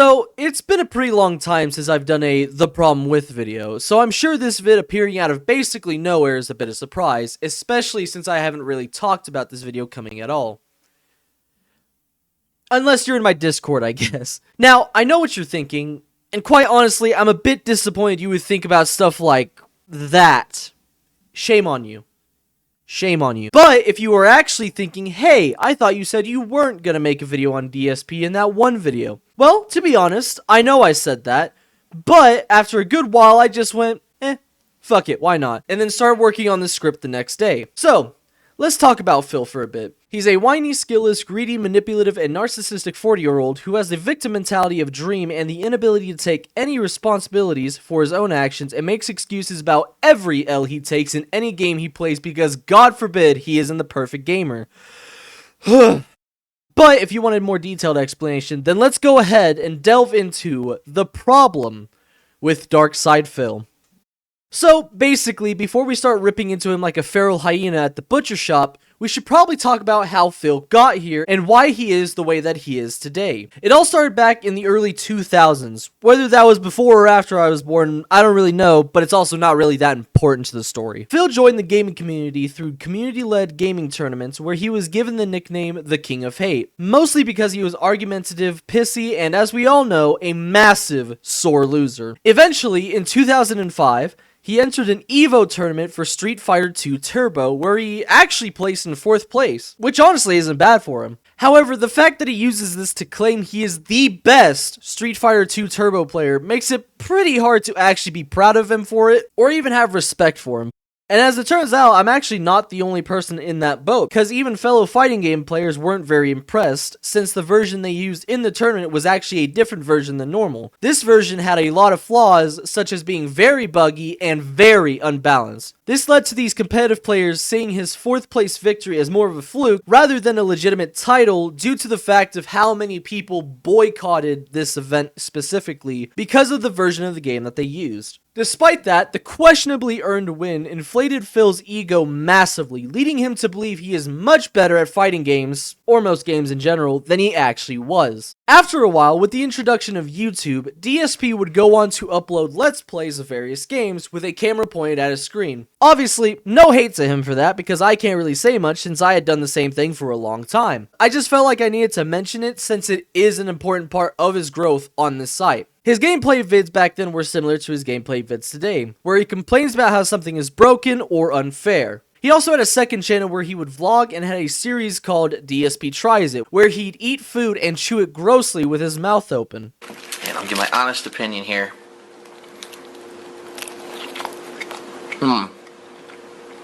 So, it's been a pretty long time since I've done a The Problem With video, so I'm sure this vid appearing out of basically nowhere is a bit of a surprise, especially since I haven't really talked about this video coming at all. Unless you're in my Discord, I guess. Now, I know what you're thinking, and quite honestly, I'm a bit disappointed you would think about stuff like that. Shame on you. Shame on you. But if you were actually thinking, hey, I thought you said you weren't gonna make a video on DSP in that one video. Well, to be honest, I know I said that, but after a good while, I just went, fuck it, why not? And then started working on the script the next day. So, let's talk about Phil for a bit. He's a whiny, skillless, greedy, manipulative, and narcissistic 40-year-old who has the victim mentality of Dream and the inability to take any responsibilities for his own actions and makes excuses about every L he takes in any game he plays because, God forbid, he isn't the perfect gamer. But if you wanted more detailed explanation, then let's go ahead and delve into the problem with DarkSydePhil. So, basically, before we start ripping into him like a feral hyena at the butcher shop, we should probably talk about how Phil got here and why he is the way that he is today. It all started back in the early 2000s. Whether that was before or after I was born, I don't really know, but it's also not really that important to the story. Phil joined the gaming community through community-led gaming tournaments where he was given the nickname the King of Hate, mostly because he was argumentative, pissy, and as we all know, a massive sore loser. Eventually, in 2005, he entered an EVO tournament for Street Fighter 2 Turbo, where he actually placed in 4th place, which honestly isn't bad for him. However, the fact that he uses this to claim he is the best Street Fighter 2 Turbo player makes it pretty hard to actually be proud of him for it, or even have respect for him. And as it turns out, I'm actually not the only person in that boat, because even fellow fighting game players weren't very impressed, since the version they used in the tournament was actually a different version than normal. This version had a lot of flaws, such as being very buggy and very unbalanced. This led to these competitive players seeing his 4th place victory as more of a fluke, rather than a legitimate title, due to the fact of how many people boycotted this event specifically, because of the version of the game that they used. Despite that, the questionably earned win inflated Phil's ego massively, leading him to believe he is much better at fighting games, or most games in general, than he actually was. After a while, with the introduction of YouTube, DSP would go on to upload Let's Plays of various games with a camera pointed at a screen. Obviously, no hate to him for that, because I can't really say much since I had done the same thing for a long time. I just felt like I needed to mention it since it is an important part of his growth on this site. His gameplay vids back then were similar to his gameplay vids today, where he complains about how something is broken or unfair. He also had a second channel where he would vlog and had a series called DSP Tries It, where he'd eat food and chew it grossly with his mouth open. And I'll give my honest opinion here.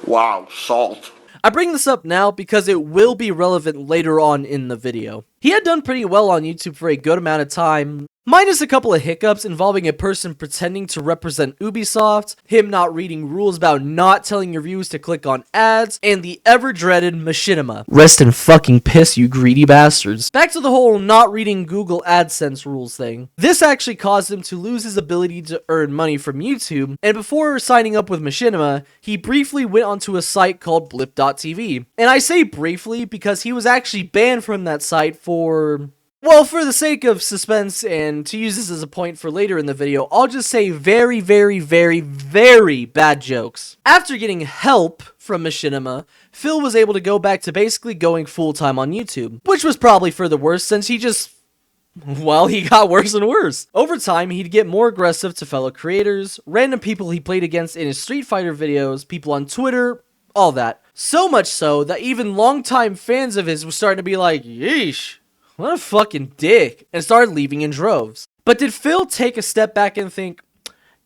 Wow, salt. I bring this up now because it will be relevant later on in the video. He had done pretty well on YouTube for a good amount of time, minus a couple of hiccups involving a person pretending to represent Ubisoft, him not reading rules about not telling your viewers to click on ads, and the ever-dreaded machinima. Rest in fucking piss, you greedy bastards. Back to the whole not reading Google AdSense rules thing. This actually caused him to lose his ability to earn money from YouTube, and before signing up with machinima, he briefly went onto a site called blip.tv. And I say briefly because he was actually banned from that site for the sake of suspense and to use this as a point for later in the video, I'll just say very, very, very, very bad jokes. After getting help from machinima, Phil was able to go back to basically going full-time on YouTube, which was probably for the worst since he got worse and worse. Over time, he'd get more aggressive to fellow creators, random people he played against in his Street Fighter videos, people on Twitter, all that. So much so that even longtime fans of his were starting to be like, yeesh, what a fucking dick, and started leaving in droves. But did Phil take a step back and think,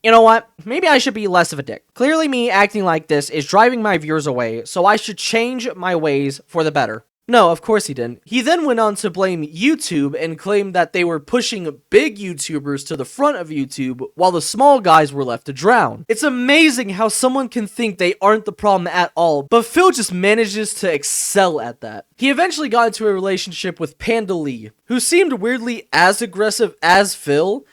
you know what, maybe I should be less of a dick. Clearly me acting like this is driving my viewers away, so I should change my ways for the better. No, of course he didn't. He then went on to blame YouTube and claimed that they were pushing big YouTubers to the front of YouTube while the small guys were left to drown. It's amazing how someone can think they aren't the problem at all, but Phil just manages to excel at that. He eventually got into a relationship with Panda Lee, who seemed weirdly as aggressive as Phil,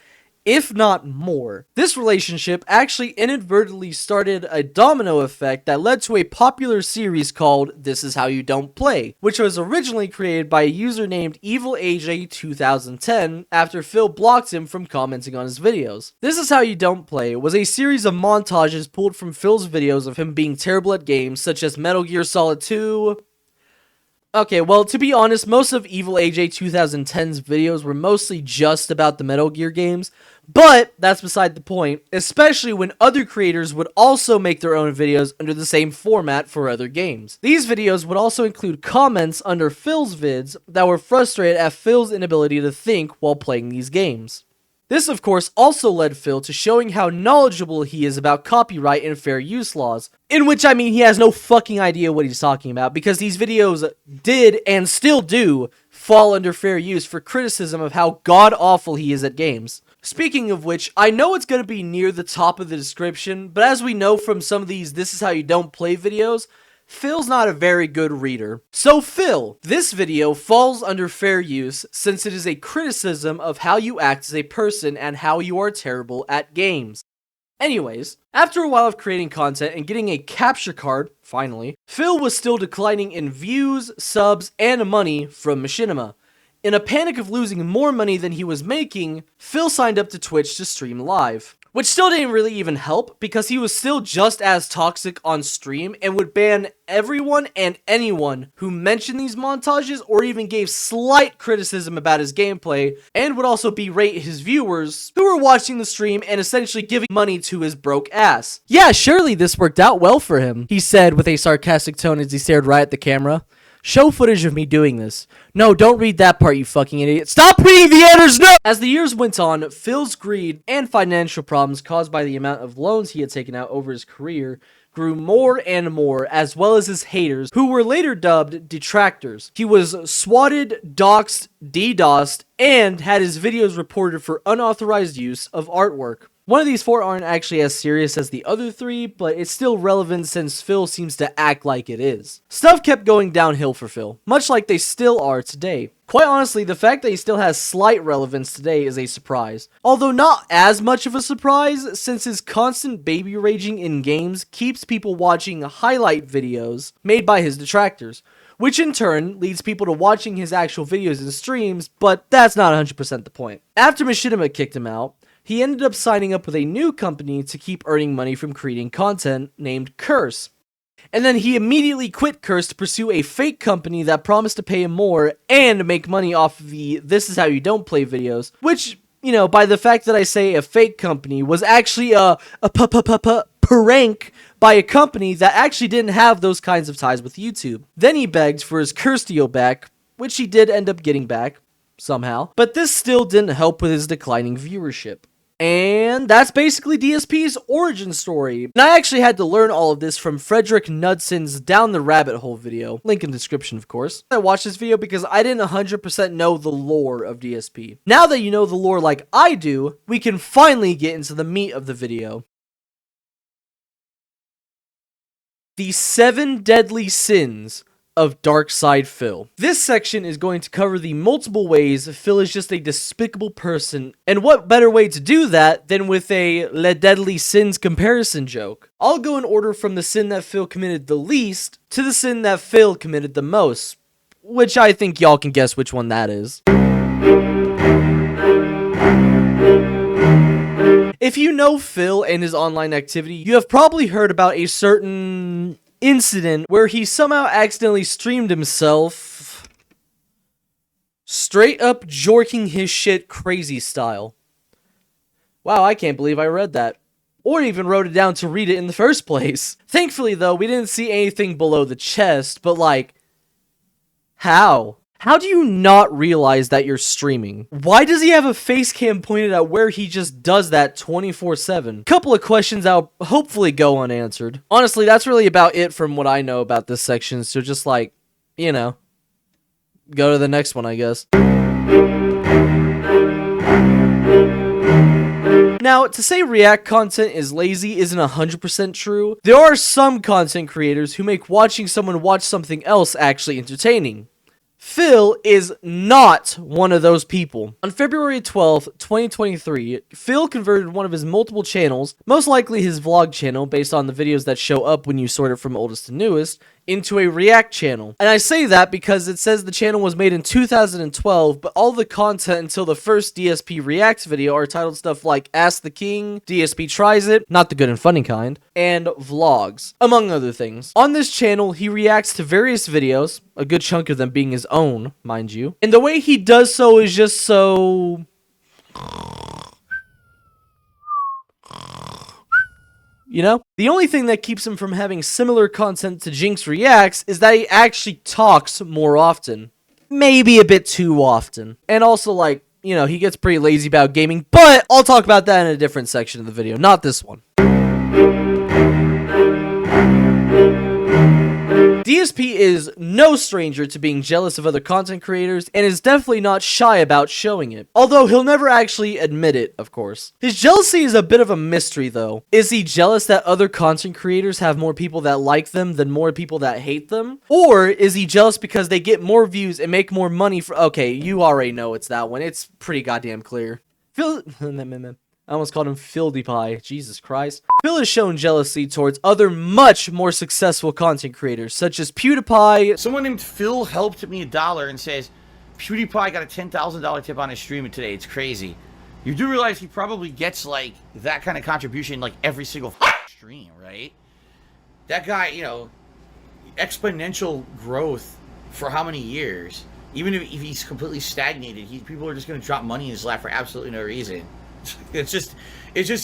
if not more. This relationship actually inadvertently started a domino effect that led to a popular series called This Is How You Don't Play, which was originally created by a user named EvilAJ2010 after Phil blocked him from commenting on his videos. This Is How You Don't Play was a series of montages pulled from Phil's videos of him being terrible at games such as Metal Gear Solid 2. Okay, well, to be honest, most of EvilAJ2010's videos were mostly just about the Metal Gear games, but that's beside the point, especially when other creators would also make their own videos under the same format for other games. These videos would also include comments under Phil's vids that were frustrated at Phil's inability to think while playing these games. This, of course, also led Phil to showing how knowledgeable he is about copyright and fair use laws, in which I mean he has no fucking idea what he's talking about, because these videos did, and still do, fall under fair use for criticism of how god-awful he is at games. Speaking of which, I know it's going to be near the top of the description, but as we know from some of these This Is How You Don't Play videos, Phil's not a very good reader. So Phil, this video falls under fair use since it is a criticism of how you act as a person and how you are terrible at games. Anyways, after a while of creating content and getting a capture card, finally, Phil was still declining in views, subs, and money from Machinima. In a panic of losing more money than he was making, Phil signed up to Twitch to stream live. Which still didn't really even help, because he was still just as toxic on stream and would ban everyone and anyone who mentioned these montages or even gave slight criticism about his gameplay, and would also berate his viewers who were watching the stream and essentially giving money to his broke ass. Yeah, surely this worked out well for him, he said with a sarcastic tone as he stared right at the camera. Show footage of me doing this. No, don't read that part, you fucking idiot. Stop reading the editor's note! As the years went on, Phil's greed and financial problems caused by the amount of loans he had taken out over his career grew more and more, as well as his haters, who were later dubbed Detractors. He was swatted, doxxed, DDoSed, and had his videos reported for unauthorized use of artwork. One of these four aren't actually as serious as the other three, but it's still relevant since Phil seems to act like it is. Stuff kept going downhill for Phil, much like they still are today. Quite honestly, the fact that he still has slight relevance today is a surprise. Although not as much of a surprise, since his constant baby raging in games keeps people watching highlight videos made by his detractors, which in turn leads people to watching his actual videos and streams, but that's not 100% the point. After Machinima kicked him out, he ended up signing up with a new company to keep earning money from creating content named Curse. And then he immediately quit Curse to pursue a fake company that promised to pay him more and make money off of the This Is How You Don't Play videos, which, you know, by the fact that I say a fake company, was actually a prank by a company that actually didn't have those kinds of ties with YouTube. Then he begged for his Curse deal back, which he did end up getting back, somehow, but this still didn't help with his declining viewership. And that's basically DSP's origin story. And I actually had to learn all of this from Frederick Knudson's Down the Rabbit Hole video. Link in the description, of course. I watched this video because I didn't 100% know the lore of DSP. Now that you know the lore like I do, we can finally get into the meat of the video. The 7 Deadly Sins of DarkSydePhil. This section is going to cover the multiple ways Phil is just a despicable person, and what better way to do that than with a Le Deadly Sins comparison joke. I'll go in order from the sin that Phil committed the least to the sin that Phil committed the most, which I think y'all can guess which one that is. If you know Phil and his online activity, you have probably heard about a certain incident where he somehow accidentally streamed himself straight up jorking his shit crazy style. Wow, I can't believe I read that. Or even wrote it down to read it in the first place. Thankfully though, we didn't see anything below the chest, but like, how? How do you not realize that you're streaming? Why does he have a face cam pointed at where he just does that 24/7? Couple of questions that'll hopefully go unanswered. Honestly, that's really about it from what I know about this section, so just like, you know, go to the next one, I guess. Now, to say React content is lazy isn't 100% true. There are some content creators who make watching someone watch something else actually entertaining. Phil is not one of those people. On February 12th, 2023, Phil converted one of his multiple channels, most likely his vlog channel based on the videos that show up when you sort it from oldest to newest, into a React channel. And I say that because it says the channel was made in 2012, but all the content until the first DSP Reacts video are titled stuff like Ask the King, DSP Tries It, not the good and funny kind, and vlogs, among other things. On this channel, he reacts to various videos, a good chunk of them being his own, mind you, and the way he does so is just so... You know? The only thing that keeps him from having similar content to Jinx Reacts is that he actually talks more often. Maybe a bit too often. And also, like, you know, he gets pretty lazy about gaming, but I'll talk about that in a different section of the video, not this one. DSP is no stranger to being jealous of other content creators and is definitely not shy about showing it. Although he'll never actually admit it, of course. His jealousy is a bit of a mystery though. Is he jealous that other content creators have more people that like them than more people that hate them? Or is he jealous because they get more views and make more money for— okay, you already know it's that one. It's pretty goddamn clear. Phil— I almost called him Fildy Pie. Jesus Christ. Phil has shown jealousy towards other much more successful content creators, such as PewDiePie. Someone named Phil helped me $1 and says, PewDiePie got a $10,000 tip on his stream today. It's crazy. You do realize he probably gets, like, that kind of contribution, like, every single stream, right? That guy, you know, exponential growth for how many years? Even if he's completely stagnated, people are just going to drop money in his lap for absolutely no reason. It just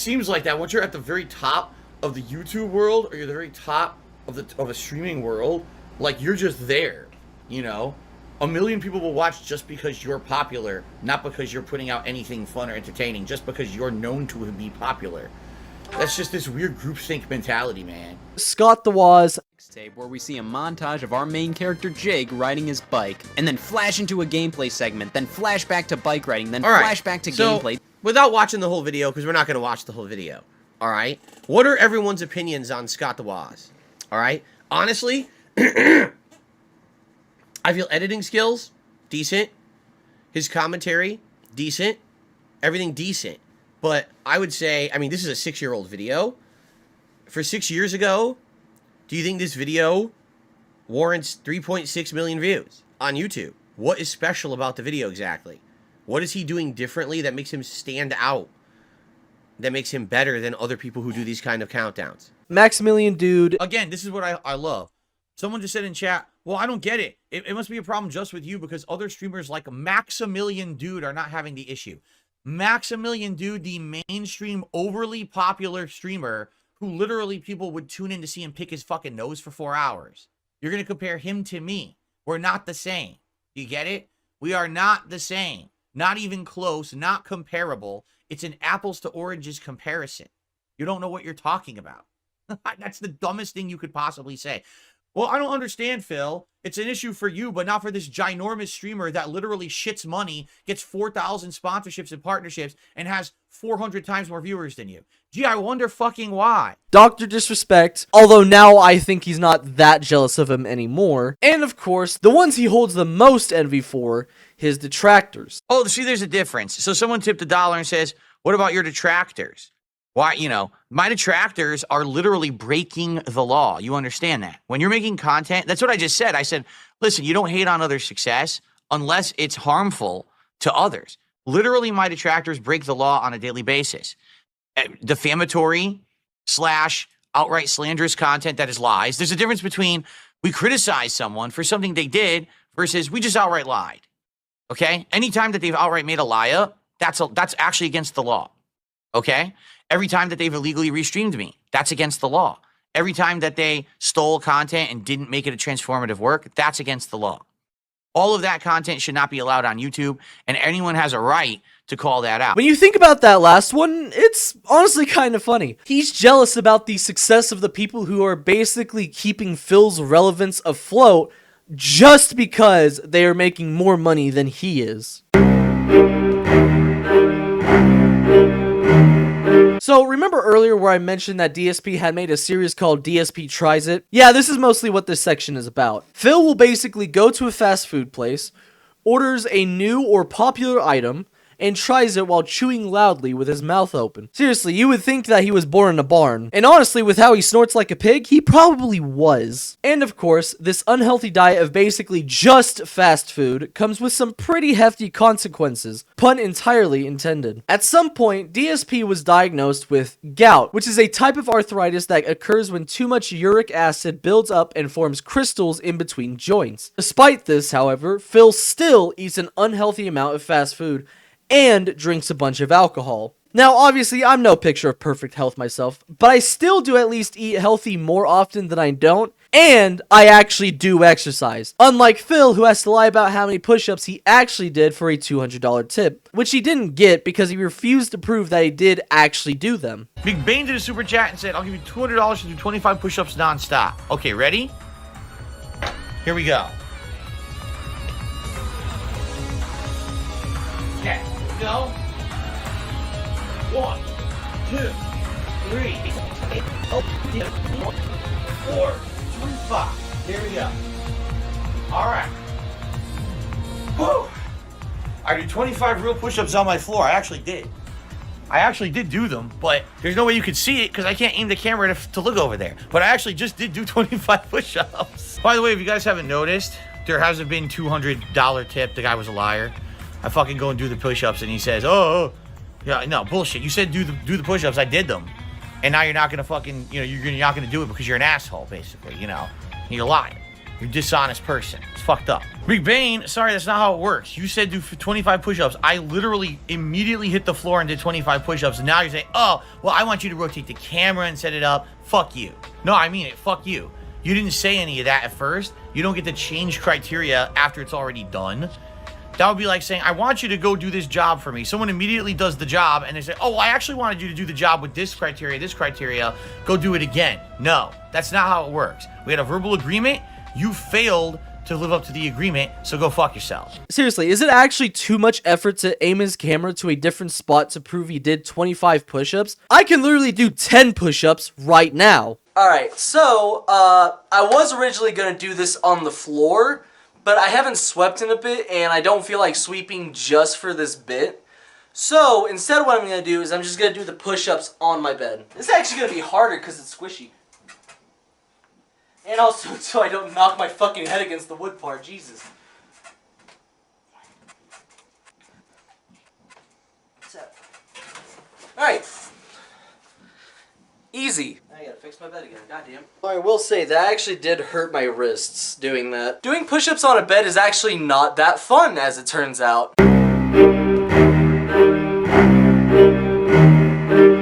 seems like that once you're at the very top of the YouTube world, or you're the very top of the streaming world, like, you're just there, you know. 1 million people will watch just because you're popular, not because you're putting out anything fun or entertaining, just because you're known to be popular. That's just this weird groupthink mentality, man. Scott the Waz. Tape where we see a montage of our main character Jake riding his bike, and then flash into a gameplay segment, then flash back to bike riding, then flash back to gameplay. Without watching the whole video, because we're not going to watch the whole video, alright? What are everyone's opinions on Scott the Waz? Alright? Honestly, I feel editing skills, decent. His commentary, decent. Everything decent. But I would say, I mean, this is a 6-year-old video. For 6 years ago, do you think this video warrants 3.6 million views on YouTube? What is special about the video exactly? What is he doing differently that makes him stand out? That makes him better than other people who do these kind of countdowns? Maximilian Dude. Again, this is what I love. Someone just said in chat, well, I don't get it. It must be a problem just with you because other streamers like Maximilian Dude are not having the issue. Maximilian Dude, the mainstream, overly popular streamer who literally people would tune in to see him pick his fucking nose for 4 hours. You're going to compare him to me. We're not the same. You get it? We are not the same. Not even close, not comparable. It's an apples to oranges comparison. You don't know what you're talking about. That's the dumbest thing you could possibly say. Well, I don't understand, Phil. It's an issue for you, but not for this ginormous streamer that literally shits money, gets 4,000 sponsorships and partnerships, and has 400 times more viewers than you. Gee, I wonder fucking why. Dr. Disrespect, although now I think he's not that jealous of him anymore. And of course, the ones he holds the most envy for, his detractors. Oh, see, there's a difference. So someone tipped $1 and says, what about your detractors? Why, you know, my detractors are literally breaking the law. You understand that? When you're making content, that's what I just said. I said, listen, you don't hate on other success unless it's harmful to others. Literally, my detractors break the law on a daily basis. Defamatory / outright slanderous content that is lies. There's a difference between we criticize someone for something they did versus we just outright lied. Okay? Anytime that they've outright made a lie up, that's actually against the law. Okay? Every time that they've illegally restreamed me, that's against the law. Every time that they stole content and didn't make it a transformative work, that's against the law. All of that content should not be allowed on YouTube, and anyone has a right to call that out. When you think about that last one, it's honestly kind of funny. He's jealous about the success of the people who are basically keeping Phil's relevance afloat just because they are making more money than he is. So remember earlier where I mentioned that DSP had made a series called DSP Tries It? Yeah, this is mostly what this section is about. Phil will basically go to a fast food place, orders a new or popular item, and tries it while chewing loudly with his mouth open. Seriously, you would think that he was born in a barn. And honestly, with how he snorts like a pig, he probably was. And of course, this unhealthy diet of basically just fast food comes with some pretty hefty consequences, pun entirely intended. At some point, DSP was diagnosed with gout, which is a type of arthritis that occurs when too much uric acid builds up and forms crystals in between joints. Despite this, however, Phil still eats an unhealthy amount of fast food and drinks a bunch of alcohol. Now, obviously, I'm no picture of perfect health myself, but I still do at least eat healthy more often than I don't, and I actually do exercise. Unlike Phil, who has to lie about how many push-ups he actually did for a $200 tip, which he didn't get because he refused to prove that he did actually do them. Big Bane did a super chat and said, I'll give you $200 to do 25 push-ups non-stop. Okay, ready? Here we go. Okay, here we go. 1, 2, 3, 4, 25. Here we go. All right. Whew. I did 25 real push-ups on my floor. I actually did. I actually did do them, but there's no way you could see it because I can't aim the camera to look over there. But I actually just did do 25 push-ups. By the way, if you guys haven't noticed, there hasn't been $200 tip. The guy was a liar. I fucking go and do the push-ups and he says, oh, yeah, no, bullshit. You said do the push-ups. I did them. And now you're not going to fucking, you're not going to do it because you're an asshole, basically, You're a liar. You're a dishonest person. It's fucked up. Big Bane, sorry, that's not how it works. You said do 25 push-ups. I literally immediately hit the floor and did 25 push-ups. And now you're saying, oh, well, I want you to rotate the camera and set it up. Fuck you. No, I mean it. Fuck you. You didn't say any of that at first. You don't get to change criteria after it's already done. That would be like saying, I want you to go do this job for me. Someone immediately does the job and they say, oh, well, I actually wanted you to do the job with this criteria, go do it again. No, that's not how it works. We had a verbal agreement. You failed to live up to the agreement, so go fuck yourself. Seriously, is it actually too much effort to aim his camera to a different spot to prove he did 25 push-ups? I can literally do 10 push-ups right now. Alright, so, I was originally gonna do this on the floor, but I haven't swept in a bit, and I don't feel like sweeping just for this bit. So, instead what I'm going to do is I'm just going to do the push-ups on my bed. This is actually going to be harder because it's squishy. And also, so I don't knock my fucking head against the wood part. Jesus. What's that? Alright. Easy. I gotta fix my bed again, goddamn. I will say, that actually did hurt my wrists doing that. Doing push-ups on a bed is actually not that fun, as it turns out.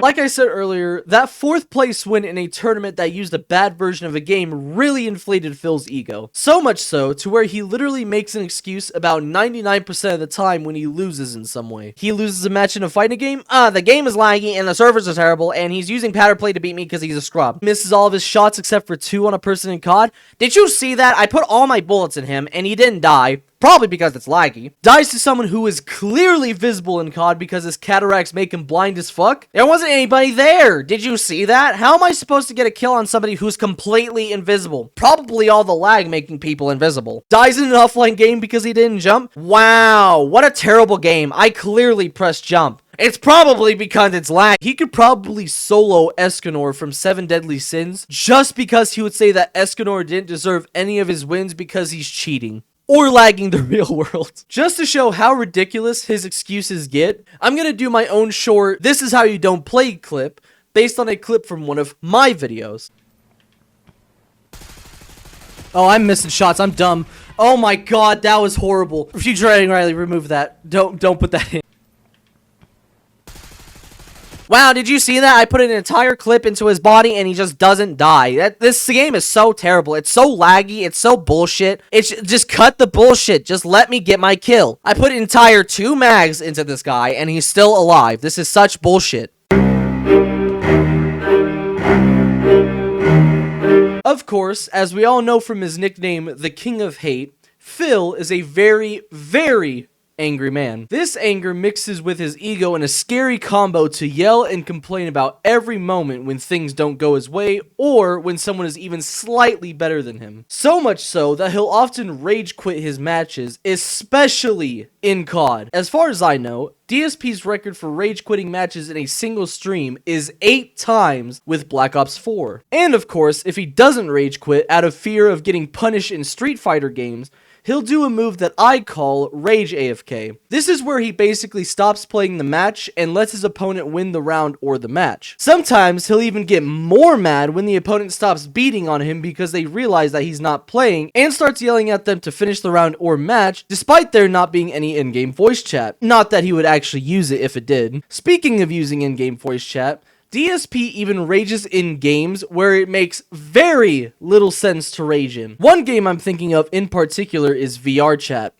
Like I said earlier, that 4th place win in a tournament that used a bad version of a game really inflated Phil's ego. So much so, to where he literally makes an excuse about 99% of the time when he loses in some way. He loses a match in a fighting game? The game is laggy and the servers are terrible and he's using powder play to beat me because he's a scrub. Misses all of his shots except for 2 on a person in COD. Did you see that? I put all my bullets in him and he didn't die. Probably because it's laggy. Dies to someone who is clearly visible in COD because his cataracts make him blind as fuck. There wasn't anybody there. Did you see that? How am I supposed to get a kill on somebody who's completely invisible? Probably all the lag making people invisible. Dies in an offline game because he didn't jump? Wow, what a terrible game. I clearly pressed jump. It's probably because it's lag. He could probably solo Escanor from 7 Deadly Sins just because he would say that Escanor didn't deserve any of his wins because he's cheating. Or lagging the real world. Just to show how ridiculous his excuses get, I'm gonna do my own short "This is how you don't play" clip, based on a clip from one of my videos. Oh, I'm missing shots, I'm dumb. Oh my god, that was horrible. Future editing, Riley, remove that. Don't put that in. Wow, did you see that? I put an entire clip into his body and he just doesn't die. This game is so terrible. It's so laggy. It's so bullshit. Just cut the bullshit. Just let me get my kill. I put entire 2 mags into this guy and he's still alive. This is such bullshit. Of course, as we all know from his nickname, the King of Hate, Phil is a very, very, angry man. This anger mixes with his ego in a scary combo to yell and complain about every moment when things don't go his way or when someone is even slightly better than him. So much so that he'll often rage quit his matches, especially in COD. As far as I know, DSP's record for rage quitting matches in a single stream is 8 times with Black Ops 4. And of course, if he doesn't rage quit out of fear of getting punished in Street Fighter games, he'll do a move that I call Rage AFK. This is where he basically stops playing the match and lets his opponent win the round or the match. Sometimes he'll even get more mad when the opponent stops beating on him because they realize that he's not playing and starts yelling at them to finish the round or match despite there not being any in-game voice chat. Not that he would actually use it if it did. Speaking of using in-game voice chat, DSP even rages in games where it makes very little sense to rage in. One game I'm thinking of in particular is VR chat.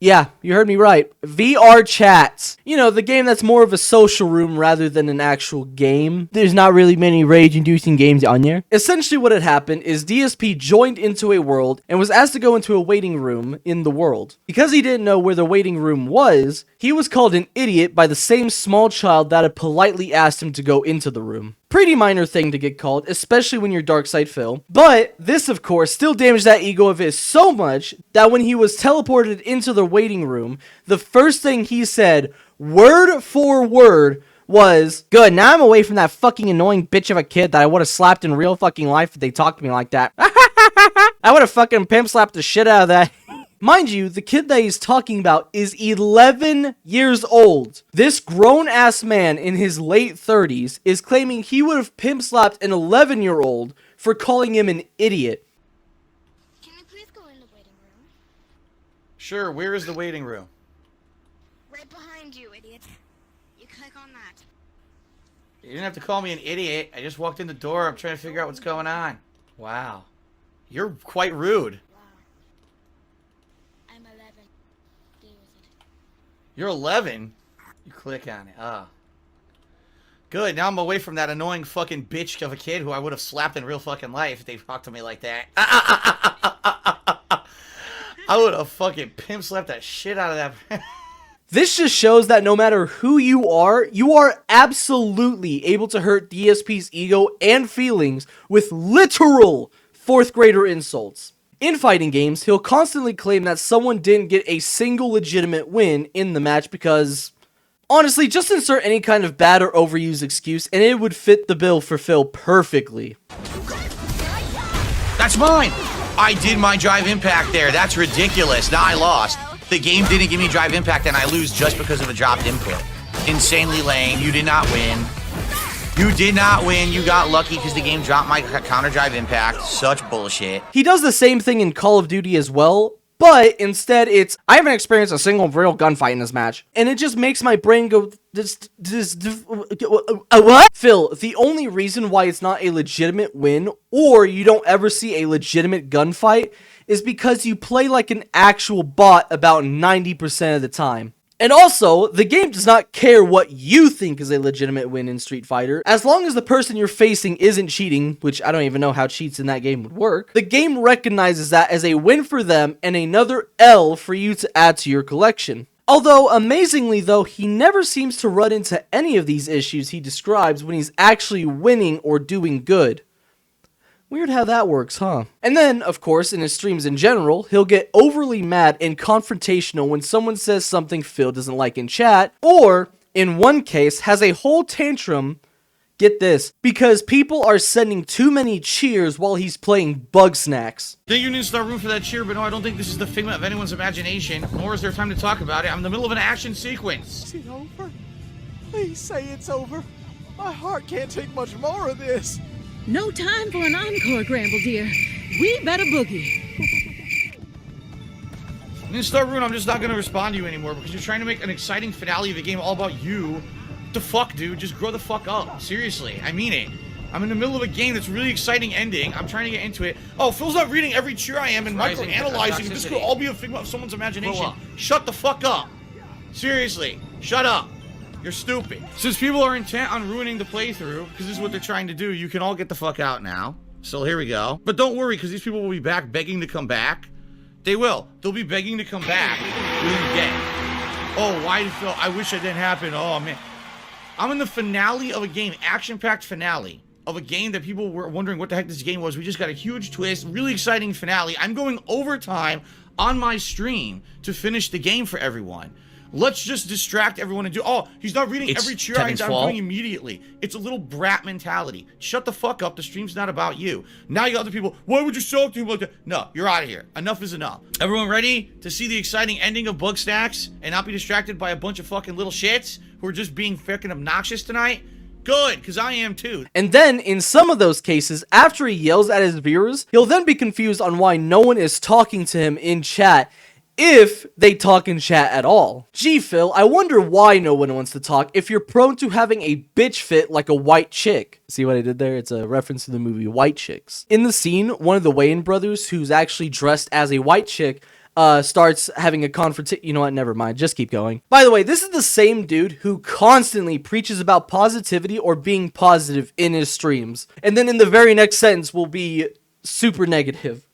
Yeah, you heard me right. VR chat. You know, the game that's more of a social room rather than an actual game. There's not really many rage-inducing games on there. Essentially what had happened is DSP joined into a world and was asked to go into a waiting room in the world. Because he didn't know where the waiting room was, he was called an idiot by the same small child that had politely asked him to go into the room. Pretty minor thing to get called, especially when you're DarkSydePhil. But this, of course, still damaged that ego of his so much that when he was teleported into the waiting room, the first thing he said, word for word, was, "Good, now I'm away from that fucking annoying bitch of a kid that I would have slapped in real fucking life if they talked to me like that." I would have fucking pimp slapped the shit out of that. Mind you, the kid that he's talking about is 11 years old. This grown-ass man in his late 30s is claiming he would have pimp-slapped an 11-year-old for calling him an idiot. Can we please go in the waiting room? Sure, where is the waiting room? Right behind you, idiot. You click on that. You didn't have to call me an idiot. I just walked in the door. I'm trying to figure out what's going on. Wow. You're quite rude. Wow. I'm 11. Deal with it. You're 11? You click on it. Ah. Good, now I'm away from that annoying fucking bitch of a kid who I would have slapped in real fucking life if they talked to me like that. I would have fucking pimp slapped that shit out of that. This just shows that no matter who you are absolutely able to hurt DSP's ego and feelings with literal 4th grader insults. In fighting games, he'll constantly claim that someone didn't get a single legitimate win in the match because, honestly, just insert any kind of bad or overused excuse and it would fit the bill for Phil perfectly. That's mine! I did my drive impact there. That's ridiculous. Now I lost. The game didn't give me drive impact and I lose just because of a dropped input. Insanely lame. You did not win. You did not win. You got lucky because the game dropped my counter drive impact. Such bullshit. He does the same thing in Call of Duty as well, but instead it's, I haven't experienced a single real gunfight in this match. And it just makes my brain go, what? Phil, the only reason why it's not a legitimate win, or you don't ever see a legitimate gunfight, is because you play like an actual bot about 90% of the time. And also, the game does not care what you think is a legitimate win in Street Fighter. As long as the person you're facing isn't cheating, which I don't even know how cheats in that game would work, the game recognizes that as a win for them and another L for you to add to your collection. Although, amazingly though, he never seems to run into any of these issues he describes when he's actually winning or doing good. Weird how that works, huh? And then, of course, in his streams in general, he'll get overly mad and confrontational when someone says something Phil doesn't like in chat, or, in one case, has a whole tantrum, get this, because people are sending too many cheers while he's playing Bug Snacks. I think you need to start room for that cheer, but no, I don't think this is the figment of anyone's imagination, nor is there time to talk about it. I'm in the middle of an action sequence. Is it over? Please say it's over. My heart can't take much more of this. No time for an encore, Gramble dear. We better boogie. I'm gonna start Rune, I'm just not gonna respond to you anymore because you're trying to make an exciting finale of the game all about you. What the fuck, dude? Just grow the fuck up. Seriously, I mean it. I'm in the middle of a game that's really exciting ending. I'm trying to get into it. Oh, Phil's not reading every cheer I am and micro-analyzing. This could all be a figment of someone's imagination. Shut the fuck up. Seriously, shut up. You're stupid. Since people are intent on ruining the playthrough, because this is what they're trying to do, you can all get the fuck out now. So here we go. But don't worry, because these people will be back begging to come back. They will. They'll be begging to come back. What do you get? Oh, why did Phil? I wish that didn't happen. Oh, man. I'm in the finale of a game, action-packed finale of a game that people were wondering what the heck this game was. We just got a huge twist, really exciting finale. I'm going overtime on my stream to finish the game for everyone. Let's just distract everyone and do. Oh, he's not reading every cheer I'm doing immediately. It's a little brat mentality. Shut the fuck up. The stream's not about you. Now you got other people. Why would you show up to him like that? No, you're out of here. Enough is enough. Everyone ready to see the exciting ending of Bug Stacks and not be distracted by a bunch of fucking little shits who are just being freaking obnoxious tonight? Good, because I am too. And then, in some of those cases, after he yells at his viewers, he'll then be confused on why no one is talking to him in chat, if they talk in chat at all. Gee, Phil, I wonder why no one wants to talk if you're prone to having a bitch fit like a white chick. See what I did there? It's a reference to the movie White Chicks. In the scene, one of the Wayans brothers, who's actually dressed as a white chick, starts having a confrontation. You know what? Never mind. Just keep going. By the way, this is the same dude who constantly preaches about positivity or being positive in his streams. And then in the very next sentence will be super negative.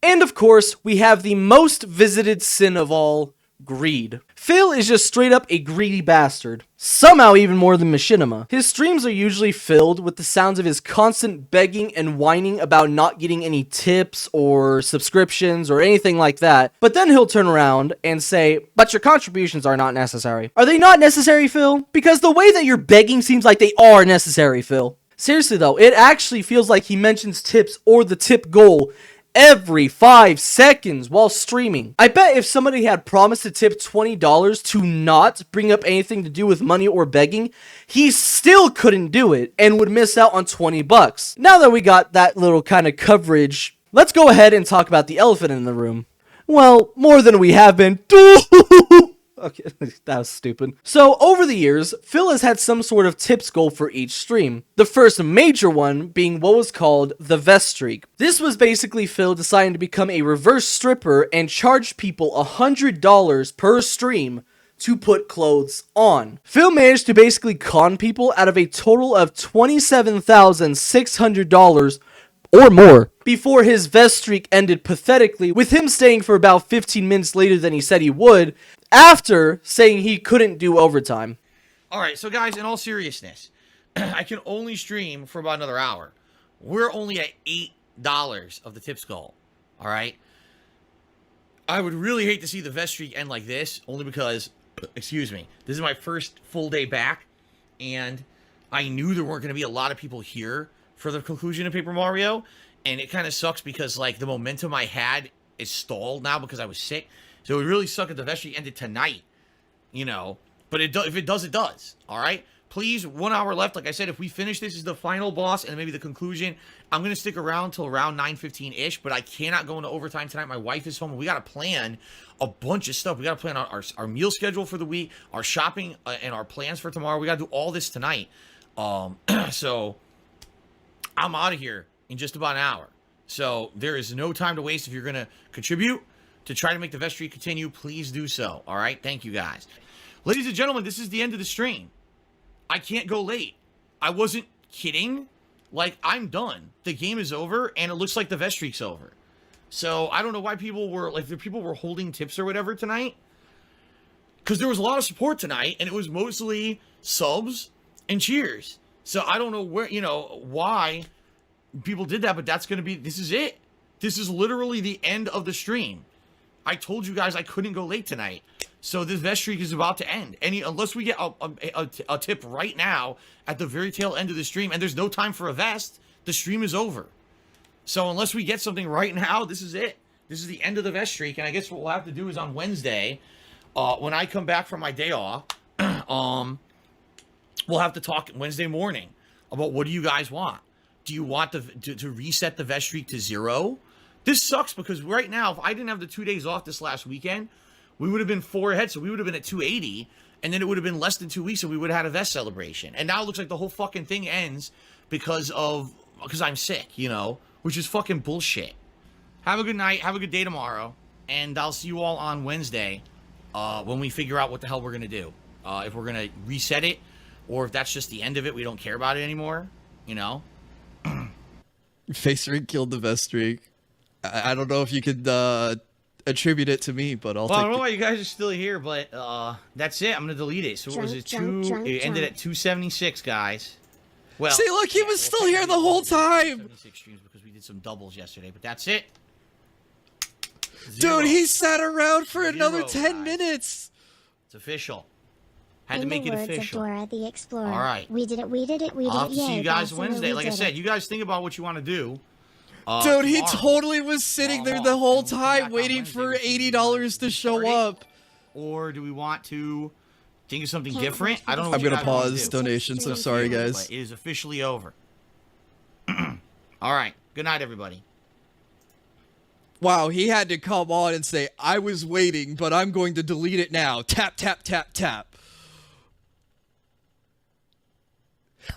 And of course, we have the most visited sin of all, greed. Phil is just straight up a greedy bastard. Somehow even more than Machinima. His streams are usually filled with the sounds of his constant begging and whining about not getting any tips or subscriptions or anything like that. But then he'll turn around and say, but your contributions are not necessary. Are they not necessary, Phil? Because the way that you're begging seems like they are necessary, Phil. Seriously though, it actually feels like he mentions tips or the tip goal every 5 seconds while streaming. I bet if somebody had promised to tip $20 to not bring up anything to do with money or begging, he still couldn't do it and would miss out on 20 bucks. Now that we got that little kind of coverage, let's go ahead and talk about the elephant in the room. Well, more than we have been. Okay, that was stupid. So, over the years, Phil has had some sort of tips goal for each stream. The first major one being what was called the vest streak. This was basically Phil deciding to become a reverse stripper and charge people $100 per stream to put clothes on. Phil managed to basically con people out of a total of $27,600 or more before his vest streak ended pathetically, with him staying for about 15 minutes later than he said he would, after saying he couldn't do overtime. Alright, so guys, in all seriousness, I can only stream for about another hour. We're only at $8 of the tips goal. Alright? I would really hate to see the vest streak end like this, only because, excuse me, this is my first full day back, and I knew there weren't going to be a lot of people here for the conclusion of Paper Mario, and it kind of sucks because, like, the momentum I had is stalled now because I was sick. So it would really suck if the vest streak ended tonight, you know. But if it does, it does. All right? Please, 1 hour left. Like I said, if we finish this is the final boss and maybe the conclusion, I'm going to stick around till around 9:15-ish. But I cannot go into overtime tonight. My wife is home. We got to plan a bunch of stuff. We got to plan our meal schedule for the week, our shopping, and our plans for tomorrow. We got to do all this tonight. So I'm out of here in just about an hour. So there is no time to waste. If you're going to contribute to try to make the vest streak continue, please do so. All right? Thank you, guys. Ladies and gentlemen, this is the end of the stream. I can't go late. I wasn't kidding. Like, I'm done. The game is over, and it looks like the vest streak's over. So, I don't know why people were, like, if people were holding tips or whatever tonight. Because there was a lot of support tonight, and it was mostly subs and cheers. So, I don't know where, you know, why people did that, but that's going to be, this is it. This is literally the end of the stream. I told you guys I couldn't go late tonight. So this vest streak is about to end. Unless we get a tip right now at the very tail end of the stream, and there's no time for a vest, the stream is over. So unless we get something right now, this is it. This is the end of the vest streak, and I guess what we'll have to do is on Wednesday, when I come back from my day off, we'll have to talk Wednesday morning about what do you guys want. Do you want to reset the vest streak to 0? This sucks because right now, if I didn't have the 2 days off this last weekend, we would have been 4 ahead, so we would have been at 280, and then it would have been less than 2 weeks, and we would have had a vest celebration. And now it looks like the whole fucking thing ends because I'm sick, you know, which is fucking bullshit. Have a good night, have a good day tomorrow, and I'll see you all on Wednesday when we figure out what the hell we're going to do. If we're going to reset it, or if that's just the end of it, we don't care about it anymore, you know. Face rig killed the vest streak. I don't know if you could attribute it to me, but I'll Well, I take don't know it. why you guys are still here, but that's it. I'm gonna delete it. So what was it? It ended at 276, guys. Well, See, look, he was still here the whole time. 76 streams because we did some doubles yesterday, but that's it. Dude, he sat around for Zero, another 10 guys. minutes. It's official. Had to make it official. Dora the Explorer. All right. We did it. I'll have to see you guys Wednesday. Like I said, you guys think about what you want to do. Dude, he tomorrow. totally was sitting there the whole time waiting for $80 to show up. Or do we want to think of something different? I don't know. What I'm you gonna guys wanna pause do. donations. I'm sorry, guys. But it is officially over. All right. Good night, everybody. Wow, he had to come on and say, I was waiting, but I'm going to delete it now. Tap, tap, tap, tap.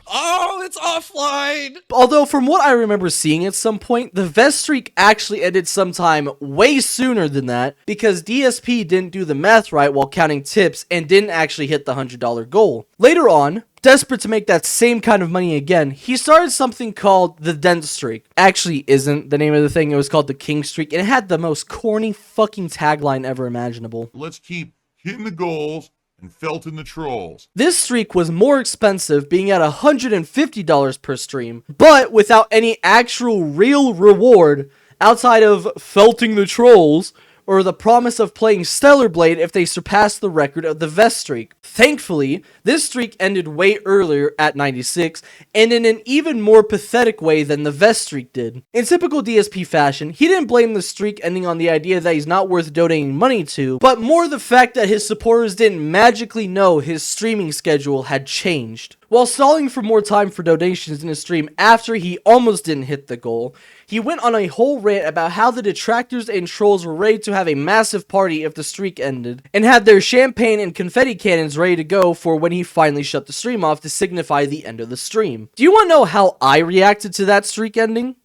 Oh, it's offline! Although, from what I remember seeing at some point, the vest streak actually ended sometime way sooner than that because DSP didn't do the math right while counting tips and didn't actually hit the $100 goal. Later on, desperate to make that same kind of money again, he started something called the Dent Streak. Actually isn't the name of the thing, it was called the King Streak, and it had the most corny fucking tagline ever imaginable. Let's keep hitting the goals and felting the trolls. This streak was more expensive, being at $150 per stream, but without any actual real reward outside of felting the trolls or the promise of playing Stellar Blade if they surpassed the record of the vest streak. Thankfully, this streak ended way earlier at 96, and in an even more pathetic way than the vest streak did. In typical DSP fashion, he didn't blame the streak ending on the idea that he's not worth donating money to, but more the fact that his supporters didn't magically know his streaming schedule had changed. While stalling for more time for donations in his stream after he almost didn't hit the goal, he went on a whole rant about how the detractors and trolls were ready to have a massive party if the streak ended, and had their champagne and confetti cannons ready to go for when he finally shut the stream off to signify the end of the stream. Do you want to know how I reacted to that streak ending?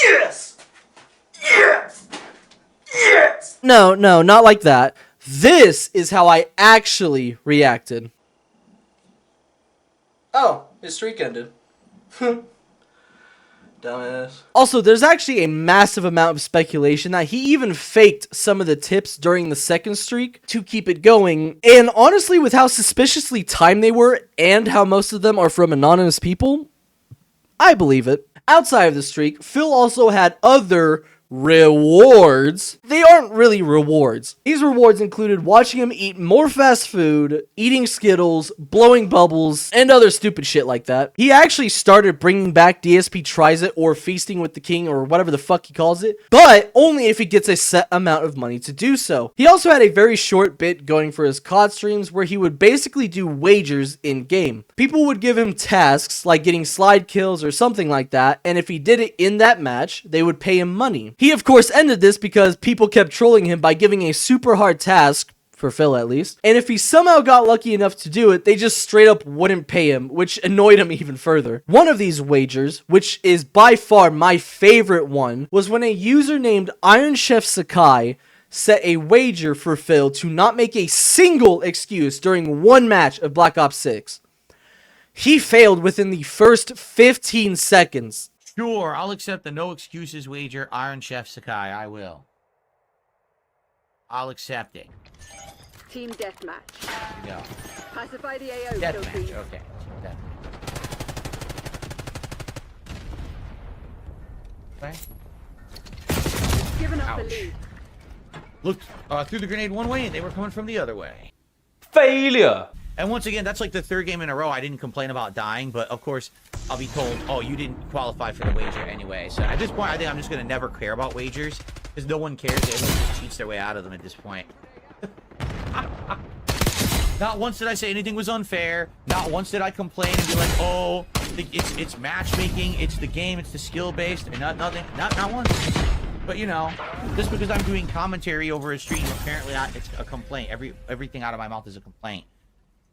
Yes! Yes! Yes! No, not like that. This is how I actually reacted. Oh, his streak ended. Dumbass. Also, there's actually a massive amount of speculation that he even faked some of the tips during the second streak to keep it going. And honestly, with how suspiciously timed they were and how most of them are from anonymous people, I believe it. Outside of the streak, Phil also had other rewards. They aren't really rewards. These rewards included watching him eat more fast food, eating Skittles, blowing bubbles, and other stupid shit like that. He actually started bringing back DSP Tries It or Feasting with the King or whatever the fuck he calls it, but only if he gets a set amount of money to do so. He also had a very short bit going for his COD streams where he would basically do wagers in game. People would give him tasks like getting slide kills or something like that, and if he did it in that match, they would pay him money. He of course ended this because people kept trolling him by giving a super hard task, for Phil at least, and if he somehow got lucky enough to do it, they just straight up wouldn't pay him, which annoyed him even further. One of these wagers, which is by far my favorite one, was when a user named Iron Chef Sakai set a wager for Phil to not make a single excuse during one match of Black Ops 6. He failed within the first 15 seconds. Sure, I'll accept the no excuses wager, Iron Chef Sakai. I will. I'll accept it. Team deathmatch. There you go. Pacify the AO, Deathmatch. Okay. Deathmatch. Okay. Given up the Ouch. lead. Looked through the grenade one way, and they were coming from the other way. Failure! And once again, that's like the third game in a row I didn't complain about dying, but of course, I'll be told, oh, you didn't qualify for the wager anyway. So at this point, I think I'm just going to never care about wagers, because no one cares. Everyone just cheats their way out of them at this point. Not once did I say anything was unfair. Not once did I complain and be like, oh, it's matchmaking, it's the game, it's the skill-based, and nothing. Not once. But you know, just because I'm doing commentary over a stream, apparently it's a complaint. Everything out of my mouth is a complaint.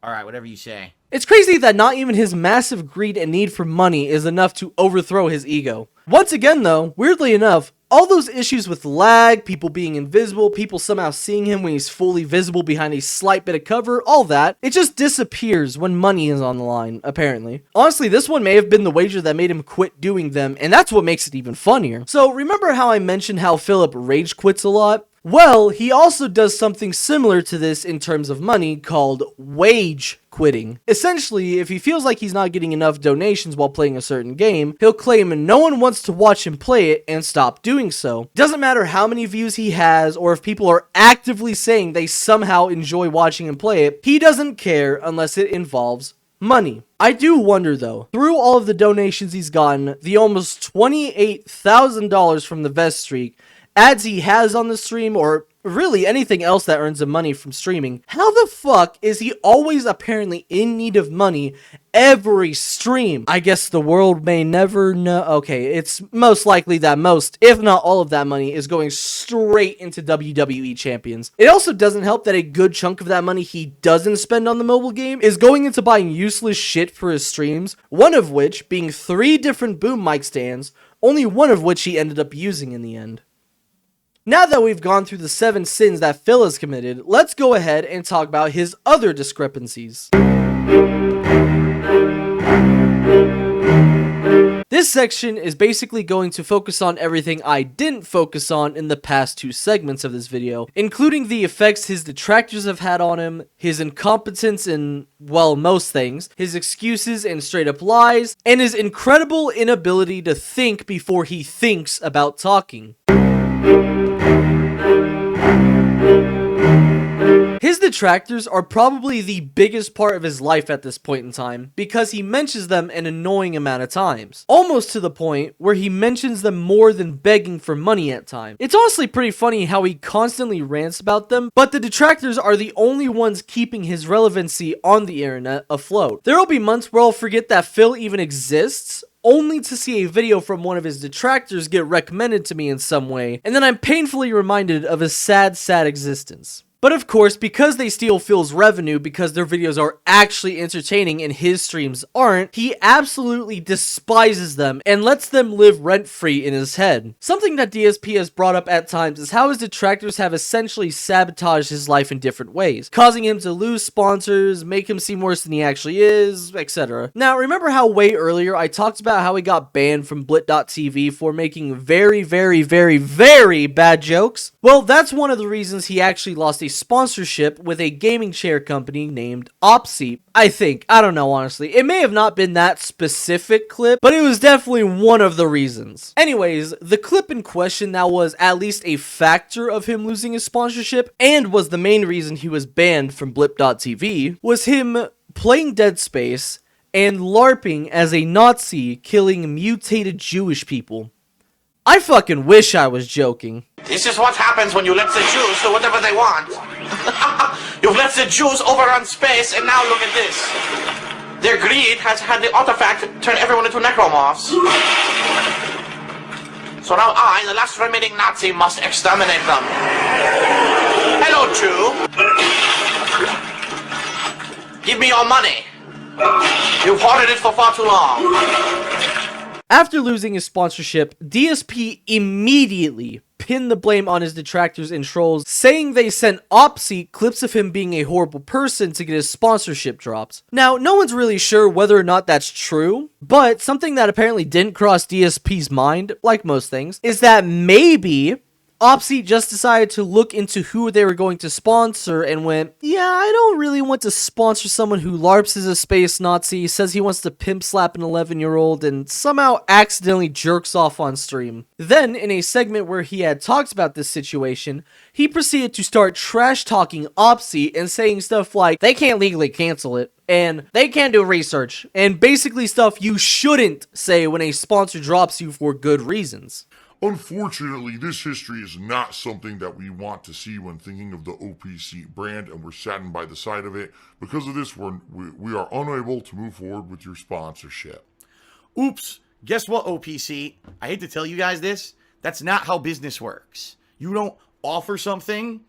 All right, whatever you say. It's crazy that not even his massive greed and need for money is enough to overthrow his ego. Once again though, weirdly enough, All those issues with lag, people being invisible, people somehow seeing him when he's fully visible behind a slight bit of cover, all that, it just disappears when money is on the line, apparently. Honestly, this one may have been the wager that made him quit doing them, and that's what makes it even funnier. So remember how I mentioned how Philip rage quits a lot? Well, he also does something similar to this in terms of money called wage quitting. Essentially, if he feels like he's not getting enough donations while playing a certain game, he'll claim no one wants to watch him play it and stop doing so. Doesn't matter how many views he has or if people are actively saying they somehow enjoy watching him play it, he doesn't care unless it involves money. I do wonder though, through all of the donations he's gotten, the almost $28,000 from the vest streak, ads he has on the stream, or really anything else that earns him money from streaming, how the fuck is he always apparently in need of money every stream? I guess the world may never know. Okay, it's most likely that most, if not all of that money is going straight into WWE champions. It also doesn't help that a good chunk of that money he doesn't spend on the mobile game is going into buying useless shit for his streams, one of which being 3 different boom mic stands, only one of which he ended up using in the end. Now that we've gone through the 7 sins that Phil has committed, let's go ahead and talk about his other discrepancies. This section is basically going to focus on everything I didn't focus on in the past 2 segments of this video, including the effects his detractors have had on him, his incompetence in, well, most things, his excuses and straight up lies, and his incredible inability to think before he thinks about talking. His detractors are probably the biggest part of his life at this point in time, because he mentions them an annoying amount of times. Almost to the point where he mentions them more than begging for money at times. It's honestly pretty funny how he constantly rants about them, but the detractors are the only ones keeping his relevancy on the internet afloat. There will be months where I'll forget that Phil even exists, only to see a video from one of his detractors get recommended to me in some way, and then I'm painfully reminded of his sad existence. But of course, because they steal Phil's revenue because their videos are actually entertaining and his streams aren't, he absolutely despises them and lets them live rent-free in his head. Something that DSP has brought up at times is how his detractors have essentially sabotaged his life in different ways, causing him to lose sponsors, make him seem worse than he actually is, etc. Now, remember how way earlier I talked about how he got banned from Blit.tv for making very bad jokes? Well, that's one of the reasons he actually lost a sponsorship with a gaming chair company named Opsy. I think. I don't know, honestly. It may have not been that specific clip, but it was definitely one of the reasons. Anyways, the clip in question that was at least a factor of him losing his sponsorship, and was the main reason he was banned from Blip.tv, was him playing Dead Space and LARPing as a Nazi killing mutated Jewish people. I fucking wish I was joking. This is what happens when you let the Jews do whatever they want. You've let the Jews overrun space, and now look at this. Their greed has had the artifact turn everyone into necromorphs. So now I, the last remaining Nazi, must exterminate them. Hello, Jew. Give me your money. You've hoarded it for far too long. After losing his sponsorship, DSP immediately pinned the blame on his detractors and trolls, saying they sent Opsy clips of him being a horrible person to get his sponsorship dropped. Now, no one's really sure whether or not that's true, but something that apparently didn't cross DSP's mind, like most things, is that maybe Opsy just decided to look into who they were going to sponsor and went, yeah, I don't really want to sponsor someone who LARPs as a space Nazi, says he wants to pimp slap an 11-year-old, and somehow accidentally jerks off on stream. Then, in a segment where he had talked about this situation, he proceeded to start trash-talking Opsy and saying stuff like, they can't legally cancel it, and they can't do research, and basically stuff you shouldn't say when a sponsor drops you for good reasons. Unfortunately, this history is not something that we want to see when thinking of the OPC brand, and we're saddened by the sight of it. Because of this, we are unable to move forward with your sponsorship. Oops. Guess what, OPC? I hate to tell you guys this. That's not how business works. You don't offer something.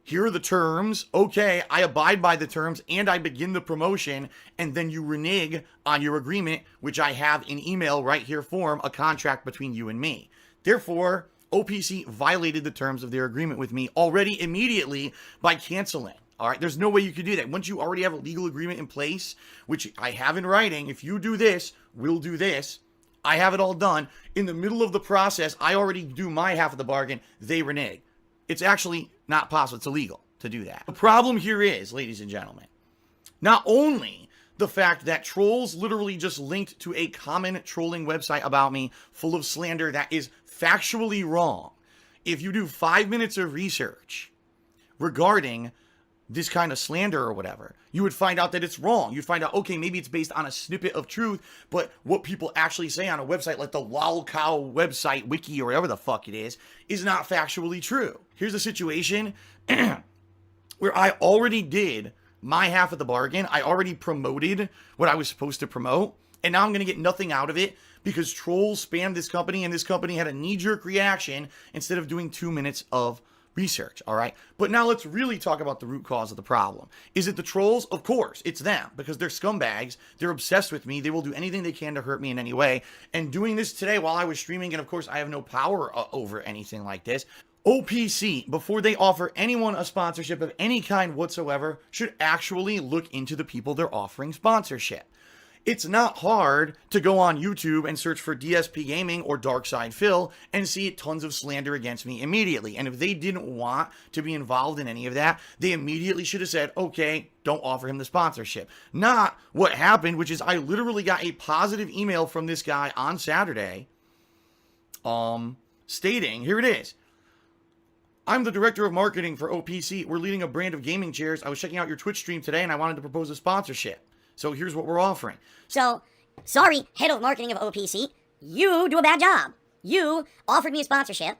Here are the terms. Okay, I abide by the terms and I begin the promotion, and then you renege on your agreement, which I have in email right here form, a contract between you and me. Therefore, OPC violated the terms of their agreement with me already immediately by canceling. All right, there's no way you could do that. Once you already have a legal agreement in place, which I have in writing, if you do this, we'll do this. I have it all done. In the middle of the process, I already do my half of the bargain. They renege. It's actually not possible. It's illegal to do that. The problem here is, ladies and gentlemen, not only the fact that trolls literally just linked to a common trolling website about me full of slander that is factually wrong. If you do 5 minutes of research regarding this kind of slander or whatever, you would find out that it's wrong. You'd find out, okay, maybe it's based on a snippet of truth, but what people actually say on a website like the lolcow website, wiki, or whatever the fuck it is not factually true. Here's a situation where I already did my half of the bargain. I already promoted what I was supposed to promote, and now I'm going to get nothing out of it because trolls spammed this company, and this company had a knee-jerk reaction instead of doing 2 minutes of research, all right? But now let's really talk about the root cause of the problem. Is it the trolls? Of course, it's them, because they're scumbags. They're obsessed with me. They will do anything they can to hurt me in any way. And doing this today while I was streaming, and of course, I have no power over anything like this. OPC, before they offer anyone a sponsorship of any kind whatsoever, should actually look into the people they're offering sponsorship. It's not hard to go on YouTube and search for DSP Gaming or DarkSydePhil and see tons of slander against me immediately. And if they didn't want to be involved in any of that, they immediately should have said, okay, don't offer him the sponsorship. Not what happened, which is I literally got a positive email from this guy on Saturday stating, here it is. I'm the director of marketing for OPC. We're leading a brand of gaming chairs. I was checking out your Twitch stream today and I wanted to propose a sponsorship. So here's what we're offering. So, sorry, head of marketing of OPC, you do a bad job. You offered me a sponsorship,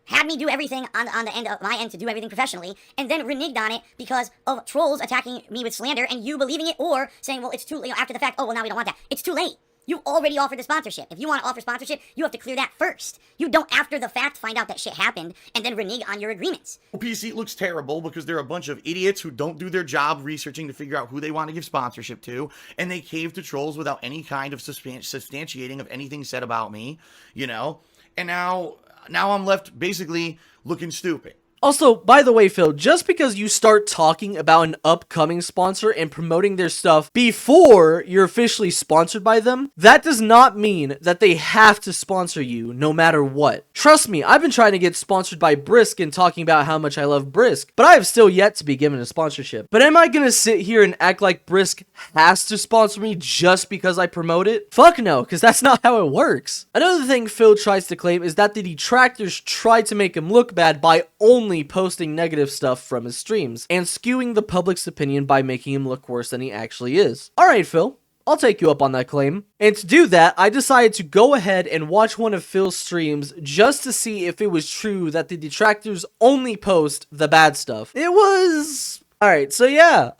had me do everything on the end of my end to do everything professionally, and then reneged on it because of trolls attacking me with slander and you believing it or saying, well, it's too late after the fact. Oh, well, now we don't want that. It's too late. You already offered the sponsorship. If you want to offer sponsorship, you have to clear that first. You don't, after the fact, find out that shit happened and then renege on your agreements. OPC looks terrible because they're a bunch of idiots who don't do their job researching to figure out who they want to give sponsorship to, and they cave to trolls without any kind of substantiating of anything said about me, you know? And now I'm left basically looking stupid. Also, by the way, Phil, just because you start talking about an upcoming sponsor and promoting their stuff before you're officially sponsored by them, that does not mean that they have to sponsor you no matter what. Trust me, I've been trying to get sponsored by Brisk and talking about how much I love Brisk, but I have still yet to be given a sponsorship. But am I gonna sit here and act like Brisk has to sponsor me just because I promote it? Fuck no, because that's not how it works. Another thing Phil tries to claim is that the detractors tried to make him look bad by only posting negative stuff from his streams and skewing the public's opinion by making him look worse than he actually is. Alright, Phil, I'll take you up on that claim. And to do that, I decided to go ahead and watch one of Phil's streams just to see if it was true that the detractors only post the bad stuff. It was... Alright, so yeah,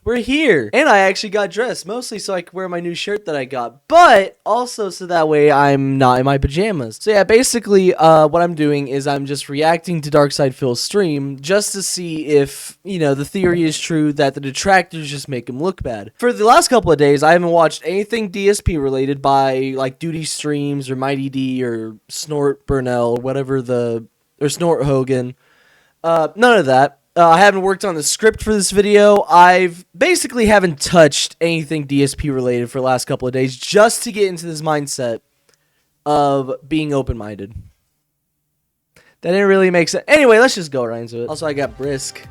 we're here. And I actually got dressed, mostly so I could wear my new shirt that I got, but also so that way I'm not in my pajamas. So yeah, basically, what I'm doing is I'm just reacting to DarkSydePhil's stream just to see if, you know, the theory is true that the detractors just make him look bad. For the last couple of days, I haven't watched anything DSP related by, like, Duty Streams or Mighty D or Snort Burnell, whatever or Snort Hogan. None of that. I haven't worked on the script for this video. I've basically haven't touched anything DSP related for the last couple of days just to get into this mindset of being open-minded. That didn't really make sense. Anyway, let's just go right into it. Also, I got Brisk.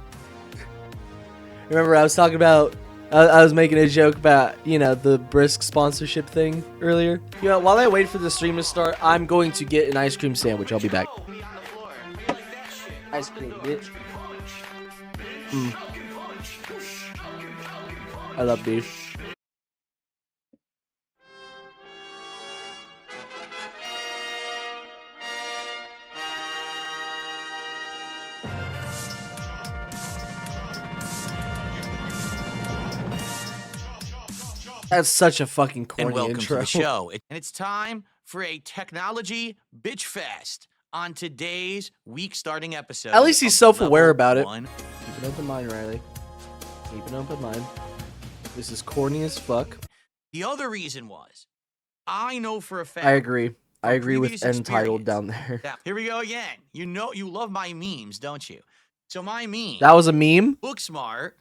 Remember I was talking about, I was making a joke about, you know, the Brisk sponsorship thing earlier? You know, while I wait for the stream to start, I'm going to get an ice cream sandwich. I'll be back. Ice cream, bitch. I love beef. That's such a fucking corny And welcome intro. to the show. And it's time for a technology bitch fest on today's week-starting episode. At least he's self-aware about it. One. Keep an open mind, Riley. Keep an open mind. This is corny as fuck. The other reason was, I know for a fact. I agree. I agree with previous entitled experience. down there. Now, here we go again. You know you love my memes, don't you? So my meme. That was a meme? Book smart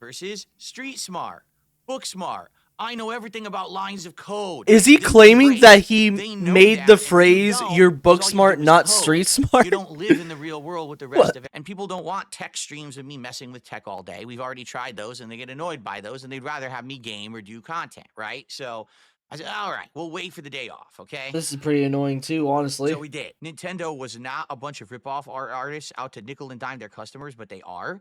versus street smart. Book smart. I know everything about lines of code. Is he They claiming break. that he They know made that, the and you phrase don't, "you're 'cause book all you smart, do is not code. street smart"? You don't live in the real world with the rest of it. And people don't want tech streams of me messing with tech all day. We've already tried those, and they get annoyed by those, and they'd rather have me game or do content, right? So I said, all right, we'll wait for the day off, okay? This is pretty annoying too, honestly. So we did. Nintendo was not a bunch of rip-off artists out to nickel and dime their customers, but they are.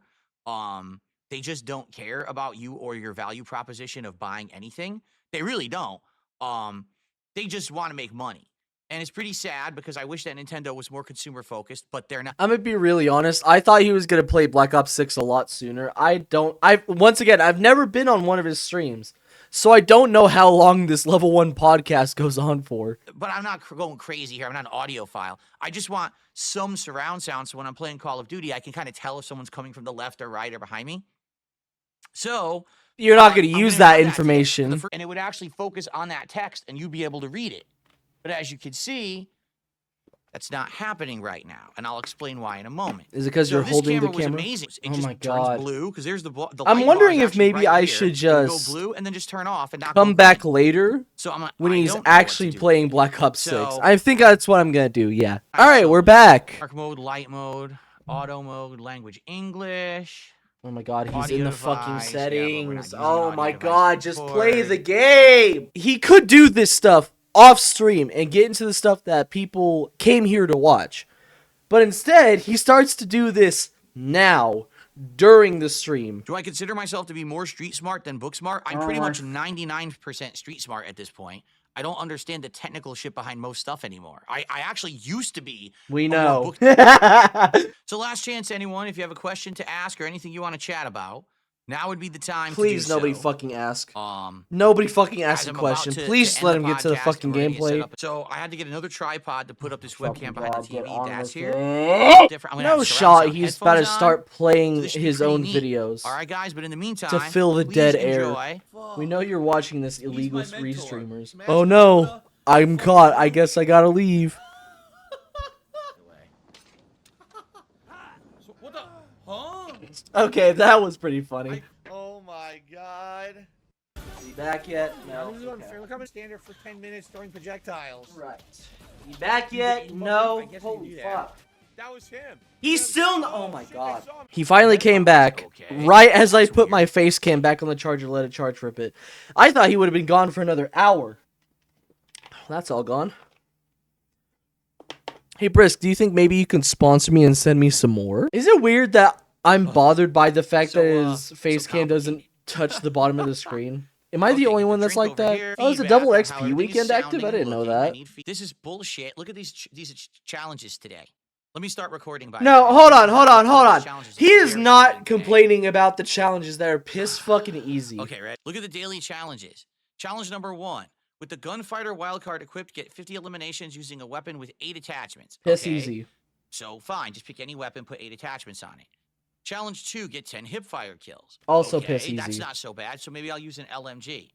They just don't care about you or your value proposition of buying anything. They really don't. They just want to make money. And it's pretty sad because I wish that Nintendo was more consumer focused, but they're not. I'm gonna be really honest. I thought he was gonna play Black Ops 6 a lot sooner. I've never been on one of his streams, so I don't know how long this level 1 podcast goes on for. But I'm not going crazy here. I'm not an audiophile. I just want some surround sound so when I'm playing Call of Duty, I can kind of tell if someone's coming from the left or right or behind me. So You're not gonna I'm use gonna that have information. and it would actually focus on that text, and you'd be able to read it. But as you can see, that's not happening right now, and I'll explain why in a moment. Is it because So you're this holding the camera was camera? amazing. It Oh just my turns god. blue because there's the I'm light wondering bar is if maybe actually right I here. should It'll just go blue and then just turn off and not come go back green. later So when I he's don't know what to actually do. playing Black Ops 6. So- I think that's what I'm gonna do, yeah. Alright, Alright, so- we're back. Dark mode, light mode, auto mode, language English. Oh my god, he's Audio in the device, fucking yeah, but we're not settings. using Oh audio my device god, just play keyboard. the game. He could do this stuff off stream and get into the stuff that people came here to watch. But instead, he starts to do this now during the stream. Do I consider myself to be more street smart than book smart? I'm pretty much 99% street smart at this point. I don't understand the technical shit behind most stuff anymore. I actually used to be. We a more know. book- So last chance, anyone, if you have a question to ask or anything you want to chat about, now would be the time Please, to do nobody so. fucking ask. Um, Nobody fucking ask as a I'm about question. to Please end let the him get to the podcast, fucking I'm already set gameplay. up. So I had to get another tripod to put up this Fucking webcam behind God, the get TV. on That's with here. it. Different. I'm gonna have No surround shot, sound he's about to headphones on. start playing So this should be his pretty own neat. videos All right, guys, but in the meantime, to fill the please dead air. enjoy. We know you're watching this illegal my mentor. restreamers. Smash Oh Bros. no, I'm caught. I guess I gotta leave. What the? Huh? Okay, that was pretty funny. Oh my god. Is he back yet? No. This is unfair. Look, I'm a standard for 10 minutes throwing projectiles. Right. He back yet? I No. guess we can Holy do that. fuck. That was him. He's still. Oh my shit, god. they saw me. He finally came back Okay. right as I That's put weird. my face cam back on the charger, let it charge for a bit. I thought he would have been gone for another hour. That's all gone. Hey Brisk, do you think maybe you can sponsor me and send me some more? Is it weird that I'm bothered by the fact So, that his face cam doesn't touch the bottom of the screen? Am I the Okay, only get one the that's drink like over that? here. Oh, is a Feedback double on how XP everything is weekend active? sounding I didn't and know looking. I that. need this is bullshit. Look at these challenges today. Let me start recording. By No, hold on. Challenges He is very not okay. complaining about the challenges that are piss fucking easy. Okay, right. Look at the daily challenges. Challenge number 1. With the gunfighter wildcard equipped, get 50 eliminations using a weapon with 8 attachments. Piss Okay? easy. So fine, just pick any weapon, put 8 attachments on it. Challenge 2, get 10 hipfire kills. Also Okay, piss That's easy. not so bad, so maybe I'll use an LMG.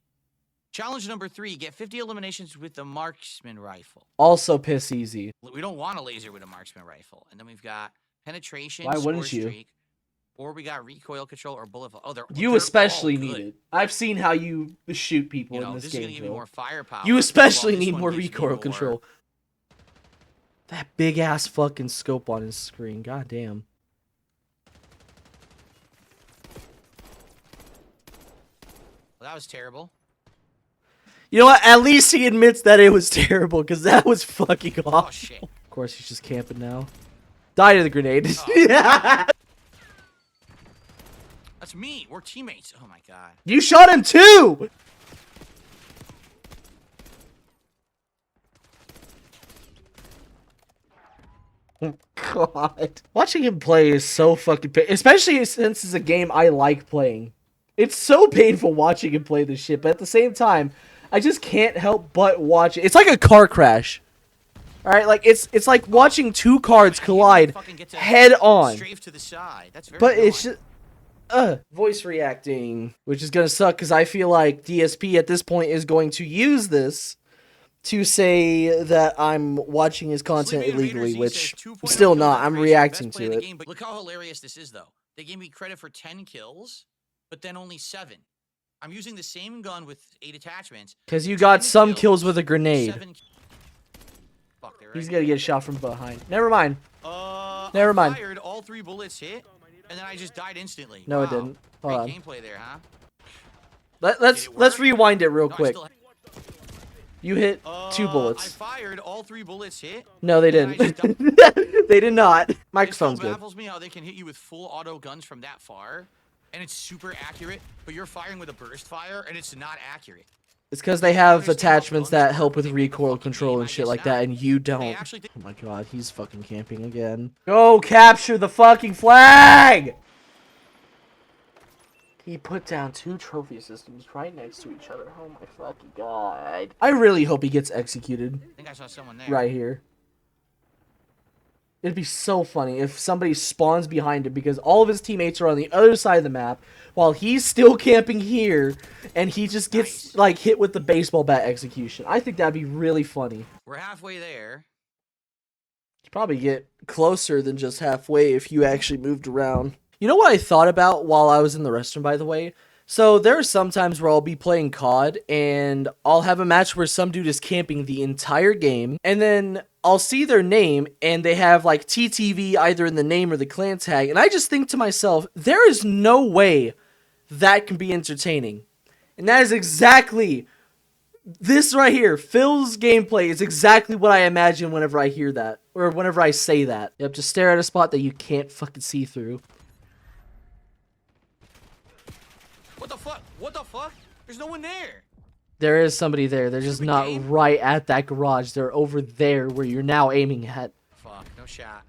Challenge number 3, get 50 eliminations with the marksman rifle. Also piss easy. We don't want a laser with a marksman rifle. And then we've got penetration, Why wouldn't score you? streak, or we got recoil control or bullet. You they're especially all need good. it. I've seen how you shoot people You know, in this this is game, gonna give me Phil. more firepower. You especially while this need one more gives me recoil more- control. That big ass fucking scope on his screen. God damn. Well, that was terrible. You know what? At least he admits that it was terrible, because that was fucking Oh awful. shit. Of course, he's just camping now. Die to the grenade. That's me. We're teammates. Oh my god. You shot him too! God. Watching him play is so fucking especially since it's a game I like playing. It's so painful watching him play this shit, but at the same time, I just can't help but watch it. It's like a car crash. Alright, like it's like watching two cars collide Fucking get to head on. strafe to the side. That's very But it's annoying. just voice reacting, which is gonna suck because I feel like DSP at this point is going to use this to say that I'm watching his content illegally, which I'm still not. I'm reacting to it. Look how hilarious this is, though. They gave me credit for 10 kills, but then only 7. I'm using the same gun with 8 attachments. Because you got some kills with a grenade. He's gonna get shot from behind. Never mind. Never mind. I fired, all 3 bullets hit, and then I just died instantly. No, it didn't. Hold on. Gameplay there, huh? Let's rewind it real quick. You hit 2 bullets. I fired, all 3 bullets hit. No, they didn't. They did not. Microphone's good. It baffles me how they can hit you with full auto guns from that far, and it's super accurate, but you're firing with a burst fire, and it's not accurate. It's because they have attachments that help with recoil control and shit like that, and you don't. Oh my god, he's fucking camping again. Go capture the fucking flag! He put down 2 trophy systems right next to each other. Oh my fucking god. I really hope he gets executed. I think I saw someone there. Right here. It'd be so funny if somebody spawns behind him because all of his teammates are on the other side of the map while he's still camping here and he just gets like hit with the baseball bat execution. I think that'd be really funny. We're halfway there. You'd probably get closer than just halfway if you actually moved around. You know what I thought about while I was in the restroom, by the way? So there are some times where I'll be playing COD and I'll have a match where some dude is camping the entire game and then I'll see their name and they have like TTV either in the name or the clan tag and I just think to myself, there is no way that can be entertaining. And that is exactly, this right here, Phil's gameplay is exactly what I imagine whenever I hear that or whenever I say that. Yep, just stare at a spot that you can't fucking see through. What the fuck? What the fuck? There's no one there. There is somebody there. They're just not right at that garage. They're over there where you're now aiming at. Fuck, no shot.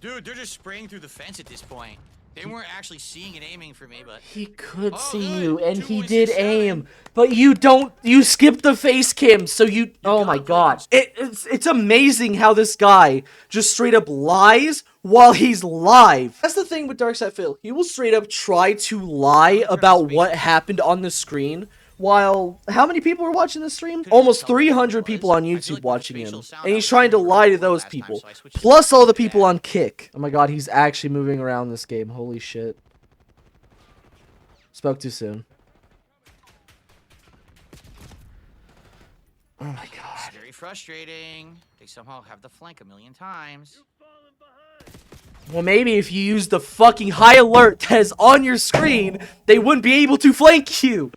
Dude, they're just spraying through the fence at this point. They weren't actually seeing and aiming for me, but... He could see you, and he did aim. But you don't... You skipped the face cam, so you... Oh my god. It's amazing how this guy just straight up lies while he's live. That's the thing with DarkSydePhil. He will straight up try to lie about what happened on the screen. While, how many people are watching this stream? Almost 300 people on YouTube watching him. And he's trying to lie to those people. Plus all the people on Kick. Oh my god, he's actually moving around this game. Holy shit. Spoke too soon. Oh my god. It's very frustrating. They somehow have the flank a million times. Well, maybe if you use the fucking high alert that is on your screen, they wouldn't be able to flank you.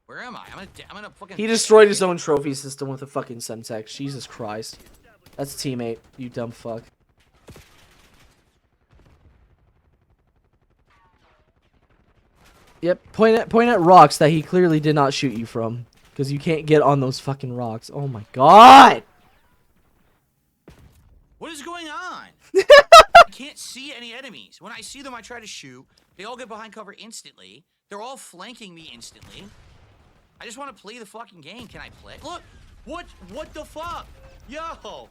Where am I? I'm gonna fucking... He destroyed his own trophy system with a fucking Semtex. Jesus Christ. That's a teammate, you dumb fuck. Yep, point at rocks that he clearly did not shoot you from. Because you can't get on those fucking rocks. Oh my god! What is going on? I can't see any enemies. When I see them, I try to shoot. They all get behind cover instantly. They're all flanking me instantly. I just want to play the fucking game. Can I play? Look! What the fuck? Yo!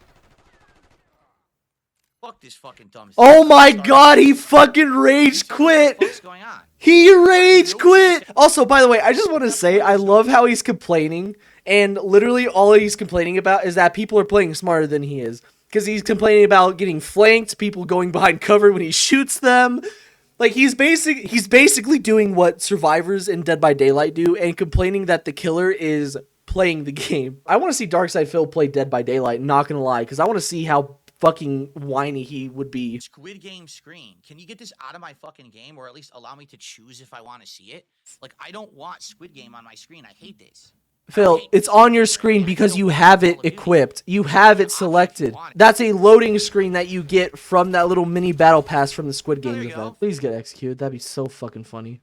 Fuck this fucking dumb... Oh my god, he fucking rage quit! What's going on? He rage quit! Also, by the way, I just want to say, I love how he's complaining, and literally all he's complaining about is that people are playing smarter than he is. Because he's complaining about getting flanked, people going behind cover when he shoots them. Like, he's basically doing what survivors in Dead by Daylight do, and complaining that the killer is playing the game. I want to see DarkSydePhil play Dead by Daylight, not gonna lie, because I want to see how fucking whiny he would be. Squid Game screen. Can you get this out of my fucking game, or at least allow me to choose if I want to see it? Like, I don't want Squid Game on my screen. I hate this. Phil, it's on your screen because you have it equipped. You have it selected. That's a loading screen that you get from that little mini battle pass from the Squid Game event. Please get executed. That'd be so fucking funny.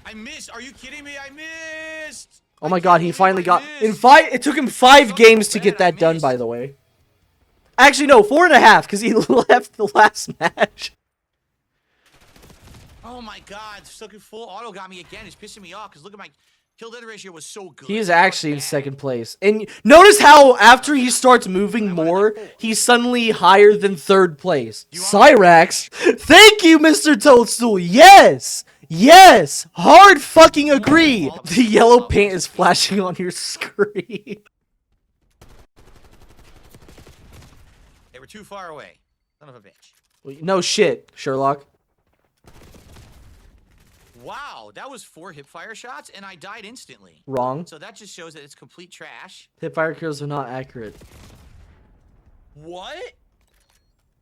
I missed. Are you kidding me? I missed. Oh my god, he finally got... It took him 5 games to get that done, by the way. Actually, no, 4.5, because he left the last match. Oh my god, stuck in full auto got me again. It's pissing me off because look at my Kill-death ratio was so good. He is actually in second place. And notice how after he starts moving more, he's suddenly higher than third place. Cyrax, thank you, Mr. Toadstool. Yes! Yes! Hard fucking agree! The yellow paint is flashing on your screen. They were too far away. Son of a bitch. No shit, Sherlock. Wow, that was 4 hipfire shots, and I died instantly. Wrong. So that just shows that it's complete trash. Hipfire kills are not accurate. What?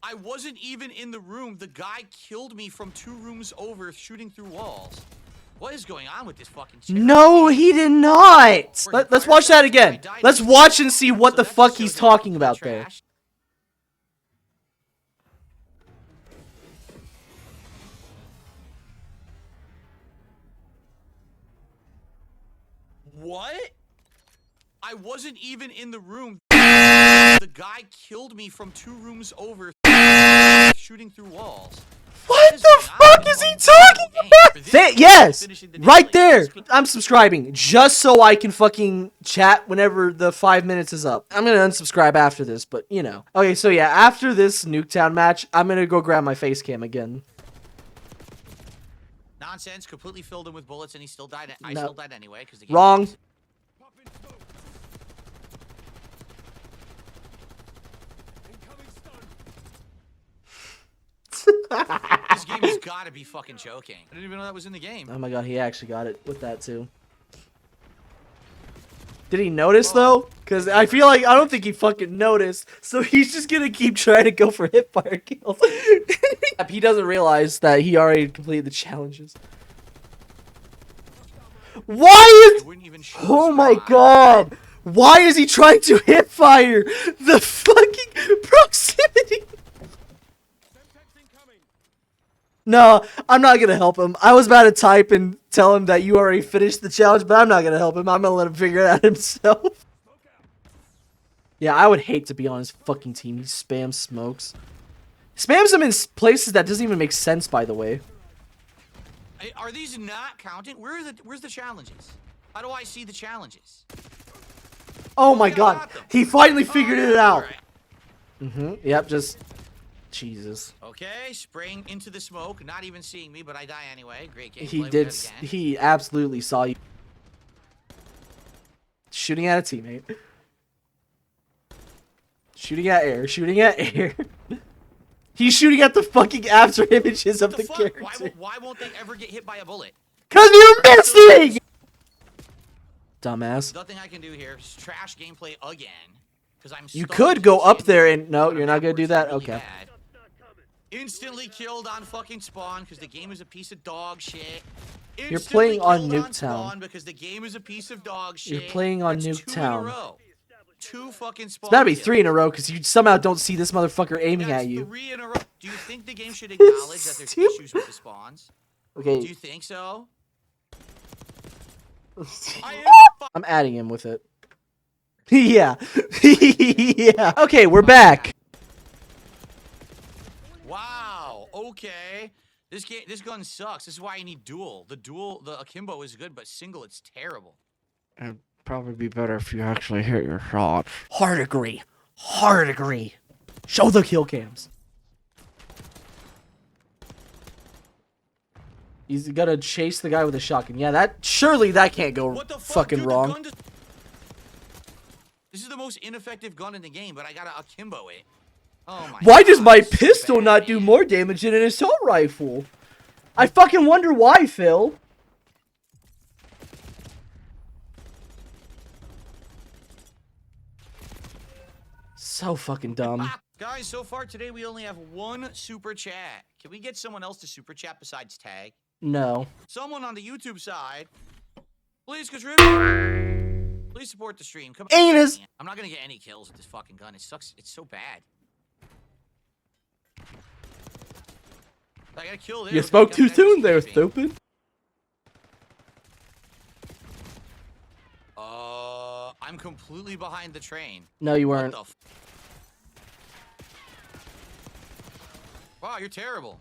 I wasn't even in the room. The guy killed me from 2 rooms over, shooting through walls. What is going on with this fucking shit? No, he did not! Let's watch that again. Let's watch and see what the fuck he's talking about there. What? I wasn't even in the room. The guy killed me from 2 rooms over, shooting through walls. What the fuck is he talking about? Yes! Right there! I'm subscribing, just so I can fucking chat whenever the 5 minutes is up. I'm gonna unsubscribe after this, but you know. Okay, so yeah, after this Nuketown match, I'm gonna go grab my face cam again. Nonsense, completely filled him with bullets, and he still died. I still died anyway. Because Wrong. This game has got to be fucking joking. I didn't even know that was in the game. Oh my god, he actually got it with that too. Did he notice though? Because I feel like I don't think he fucking noticed. So he's just gonna keep trying to go for hipfire kills. He doesn't realize that he already completed the challenges. Why is? Oh my god! Why is he trying to hipfire the fucking proximity? No, I'm not gonna help him. I was about to type and tell him that you already finished the challenge, but I'm not gonna help him. I'm gonna let him figure it out himself. Yeah, I would hate to be on his fucking team. He spams smokes. Spams them in places that doesn't even make sense, by the way. Are these not counting? Where's the challenges? How do I see the challenges? Oh my god, he finally figured it out. Yep, just... Jesus. Okay, spraying into the smoke, not even seeing me, but I die anyway. Great game. He did. He absolutely saw you. Shooting at a teammate. Shooting at air. Shooting at air. He's shooting at the fucking after images of the character. Why won't they ever get hit by a bullet? Cause you're missing! Dumbass. Nothing I can do here. It's trash gameplay again. Because I'm You could go up there and... No, you're not gonna do that? Okay. Instantly killed on fucking spawn because the game is a piece of dog shit. You're playing on Nuketown. Because the game is a piece of dog shit. You're playing on Nuketown. 2 fucking spawns. It's gotta be 3 in a row because you somehow don't see this motherfucker aiming at you. 3 in a row. Do you think the game should acknowledge that there's issues with the spawns? Okay. Do you think so? I'm adding him with it. Yeah. Yeah. Okay, we're back. Wow. Okay. This gun sucks. This is why you need dual. The akimbo is good, but single it's terrible. It'd probably be better if you actually hit your shots. Hard agree. Hard agree. Show the kill cams. He's gotta chase the guy with a shotgun. Yeah, surely that can't go fucking wrong. This is the most ineffective gun in the game, but I gotta akimbo it. Oh my Why does my pistol not do more damage than an assault rifle? I fucking wonder why, Phil. So fucking dumb. Guys, so far today we only have 1 super chat. Can we get someone else to super chat besides Tag? No. Someone on the YouTube side, please contribute. Please support the stream. Come on. Anus. I'm not gonna get any kills with this fucking gun. It sucks. It's so bad. I gotta kill this. You spoke too soon there, stupid. I'm completely behind the train. No, you weren't. Wow, you're terrible.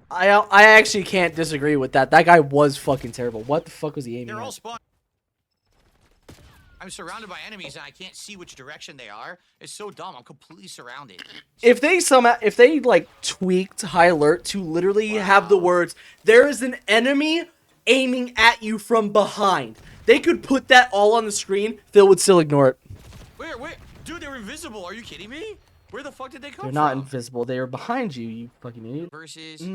I actually can't disagree with that. That guy was fucking terrible. What the fuck was he aiming They're all at? spawned. I'm surrounded by enemies and I can't see which direction they are. It's so dumb. I'm completely surrounded. If they like tweaked high alert to literally have the words, "There is an enemy aiming at you from behind," they could put that all on the screen. Phil would still ignore it. Where? Dude, they're invisible. Are you kidding me? Where the fuck did they come from? They're not invisible. They are behind you. You fucking idiot. Versus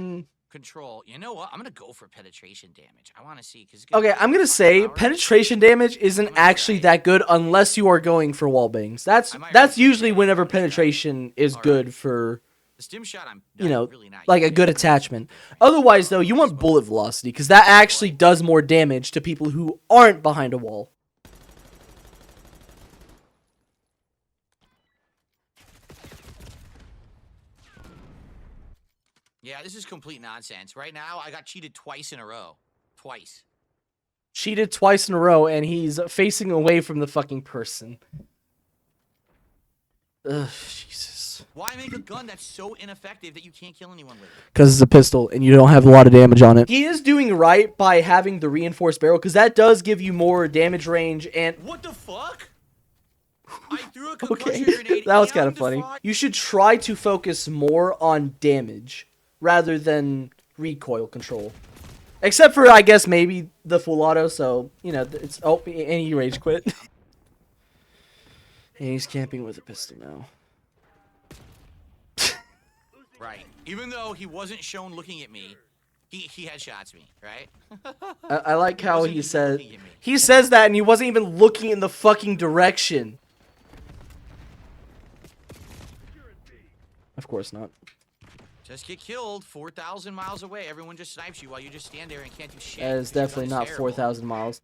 control. You know what? I'm gonna go for penetration damage. I want to see because. Okay, I'm gonna say penetration damage isn't actually that good unless you are going for wall bangs. That's usually whenever penetration is good for, The stim shot, you know, really not like a good attachment. Otherwise, though, you want bullet velocity because that actually does more damage to people who aren't behind a wall. Yeah, this is complete nonsense. Right now, I got cheated twice in a row. Twice. Cheated twice in a row, and he's facing away from the fucking person. Ugh, Jesus. Why make a gun that's so ineffective that you can't kill anyone with it? Because it's a pistol, and you don't have a lot of damage on it. He is doing right by having the reinforced barrel, because that does give you more damage range, and... What the fuck? I threw a concussion Okay, grenade. that was kind of funny. You should try to focus more on damage rather than recoil control. Except for, I guess, maybe the full auto, so, you know, it's... Oh, and he rage quit. And he's camping with a pistol now. Right. Even though he wasn't shown looking at me, he headshots me, right? I like how he says that and he wasn't even looking in the fucking direction. Of course not. Just get killed 4,000 miles away. Everyone just snipes you while you just stand there and can't do shit. That is definitely not 4,000 miles.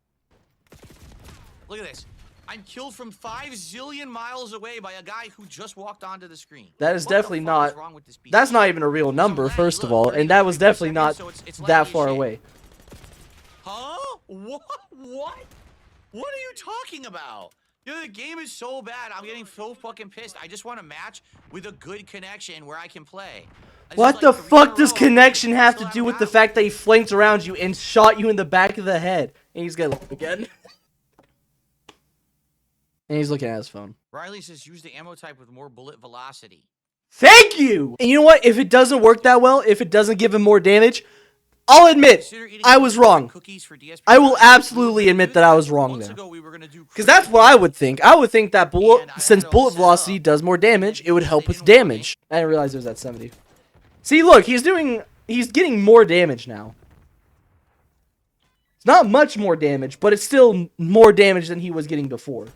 Look at this. I'm killed from 5 zillion miles away by a guy who just walked onto the screen. That is What definitely the fuck not... is wrong with this beast? That's not even a real number, first of all. And that was definitely not that far away. Huh? What? What? What are you talking about? Dude, the game is so bad. I'm getting so fucking pissed. I just want a match with a good connection where I can play. What the fuck does connection have to do with the fact that he flanked around you and shot you in the back of the head? And he's gonna look again. And he's looking at his phone. Riley says use the ammo type with more bullet velocity. Thank you! And you know what? If it doesn't work that well, if it doesn't give him more damage, I'll admit, I was wrong. I will absolutely admit that I was wrong there. Because that's what I would think. I would think that since bullet velocity does more damage, it would help with damage. I didn't realize it was at 70. See, look, he's getting more damage now. It's not much more damage, but it's still more damage than he was getting before.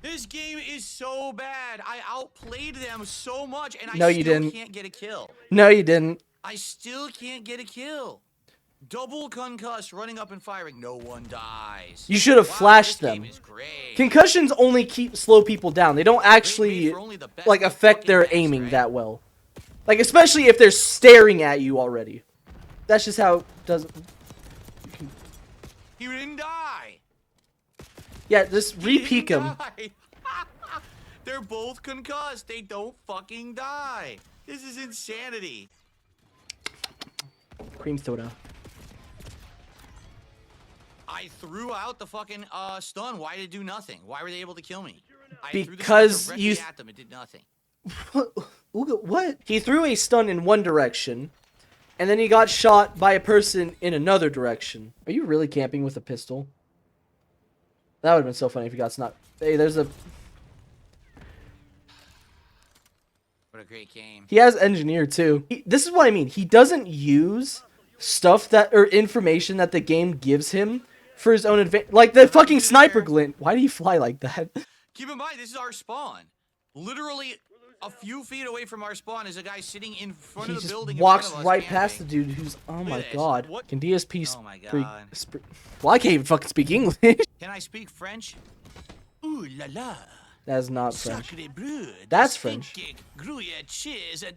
This game is so bad. I outplayed them so much, and I still can't get a kill. No, you didn't. I still can't get a kill. Double concussed, running up and firing. No one dies. You should have flashed them. Concussions only slow people down. They don't actually like affect their aiming that well. Like especially if they're staring at you already. That's just how it does. He didn't die. Yeah, just re-peek him. They're both concussed. They don't fucking die. This is insanity. Cream soda. I threw out the fucking stun. Why did it do nothing? Why were they able to kill me? Because you at them, it did nothing. What? He threw a stun in one direction, and then he got shot by a person in another direction. Are you really camping with a pistol? That would have been so funny if you got sniped. Hey, there's a... What a great game. He has engineer too. This is what I mean. He doesn't use stuff or information that the game gives him for his own advantage. Like the fucking sniper glint. Why do you fly like that? Keep in mind, this is our spawn. Literally a few feet away from our spawn is a guy sitting in front of the building. He just walks right past the dude who's... Oh my god. Can DSP... Oh my god. Well, I can't even fucking speak English. Can I speak French? Ooh la la. That is not French. That's French. Cheese and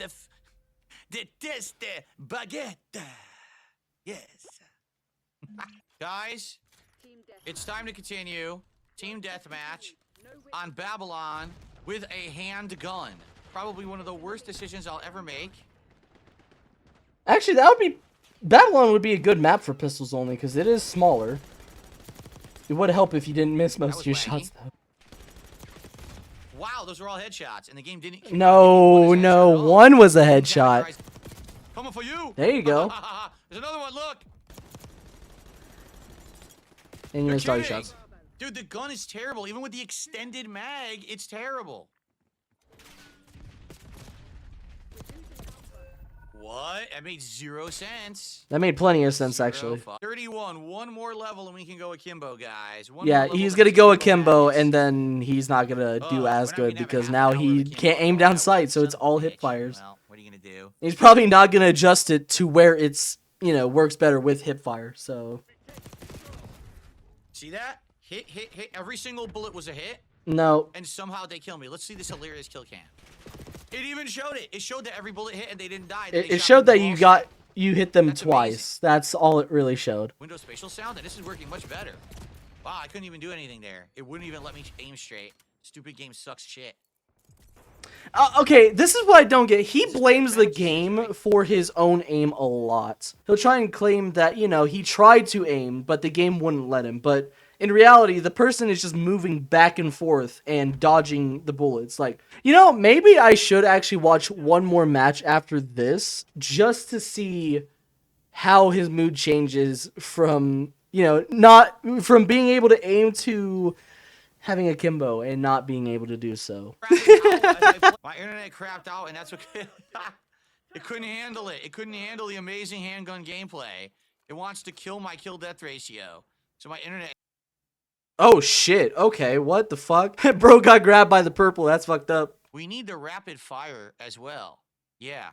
the teste baguette. Yes. Guys, it's time to continue. Team deathmatch on Babylon with a handgun. Probably one of the worst decisions I'll ever make. Actually, that would be... Babylon would be a good map for pistols only, because it is smaller. It would help if you didn't miss most of your shots, though. Wow, those were all headshots, and the game didn't... No, one was a headshot. Coming for you. There you go. There's another one, look. And you missed all your shots. Dude, the gun is terrible. Even with the extended mag, it's terrible. What? That made 0 sense. That made plenty of sense, actually. 31. One more level and we can go akimbo, guys. Yeah, he's gonna go akimbo, and then he's not gonna do as good because now he can't aim down sight, so it's all hip fires. Well, what are you gonna do? He's probably not gonna adjust it to where it's, you know, works better with hip fire, so... See that? Hit, hit, hit. Every single bullet was a hit. No. And somehow they kill me. Let's see this hilarious kill cam. It even showed it. It showed that every bullet hit and they didn't die. It showed that you hit them twice. That's all it really showed. Windows spatial sound, and this is working much better. Wow, I couldn't even do anything there. It wouldn't even let me aim straight. Stupid game sucks shit. Okay, this is what I don't get. He blames the game for his own aim a lot. He'll try and claim that, you know, he tried to aim, but the game wouldn't let him. But in reality, the person is just moving back and forth and dodging the bullets. Like, you know, maybe I should actually watch one more match after this just to see how his mood changes from, you know, not from being able to aim to having akimbo and not being able to do so. My internet crapped out, and that's okay. It couldn't handle it. It couldn't handle the amazing handgun gameplay. It wants to kill my kill-death ratio. So my internet... Oh, shit. Okay, what the fuck? Bro got grabbed by the purple. That's fucked up. We need the rapid fire as well. Yeah.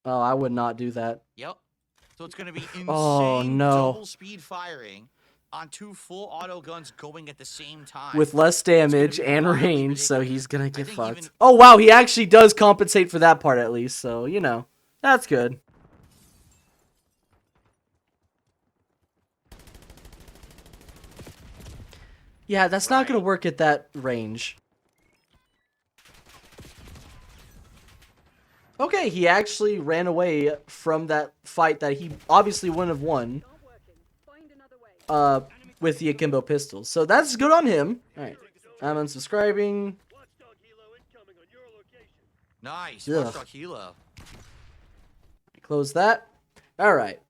Oh, I would not do that. Yep. So it's going to be insane double speed firing on 2 full auto guns going at the same time. With less damage and range, so he's going to get fucked. Oh, wow, he actually does compensate for that part at least, so, you know, that's good. Yeah, that's not going to work at that range. Okay, he actually ran away from that fight that he obviously wouldn't have won. With the akimbo pistols. So that's good on him. Alright. I'm unsubscribing. Nice. Ugh. Watchdog Hilo. Close that. Alright.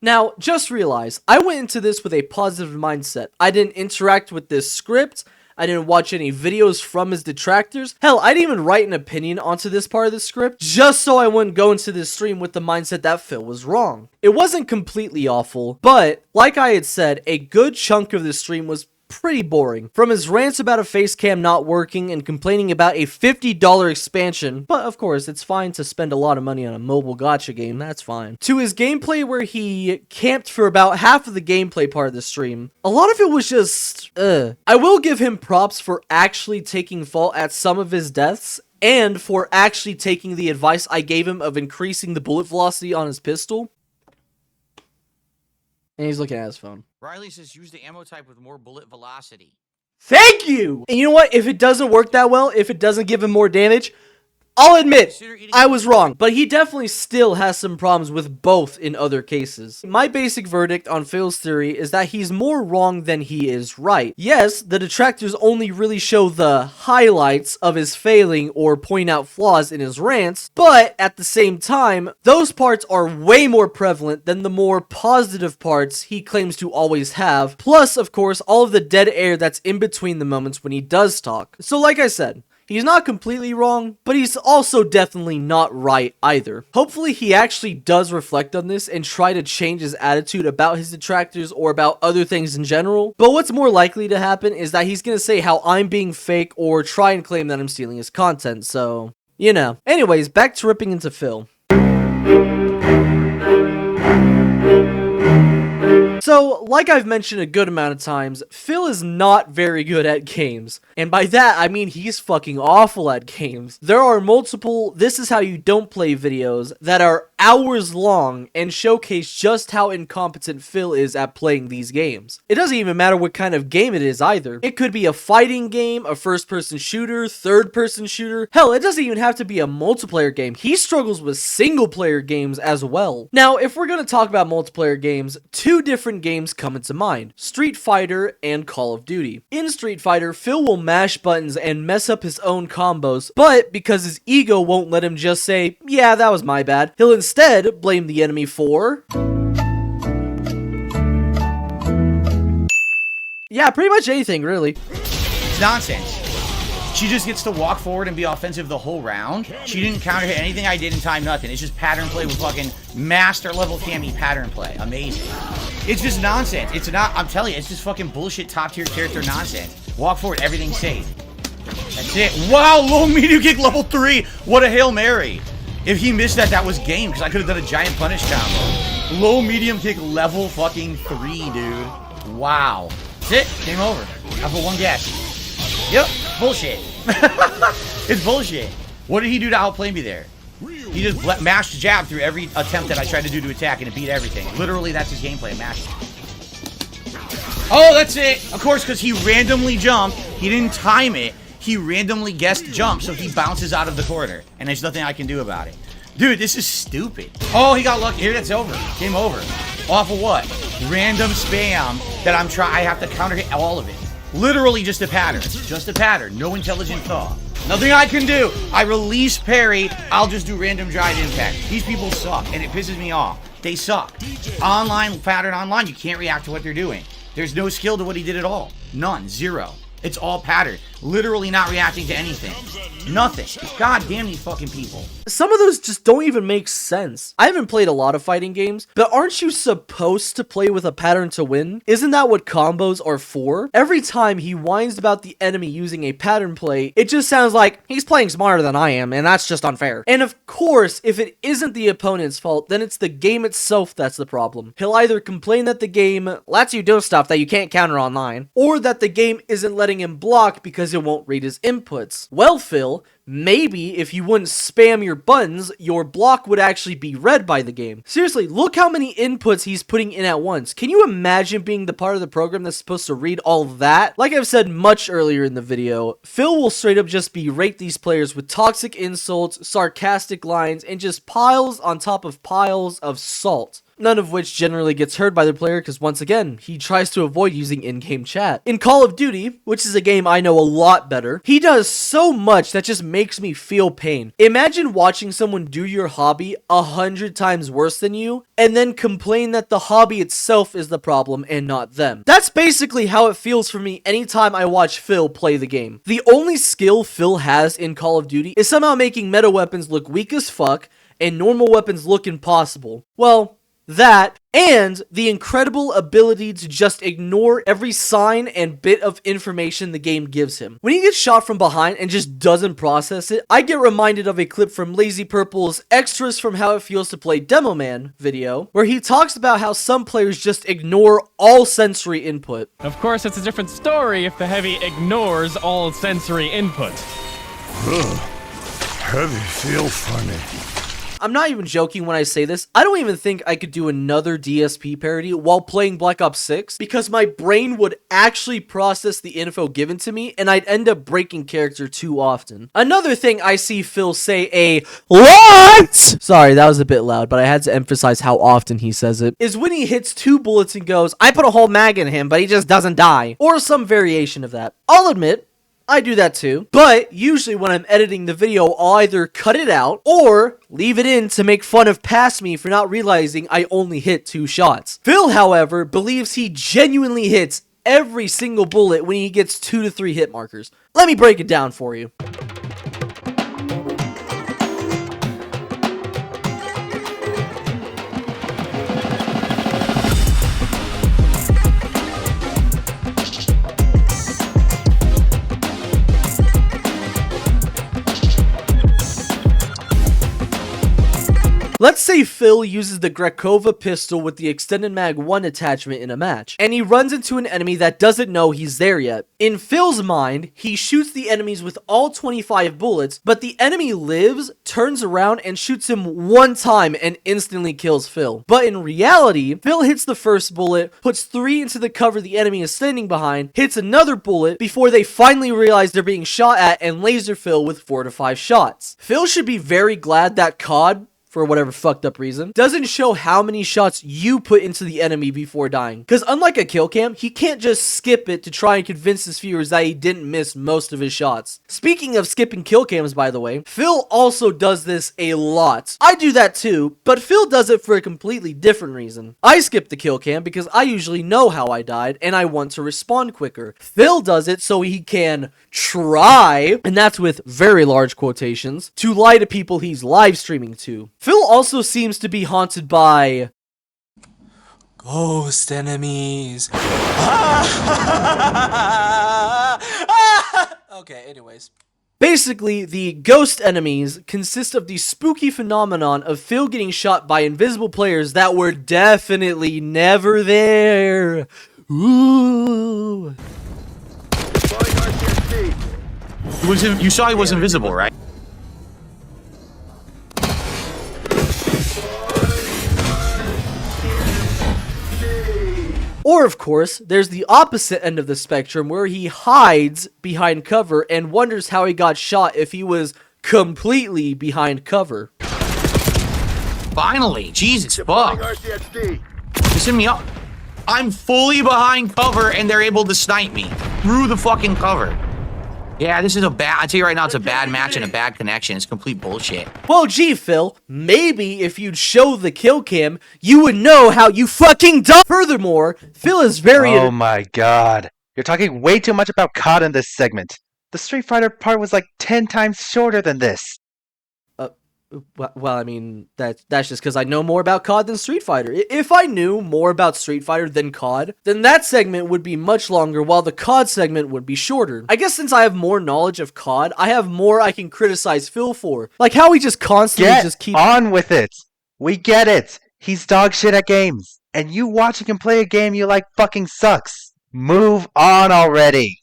Now, just realize, I went into this with a positive mindset. I didn't interact with this script. I didn't watch any videos from his detractors. Hell, I didn't even write an opinion onto this part of the script, just so I wouldn't go into this stream with the mindset that Phil was wrong. It wasn't completely awful, but, like I had said, a good chunk of the stream was pretty boring. From his rants about a face cam not working and complaining about a $50 expansion, but of course it's fine to spend a lot of money on a mobile gacha game, that's fine, to his gameplay where he camped for about half of the gameplay part of the stream, a lot of it was just, I will give him props for actually taking fault at some of his deaths, and for actually taking the advice I gave him of increasing the bullet velocity on his pistol. And he's looking at his phone. Riley says use the ammo type with more bullet velocity. Thank you! And you know what? If it doesn't work that well, if it doesn't give him more damage, I'll admit, I was wrong, but he definitely still has some problems with both in other cases. My basic verdict on Phil's theory is that he's more wrong than he is right. Yes, the detractors only really show the highlights of his failing or point out flaws in his rants, but at the same time, those parts are way more prevalent than the more positive parts he claims to always have, plus, of course, all of the dead air that's in between the moments when he does talk. So like I said, he's not completely wrong, but he's also definitely not right either. Hopefully he actually does reflect on this and try to change his attitude about his detractors or about other things in general. But what's more likely to happen is that he's gonna say how I'm being fake or try and claim that I'm stealing his content, so, you know. Anyways, back to ripping into Phil. So, So, like I've mentioned a good amount of times, Phil is not very good at games. And by that, I mean he's fucking awful at games. There are multiple "this is how you don't play" videos that are hours long and showcase just how incompetent Phil is at playing these games. It doesn't even matter what kind of game it is either. It could be a fighting game, a first-person shooter, third-person shooter. Hell, it doesn't even have to be a multiplayer game. He struggles with single-player games as well. Now, if we're going to talk about multiplayer games, two different games come into mind: Street Fighter and Call of Duty. In Street Fighter, Phil will mash buttons and mess up his own combos, but because his ego won't let him just say, "Yeah, that was my bad," he'll instead blame the enemy for... yeah, pretty much anything, really. It's nonsense. She just gets to walk forward and be offensive the whole round. She didn't counter hit anything I did in time, nothing. It's just pattern play with fucking master level Cammy pattern play. Amazing. It's just nonsense. It's not, I'm telling you, it's just fucking bullshit top tier character nonsense. Walk forward, everything's safe. That's it. Wow, low medium kick level 3. What a Hail Mary. If he missed that, that was game, because I could have done a giant punish combo. Low medium kick level fucking 3, dude. Wow. That's it. Game over. I put one guess. Yep. Bullshit. It's bullshit. What did he do to outplay me there? He just mashed jab through every attempt that I tried to do to attack, and it beat everything. Literally, that's his gameplay. Mashed. Oh, that's it. Of course, because he randomly jumped. He didn't time it. He randomly guessed jump, so he bounces out of the corner. And there's nothing I can do about it. Dude, this is stupid. Oh, he got lucky. Here, that's over. Game over. Off of what? Random spam that I have to counter hit all of it. Literally just a pattern. Just a pattern. No intelligent thought. Nothing I can do. I release parry. I'll just do random giant impact. These people suck, and it pisses me off. They suck. Online, pattern online, you can't react to what they're doing. There's no skill to what he did at all. None. Zero. It's all pattern. Literally not reacting to anything. Nothing. God damn these fucking people. Some of those just don't even make sense. I haven't played a lot of fighting games, but aren't you supposed to play with a pattern to win? Isn't that what combos are for? Every time he whines about the enemy using a pattern play, it just sounds like he's playing smarter than I am, and that's just unfair. And of course, if it isn't the opponent's fault, then it's the game itself that's the problem. He'll either complain that the game lets you do stuff that you can't counter online, or that the game isn't letting him block because it won't read his inputs. Well, Phil, maybe if you wouldn't spam your buttons, your block would actually be read by the game. Seriously, look how many inputs he's putting in at once. Can you imagine being the part of the program that's supposed to read all that? Like I've said much earlier in the video, Phil will straight up just berate these players with toxic insults, sarcastic lines, and just piles on top of piles of salt. None of which generally gets heard by the player because, once again, he tries to avoid using in-game chat. In Call of Duty, which is a game I know a lot better, he does so much that just makes me feel pain. Imagine watching someone do your hobby 100 times worse than you, and then complain that the hobby itself is the problem and not them. That's basically how it feels for me anytime I watch Phil play the game. The only skill Phil has in Call of Duty is somehow making meta weapons look weak as fuck, and normal weapons look impossible. Well, that, and the incredible ability to just ignore every sign and bit of information the game gives him. When he gets shot from behind and just doesn't process it, I get reminded of a clip from Lazy Purple's Extras from How It Feels to Play Demo Man video, where he talks about how some players just ignore all sensory input. Of course, it's a different story if the heavy ignores all sensory input. Ugh. Heavy feel funny. I'm not even joking when I say this. I don't even think I could do another DSP parody while playing Black Ops 6 because my brain would actually process the info given to me and I'd end up breaking character too often. Another thing I see Phil say a lot! Sorry, that was a bit loud, but I had to emphasize how often he says it, is when he hits 2 bullets and goes, "I put a whole mag in him, but he just doesn't die." Or some variation of that. I'll admit, I do that too, but usually when I'm editing the video, I'll either cut it out or leave it in to make fun of past me for not realizing I only hit 2 shots. Phil, however, believes he genuinely hits every single bullet when he gets 2 to 3 hit markers. Let me break it down for you. Let's say say Phil uses the Grekova pistol with the extended mag 1 attachment in a match, and he runs into an enemy that doesn't know he's there yet. In Phil's mind, he shoots the enemies with all 25 bullets, but the enemy lives, turns around, and shoots him one time and instantly kills Phil. But in reality, Phil hits the first bullet, puts 3 into the cover the enemy is standing behind, hits another bullet before they finally realize they're being shot at and laser Phil with 4 to 5 shots. Phil should be very glad that COD, for whatever fucked up reason, doesn't show how many shots you put into the enemy before dying. Because unlike a kill cam, he can't just skip it to try and convince his viewers that he didn't miss most of his shots. Speaking of skipping kill cams, by the way, Phil also does this a lot. I do that too, but Phil does it for a completely different reason. I skip the kill cam because I usually know how I died and I want to respond quicker. Phil does it so he can try, and that's with very large quotations, to lie to people he's live streaming to. Phil also seems to be haunted by ghost enemies. Okay, anyways. Basically, the ghost enemies consist of the spooky phenomenon of Phil getting shot by invisible players that were definitely never there. Ooh. You saw he was invisible, right? Or, of course, there's the opposite end of the spectrum where he hides behind cover and wonders how he got shot if he was completely behind cover. Finally! Jesus fuck! Pissing me off. I'm fully behind cover and they're able to snipe me through the fucking cover. Yeah, this is a bad, I tell you right now, it's a bad match and a bad connection. It's complete bullshit. Well, gee, Phil, maybe if you'd show the kill cam, you would know how you fucking die. Furthermore, Phil is very... Oh my god. You're talking way too much about COD in this segment. The Street Fighter part was like 10 times shorter than this. Well, I mean, that's just because I know more about COD than Street Fighter. If I knew more about Street Fighter than COD, then that segment would be much longer while the COD segment would be shorter. I guess since I have more knowledge of COD, I have more I can criticize Phil for. Like how he just constantly just keeps... on with it! We get it! He's dog shit at games. And you watching him play a game you like fucking sucks. Move on already!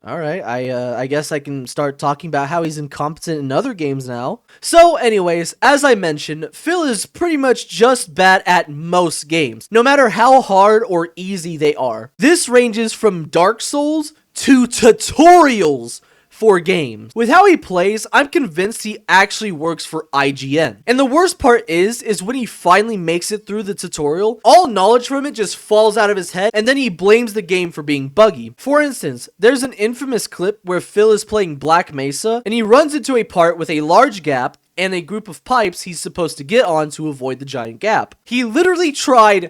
Alright, I guess I can start talking about how he's incompetent in other games now. So anyways, as I mentioned, Phil is pretty much just bad at most games, no matter how hard or easy they are. This ranges from Dark Souls to tutorials for games. With how he plays, I'm convinced he actually works for IGN. And the worst part is when he finally makes it through the tutorial, all knowledge from it just falls out of his head, and then he blames the game for being buggy. For instance, there's an infamous clip where Phil is playing Black Mesa, and he runs into a part with a large gap, and a group of pipes he's supposed to get on to avoid the giant gap. He literally tried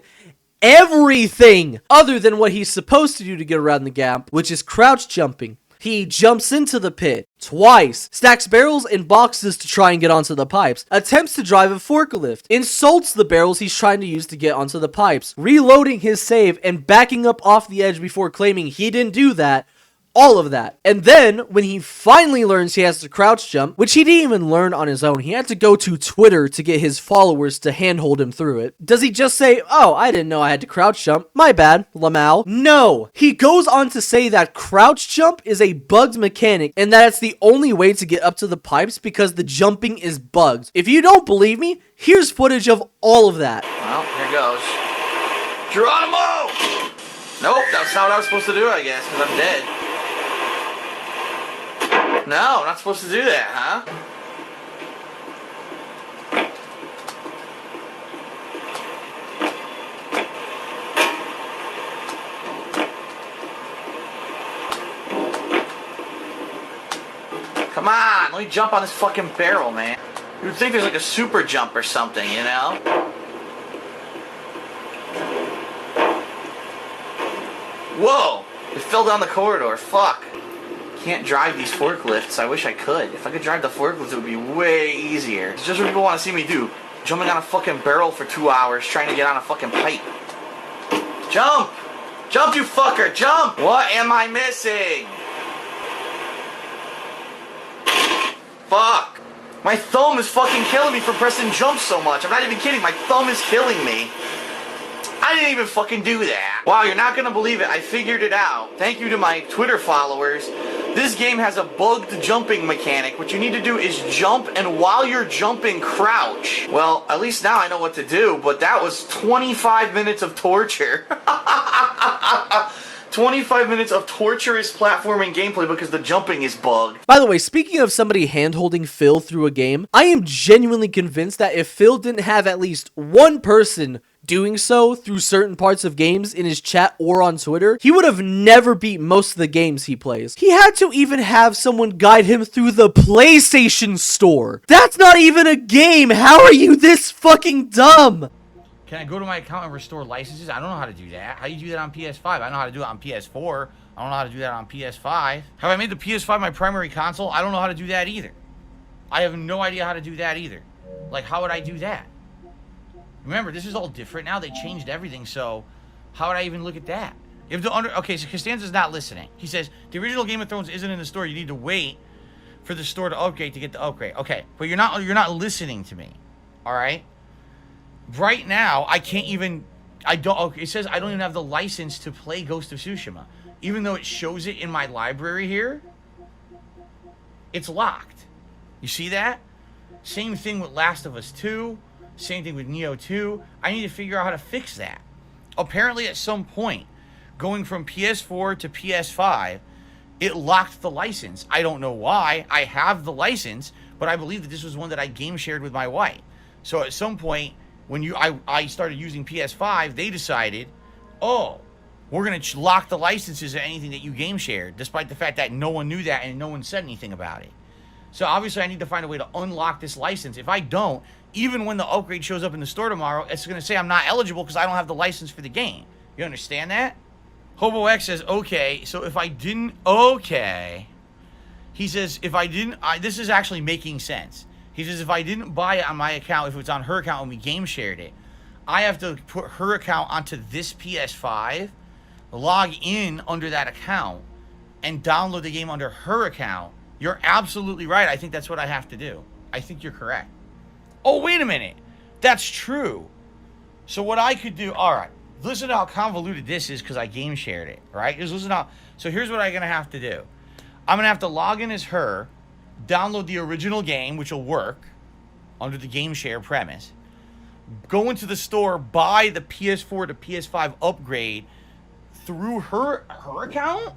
everything other than what he's supposed to do to get around the gap, which is crouch jumping. He jumps into the pit twice, stacks barrels and boxes to try and get onto the pipes, attempts to drive a forklift, insults the barrels he's trying to use to get onto the pipes, reloading his save and backing up off the edge before claiming he didn't do that. All of that. And then, when he finally learns he has to crouch jump, which he didn't even learn on his own, he had to go to Twitter to get his followers to handhold him through it. Does he just say, oh, I didn't know I had to crouch jump, my bad, Lamau? No! He goes on to say that crouch jump is a bugged mechanic, and that it's the only way to get up to the pipes because the jumping is bugged. If you don't believe me, here's footage of all of that. Well, here goes. Geronimo! Nope, that's not what I was supposed to do, I guess, because I'm dead. No, I'm not supposed to do that, huh? Come on, let me jump on this fucking barrel, man. You would think there's like a super jump or something, you know? Whoa! It fell down the corridor, fuck. Can't drive these forklifts. I wish I could. If I could drive the forklifts, it would be way easier. It's just what people want to see me do. Jumping on a fucking barrel for 2 hours, trying to get on a fucking pipe. Jump! Jump, you fucker! Jump! What am I missing? Fuck! My thumb is fucking killing me for pressing jump so much. I'm not even kidding. My thumb is killing me. I didn't even fucking do that. Wow, you're not gonna believe it. I figured it out. Thank you to my Twitter followers. This game has a bugged jumping mechanic. What you need to do is jump, and while you're jumping, crouch. Well, at least now I know what to do, but that was 25 minutes of torture. 25 minutes of torturous platforming gameplay because the jumping is bugged. By the way, speaking of somebody hand-holding Phil through a game, I am genuinely convinced that if Phil didn't have at least one person doing so through certain parts of games in his chat or on Twitter, he would have never beat most of the games he plays. He had to even have someone guide him through the PlayStation Store. That's not even a game! How are you this fucking dumb? Can I go to my account and restore licenses? I don't know how to do that. How do you do that on PS5? I know how to do it on PS4. I don't know how to do that on PS5. Have I made the PS5 my primary console? I don't know how to do that either. I have no idea how to do that either. Like, how would I do that? Remember, this is all different now. They changed everything, so how would I even look at that? You have to okay, so Costanza's not listening. He says, the original Game of Thrones isn't in the store. You need to wait for the store to upgrade to get the upgrade. Okay, but you're not listening to me. All right? Right now, I can't even, okay, it says I don't even have the license to play Ghost of Tsushima. Even though it shows it in my library here, it's locked. You see that? Same thing with Last of Us 2. Same thing with Neo 2. I need to figure out how to fix that. Apparently, at some point, going from PS4 to PS5, it locked the license. I don't know why. I have the license, but I believe that this was one that I game shared with my wife. So at some point, when I started using PS5, they decided, oh, we're going to lock the licenses of anything that you game shared, despite the fact that no one knew that and no one said anything about it. So obviously I need to find a way to unlock this license. If I don't, even when the upgrade shows up in the store tomorrow, it's going to say I'm not eligible because I don't have the license for the game. You understand that? Hobo X says, okay, so if I didn't, okay. He says, if I didn't, this is actually making sense. He says, if I didn't buy it on my account, if it was on her account and we game shared it, I have to put her account onto this PS5, log in under that account, and download the game under her account. You're absolutely right. I think that's what I have to do. I think you're correct. Oh, wait a minute. That's true. So what I could do, all right, listen to how convoluted this is because I game shared it, right? Just listen to how, so here's what I'm going to have to do. I'm going to have to log in as her, download the original game, which will work under the game share premise, go into the store, buy the PS4 to PS5 upgrade through her account,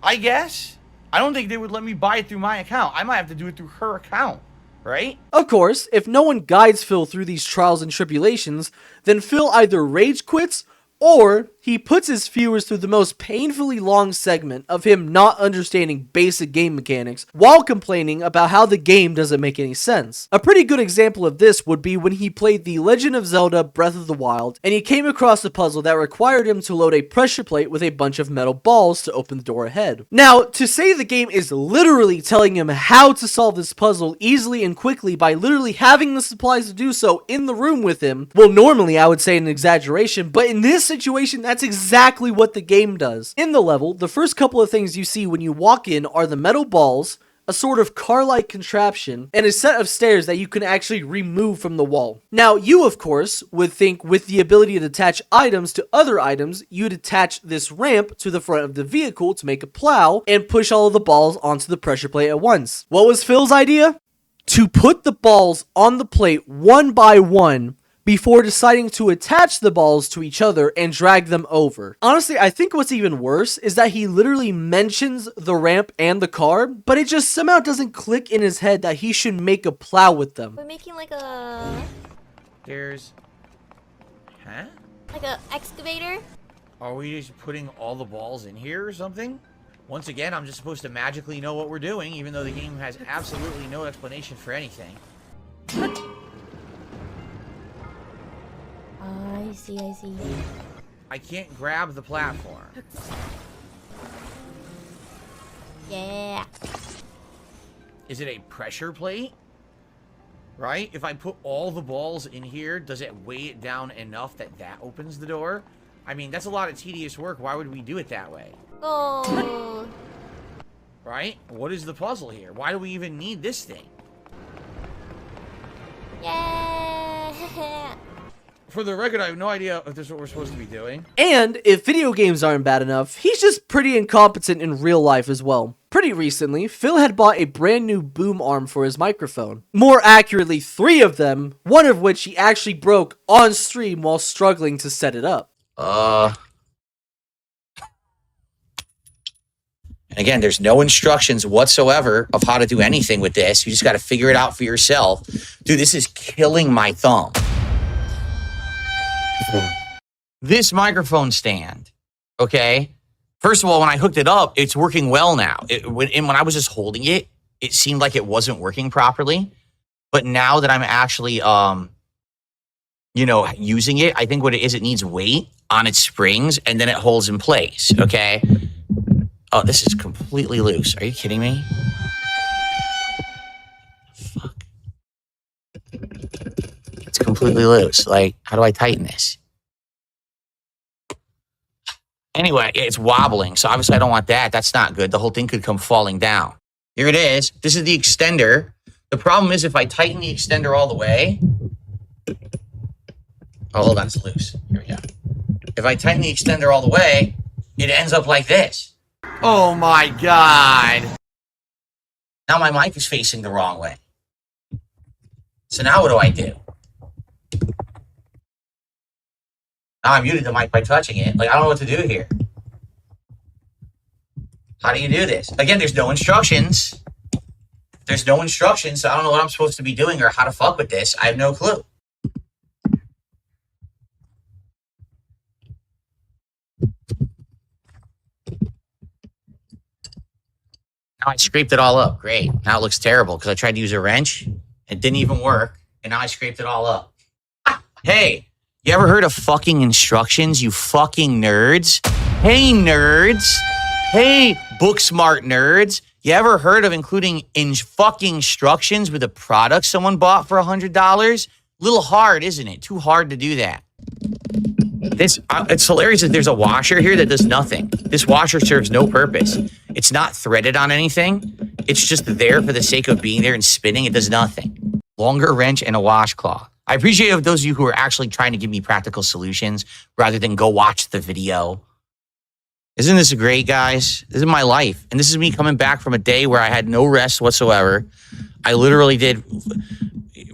I guess. I don't think they would let me buy it through my account. I might have to do it through her account, right? Of course, if no one guides Phil through these trials and tribulations, then Phil either rage quits or he puts his viewers through the most painfully long segment of him not understanding basic game mechanics while complaining about how the game doesn't make any sense. A pretty good example of this would be when he played The Legend of Zelda Breath of the Wild and he came across a puzzle that required him to load a pressure plate with a bunch of metal balls to open the door ahead. Now, to say the game is literally telling him how to solve this puzzle easily and quickly by literally having the supplies to do so in the room with him, well, normally I would say an exaggeration, but in this situation, that's exactly what the game does. In the level, the first couple of things you see when you walk in are the metal balls, a sort of car-like contraption, and a set of stairs that you can actually remove from the wall. Now, you, of course, would think with the ability to attach items to other items, you'd attach this ramp to the front of the vehicle to make a plow and push all of the balls onto the pressure plate at once. What was Phil's idea? To put the balls on the plate one by one before deciding to attach the balls to each other and drag them over. Honestly, I think what's even worse is that he literally mentions the ramp and the car, but it just somehow doesn't click in his head that he should make a plow with them. We're making like a... There's... Huh? Like a excavator? Are we just putting all the balls in here or something? Once again, I'm just supposed to magically know what we're doing, even though the game has absolutely no explanation for anything. I see. I can't grab the platform. Yeah. Is it a pressure plate? Right? If I put all the balls in here, does it weigh it down enough that that opens the door? I mean, that's a lot of tedious work. Why would we do it that way? Oh. Right? What is the puzzle here? Why do we even need this thing? Yeah. For the record, I have no idea if this is what we're supposed to be doing. And if video games aren't bad enough, he's just pretty incompetent in real life as well. Pretty recently, Phil had bought a brand new boom arm for his microphone. More accurately, 3 of them, one of which he actually broke on stream while struggling to set it up. And again, there's no instructions whatsoever of how to do anything with this. You just got to figure it out for yourself. Dude, this is killing my thumb. This microphone stand, okay? First of all, when I hooked it up, it's working well now. When I was just holding it, it seemed like it wasn't working properly. But now that I'm actually, using it, I think what it is, it needs weight on its springs, and then it holds in place, okay? Oh, this is completely loose. Are you kidding me? Fuck. It's completely loose. Like, how do I tighten this? Anyway, it's wobbling, so obviously I don't want that. That's not good. The whole thing could come falling down. Here it is. This is the extender. The problem is if I tighten the extender all the way... Oh, hold on, it's loose. Here we go. If I tighten the extender all the way, it ends up like this. Oh my God. Now my mic is facing the wrong way. So now what do I do? Now I muted the mic by touching it. Like, I don't know what to do here. How do you do this? Again, there's no instructions. There's no instructions, so I don't know what I'm supposed to be doing or how to fuck with this. I have no clue. Now I scraped it all up. Great. Now it looks terrible because I tried to use a wrench. It didn't even work. And now I scraped it all up. Hey, you ever heard of fucking instructions, you fucking nerds? Hey, nerds. Hey, book smart nerds. You ever heard of including fucking instructions with a product someone bought for $100? Little hard, isn't it? Too hard to do that. It's hilarious that there's a washer here that does nothing. This washer serves no purpose. It's not threaded on anything. It's just there for the sake of being there and spinning. It does nothing. Longer wrench and a washcloth. I appreciate those of you who are actually trying to give me practical solutions rather than go watch the video. Isn't this great, guys? This is my life. And this is me coming back from a day where I had no rest whatsoever. I literally did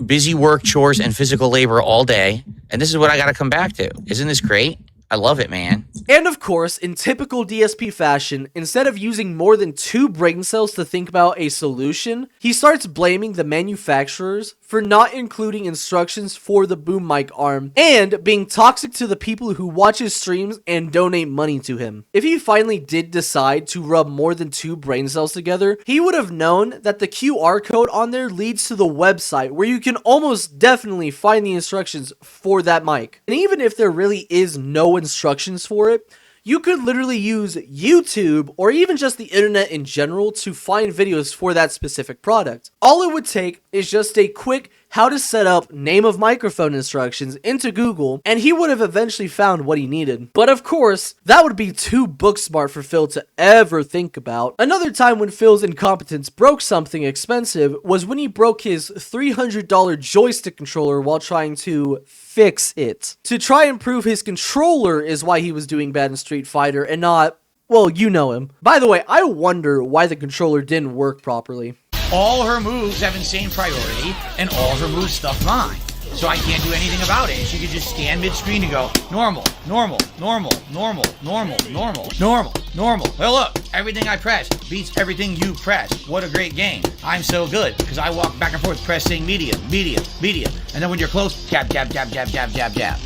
busy work, chores, and physical labor all day. And this is what I got to come back to. Isn't this great? I love it, man. And of course, in typical DSP fashion, instead of using more than 2 brain cells to think about a solution, he starts blaming the manufacturers for not including instructions for the boom mic arm and being toxic to the people who watch his streams and donate money to him. If he finally did decide to rub more than 2 brain cells together, he would have known that the QR code on there leads to the website where you can almost definitely find the instructions for that mic. And even if there really is no instructions for it, you could literally use YouTube or even just the internet in general to find videos for that specific product. All it would take is just a quick how to set up name of microphone instructions into Google, and he would have eventually found what he needed. But of course, that would be too book smart for Phil to ever think about. Another time when Phil's incompetence broke something expensive was when he broke his $300 joystick controller while trying to fix it. To try and prove his controller is why he was doing bad in Street Fighter and not, well, you know him. By the way, I wonder why the controller didn't work properly. All her moves have insane priority, and all her moves stuff mine. So I can't do anything about it. She could just scan mid-screen and go, normal, normal, normal, normal, normal, normal, normal, normal. Well, look, everything I press beats everything you press. What a great game. I'm so good, because I walk back and forth pressing medium, medium, medium. And then when you're close, jab, jab, jab, jab, jab, jab, jab.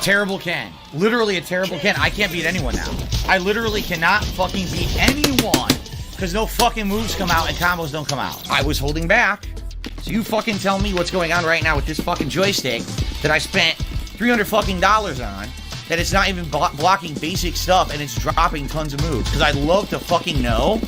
Terrible Ken. Literally a terrible Ken. I can't beat anyone now. I literally cannot fucking beat anyone. Because no fucking moves come out and combos don't come out. I was holding back. So you fucking tell me what's going on right now with this fucking joystick that I spent $300 fucking on, that it's not even blocking basic stuff and it's dropping tons of moves. Because I'd love to fucking know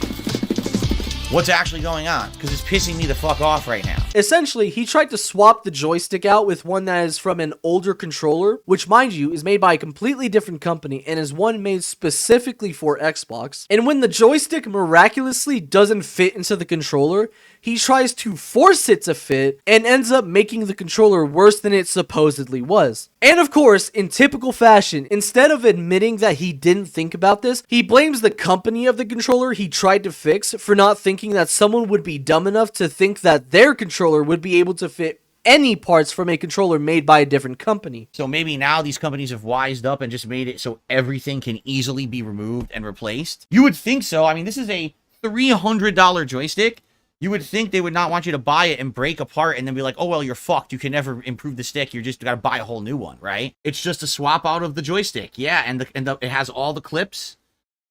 what's actually going on, because it's pissing me the fuck off right now. Essentially, he tried to swap the joystick out with one that is from an older controller, which, mind you, is made by a completely different company and is one made specifically for Xbox. And when the joystick miraculously doesn't fit into the controller, he tries to force it to fit and ends up making the controller worse than it supposedly was. And of course, in typical fashion, instead of admitting that he didn't think about this, he blames the company of the controller he tried to fix for not thinking that someone would be dumb enough to think that their controller would be able to fit any parts from a controller made by a different company. So maybe now these companies have wised up and just made it so everything can easily be removed and replaced. You would think so. I mean, this is a $300 joystick. You would think they would not want you to buy it and break apart and then be like, oh, well, you're fucked. You can never improve the stick. You're just got to buy a whole new one, right? It's just a swap out of the joystick. Yeah, and it has all the clips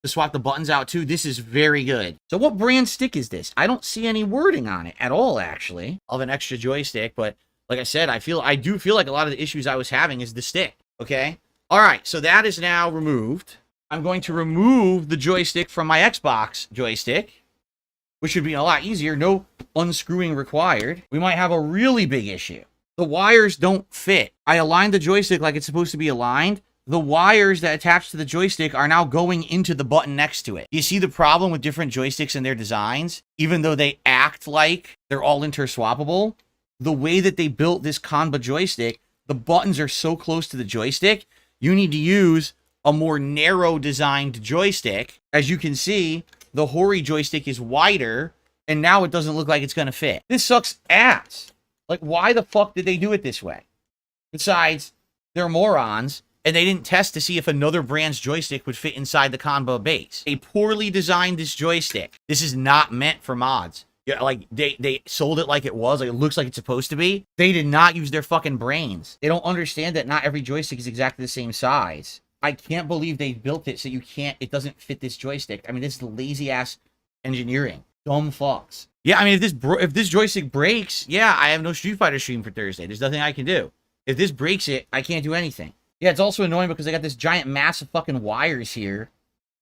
to swap the buttons out too. This is very good. So what brand stick is this? I don't see any wording on it at all, actually, of an extra joystick. But like I said, I do feel like a lot of the issues I was having is the stick, okay? All right, so that is now removed. I'm going to remove the joystick from my Xbox joystick, which should be a lot easier. No unscrewing required. We might have a really big issue. The wires don't fit. I aligned the joystick like it's supposed to be aligned. The wires that attach to the joystick are now going into the button next to it. You see the problem with different joysticks and their designs? Even though they act like they're all interswappable, the way that they built this Kanba joystick, the buttons are so close to the joystick, you need to use a more narrow designed joystick. As you can see, the Hori joystick is wider, and now it doesn't look like it's going to fit. This sucks ass. Like, why the fuck did they do it this way? Besides, they're morons, and they didn't test to see if another brand's joystick would fit inside the Kanba base. They poorly designed this joystick. This is not meant for mods. Yeah, like, they sold it like it was. Like, it looks like it's supposed to be. They did not use their fucking brains. They don't understand that not every joystick is exactly the same size. I can't believe they built it so it doesn't fit this joystick. I mean, this is lazy ass engineering. Dumb fucks. Yeah, I mean, if this joystick breaks, yeah, I have no Street Fighter stream for Thursday. There's nothing I can do. If this breaks it, I can't do anything. Yeah, it's also annoying because I got this giant mass of fucking wires here,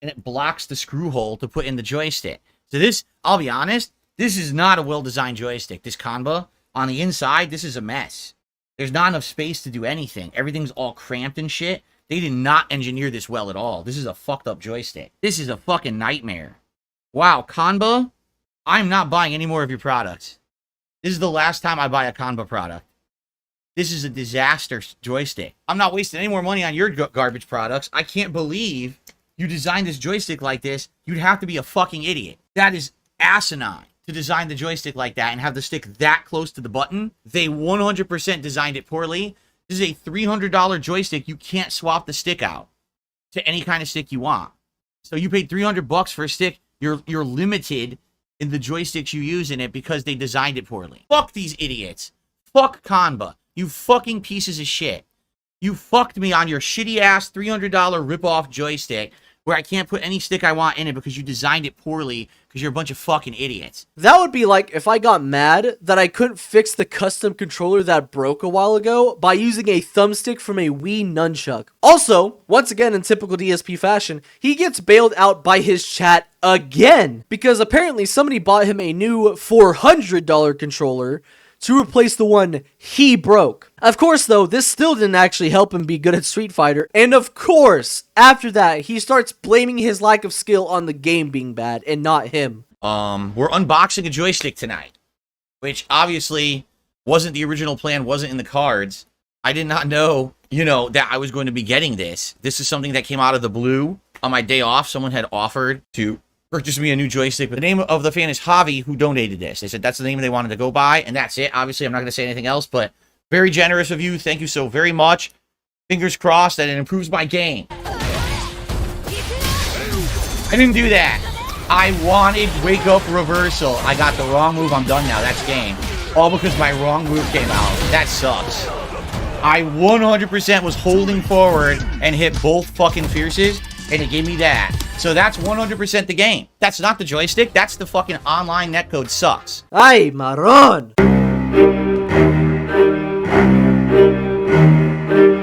and it blocks the screw hole to put in the joystick. So this, I'll be honest, this is not a well-designed joystick. This Kanba, on the inside, this is a mess. There's not enough space to do anything. Everything's all cramped and shit. They did not engineer this well at all. This is a fucked up joystick. This is a fucking nightmare. Wow, Kanba, I'm not buying any more of your products. This is the last time I buy a Kanba product. This is a disaster joystick. I'm not wasting any more money on your garbage products. I can't believe you designed this joystick like this. You'd have to be a fucking idiot. That is asinine to design the joystick like that and have the stick that close to the button. They 100% designed it poorly. This is a $300 joystick. You can't swap the stick out to any kind of stick you want. So you paid $300 for a stick. You're limited in the joysticks you use in it because they designed it poorly. Fuck these idiots. Fuck Kanba. You fucking pieces of shit. You fucked me on your shitty ass $300 ripoff joystick where I can't put any stick I want in it because you designed it poorly because you're a bunch of fucking idiots. That would be like if I got mad that I couldn't fix the custom controller that broke a while ago by using a thumbstick from a Wii nunchuck. Also, once again in typical DSP fashion, he gets bailed out by his chat again because apparently somebody bought him a new $400 controller to replace the one he broke. Of course, though, this still didn't actually help him be good at Street Fighter, and of course, after that, he starts blaming his lack of skill on the game being bad, and not him. We're unboxing a joystick tonight, which obviously wasn't the original plan, wasn't in the cards. I did not know, that I was going to be getting this. This is something that came out of the blue. On my day off, someone had offered to purchase me a new joystick. But the name of the fan is Javi, who donated this. They said that's the name they wanted to go by, and that's it. Obviously, I'm not going to say anything else, but very generous of you. Thank you so very much. Fingers crossed that it improves my game. I didn't do that. I wanted Wake Up Reversal. I got the wrong move. I'm done now. That's game. All because my wrong move came out. That sucks. I 100% was holding forward and hit both fucking fierces, and it gave me that. So that's 100% the game. That's not the joystick. That's the fucking online netcode sucks. Ay, marron!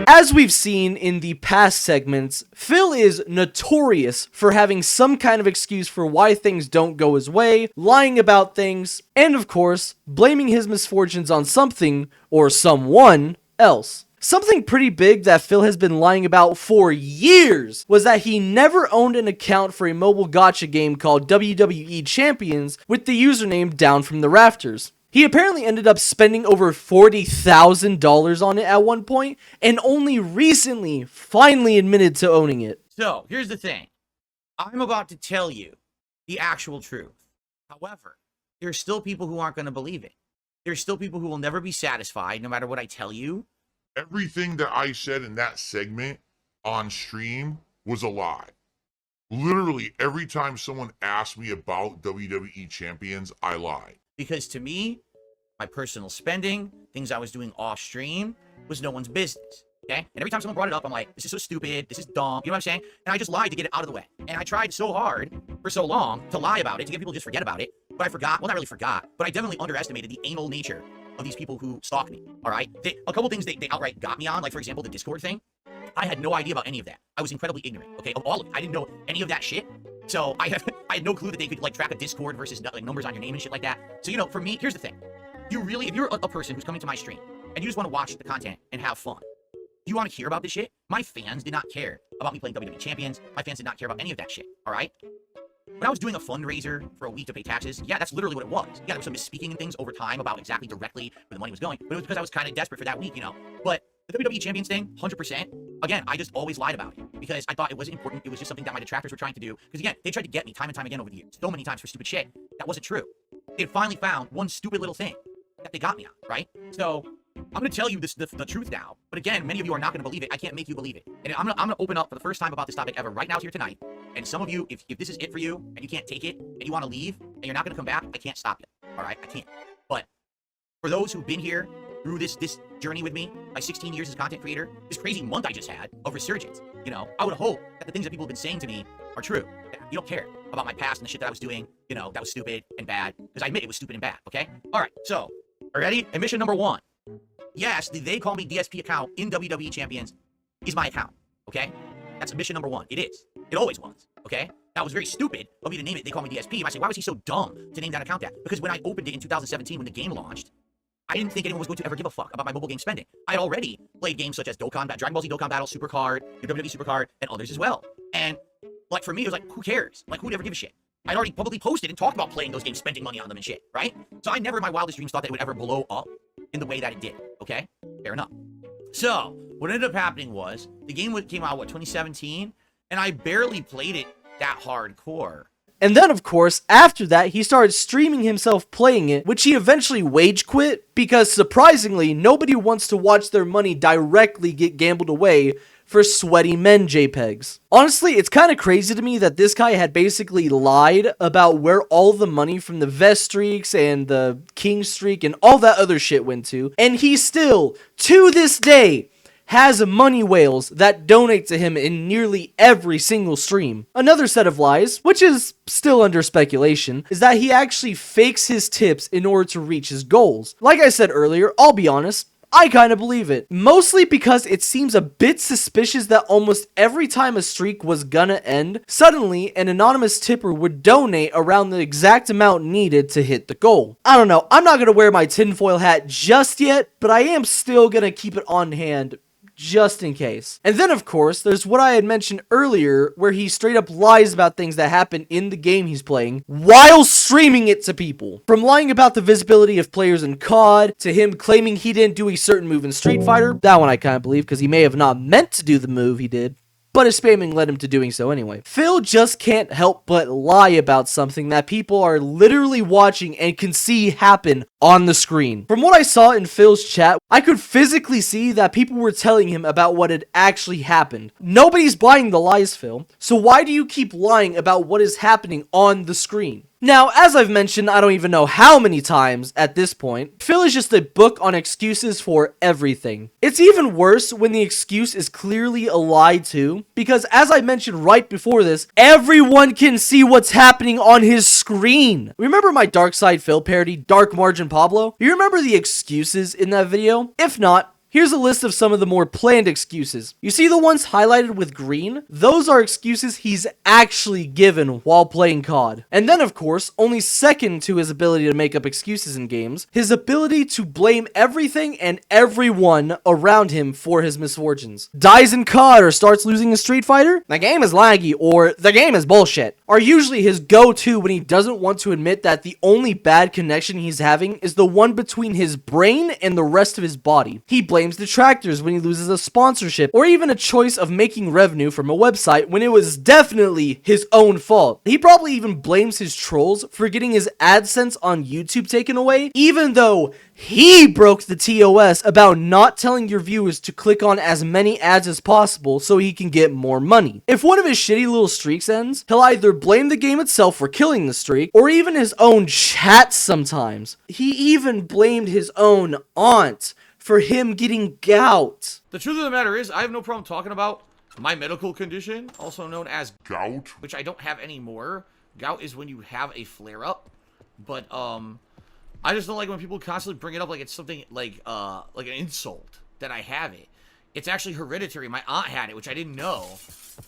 As As we've seen in the past segments, Phil is notorious for having some kind of excuse for why things don't go his way, lying about things, and of course, blaming his misfortunes on something or someone else. Something pretty big that Phil has been lying about for years was that he never owned an account for a mobile gacha game called WWE Champions with the username Down from the Rafters. He apparently ended up spending over $40,000 on it at one point, and only recently finally admitted to owning it. So, here's the thing. I'm about to tell you the actual truth. However, there's still people who aren't going to believe it. There's still people who will never be satisfied no matter what I tell you. Everything that I said in that segment on stream was a lie. Literally, every time someone asked me about WWE Champions, I lied. Because to me, my personal spending, things I was doing off stream, was no one's business. Okay? And every time someone brought it up, I'm like, this is so stupid, this is dumb, you know what I'm saying? And I just lied to get it out of the way. And I tried so hard for so long to lie about it, to get people to just forget about it. But I forgot, well, not really forgot, but I definitely underestimated the anal nature of these people who stalk me, all right? A couple things they outright got me on, like, for example, the Discord thing. I had no idea about any of that. I was incredibly ignorant, okay, of all of it. I didn't know any of that shit. So I had no clue that they could, like, track a Discord versus, like, numbers on your name and shit like that. So, you know, for me, here's the thing. If you're a person who's coming to my stream and you just want to watch the content and have fun, you want to hear about this shit? My fans did not care about me playing WWE Champions. My fans did not care about any of that shit, all right? When I was doing a fundraiser for a week to pay taxes, yeah, that's literally what it was. Yeah, there was some misspeaking and things over time about exactly directly where the money was going, but it was because I was kind of desperate for that week, you know? But the WWE Champions thing, 100%, again, I just always lied about it because I thought it wasn't important. It was just something that my detractors were trying to do. Because again, they tried to get me time and time again over the years, so many times for stupid shit. That wasn't true. They finally found one stupid little thing that they got me on, right? So I'm going to tell you the truth now. But again, many of you are not going to believe it. I can't make you believe it. And I'm going to open up for the first time about this topic ever right now here tonight. And some of you, if this is it for you and you can't take it and you want to leave and you're not going to come back, I can't stop you. All right? I can't. But for those who've been here through this journey with me, my 16 years as a content creator, this crazy month I just had of resurgence, you know, I would hope that the things that people have been saying to me are true. That you don't care about my past and the shit that I was doing, you know, that was stupid and bad. Because I admit it was stupid and bad, okay? All right, so, are you ready? Admission number 1. Yes, the They Call Me DSP account in WWE Champions is my account, okay? That's admission number 1. It is. It always was, okay? That was very stupid of me to name it They Call Me DSP. You might say, why was he so dumb to name that account that? Because when I opened it in 2017 when the game launched, I didn't think anyone was going to ever give a fuck about my mobile game spending. I had already played games such as Dragon Ball Z Dokkan Battle, Supercard, WWE Supercard, and others as well. And, like, for me, it was like, who cares? Like, who would ever give a shit? I'd already publicly posted and talked about playing those games, spending money on them and shit, right? So I never in my wildest dreams thought that it would ever blow up in the way that it did, okay? Fair enough. So, what ended up happening was, the game came out, 2017? And I barely played it that hardcore. And then, of course, after that, he started streaming himself playing it, which he eventually wage quit, because surprisingly, nobody wants to watch their money directly get gambled away for sweaty men JPEGs. Honestly, it's kind of crazy to me that this guy had basically lied about where all the money from the vest streaks and the king streak and all that other shit went to, and he still, to this day, has money whales that donate to him in nearly every single stream. Another set of lies, which is still under speculation, is that he actually fakes his tips in order to reach his goals. Like I said earlier, I'll be honest, I kind of believe it. Mostly because it seems a bit suspicious that almost every time a streak was gonna end, suddenly an anonymous tipper would donate around the exact amount needed to hit the goal. I don't know, I'm not gonna wear my tinfoil hat just yet, but I am still gonna keep it on hand just in case. And then, of course, there's what I had mentioned earlier, where he straight up lies about things that happen in the game he's playing while streaming it to people. From lying about the visibility of players in COD, to him claiming he didn't do a certain move in Street Fighter. That one I kind of believe, because he may have not meant to do the move he did, but his spamming led him to doing so anyway. Phil just can't help but lie about something that people are literally watching and can see happen on the screen. From what I saw in Phil's chat, I could physically see that people were telling him about what had actually happened. Nobody's buying the lies, Phil, so why do you keep lying about what is happening on the screen? Now, as I've mentioned, I don't even know how many times at this point, Phil is just a book on excuses for everything. It's even worse when the excuse is clearly a lie too, because as I mentioned right before this, everyone can see what's happening on his screen. Remember my DarkSydePhil parody, Dark Margin Pablo? You remember the excuses in that video? If not, Here's a list of some of the more planned excuses. You see the ones highlighted with green? Those are excuses he's actually given while playing COD. And then of course, only second to his ability to make up excuses in games, his ability to blame everything and everyone around him for his misfortunes. Dies in COD or starts losing a Street Fighter? The game is laggy, or the game is bullshit, are usually his go-to when he doesn't want to admit that the only bad connection he's having is the one between his brain and the rest of his body. He blames Detractors when he loses a sponsorship, or even a choice of making revenue from a website when it was definitely his own fault. He probably even blames his trolls for getting his AdSense on YouTube taken away, even though he broke the TOS about not telling your viewers to click on as many ads as possible so he can get more money. If one of his shitty little streaks ends, he'll either blame the game itself for killing the streak, or even his own chat sometimes. He even blamed his own aunt for him getting gout. The truth of the matter is, I have no problem talking about my medical condition, also known as gout, which I don't have anymore. Gout is when you have a flare-up, but I just don't like when people constantly bring it up like it's something like an insult that I have it. It's actually hereditary. My aunt had it, which I didn't know,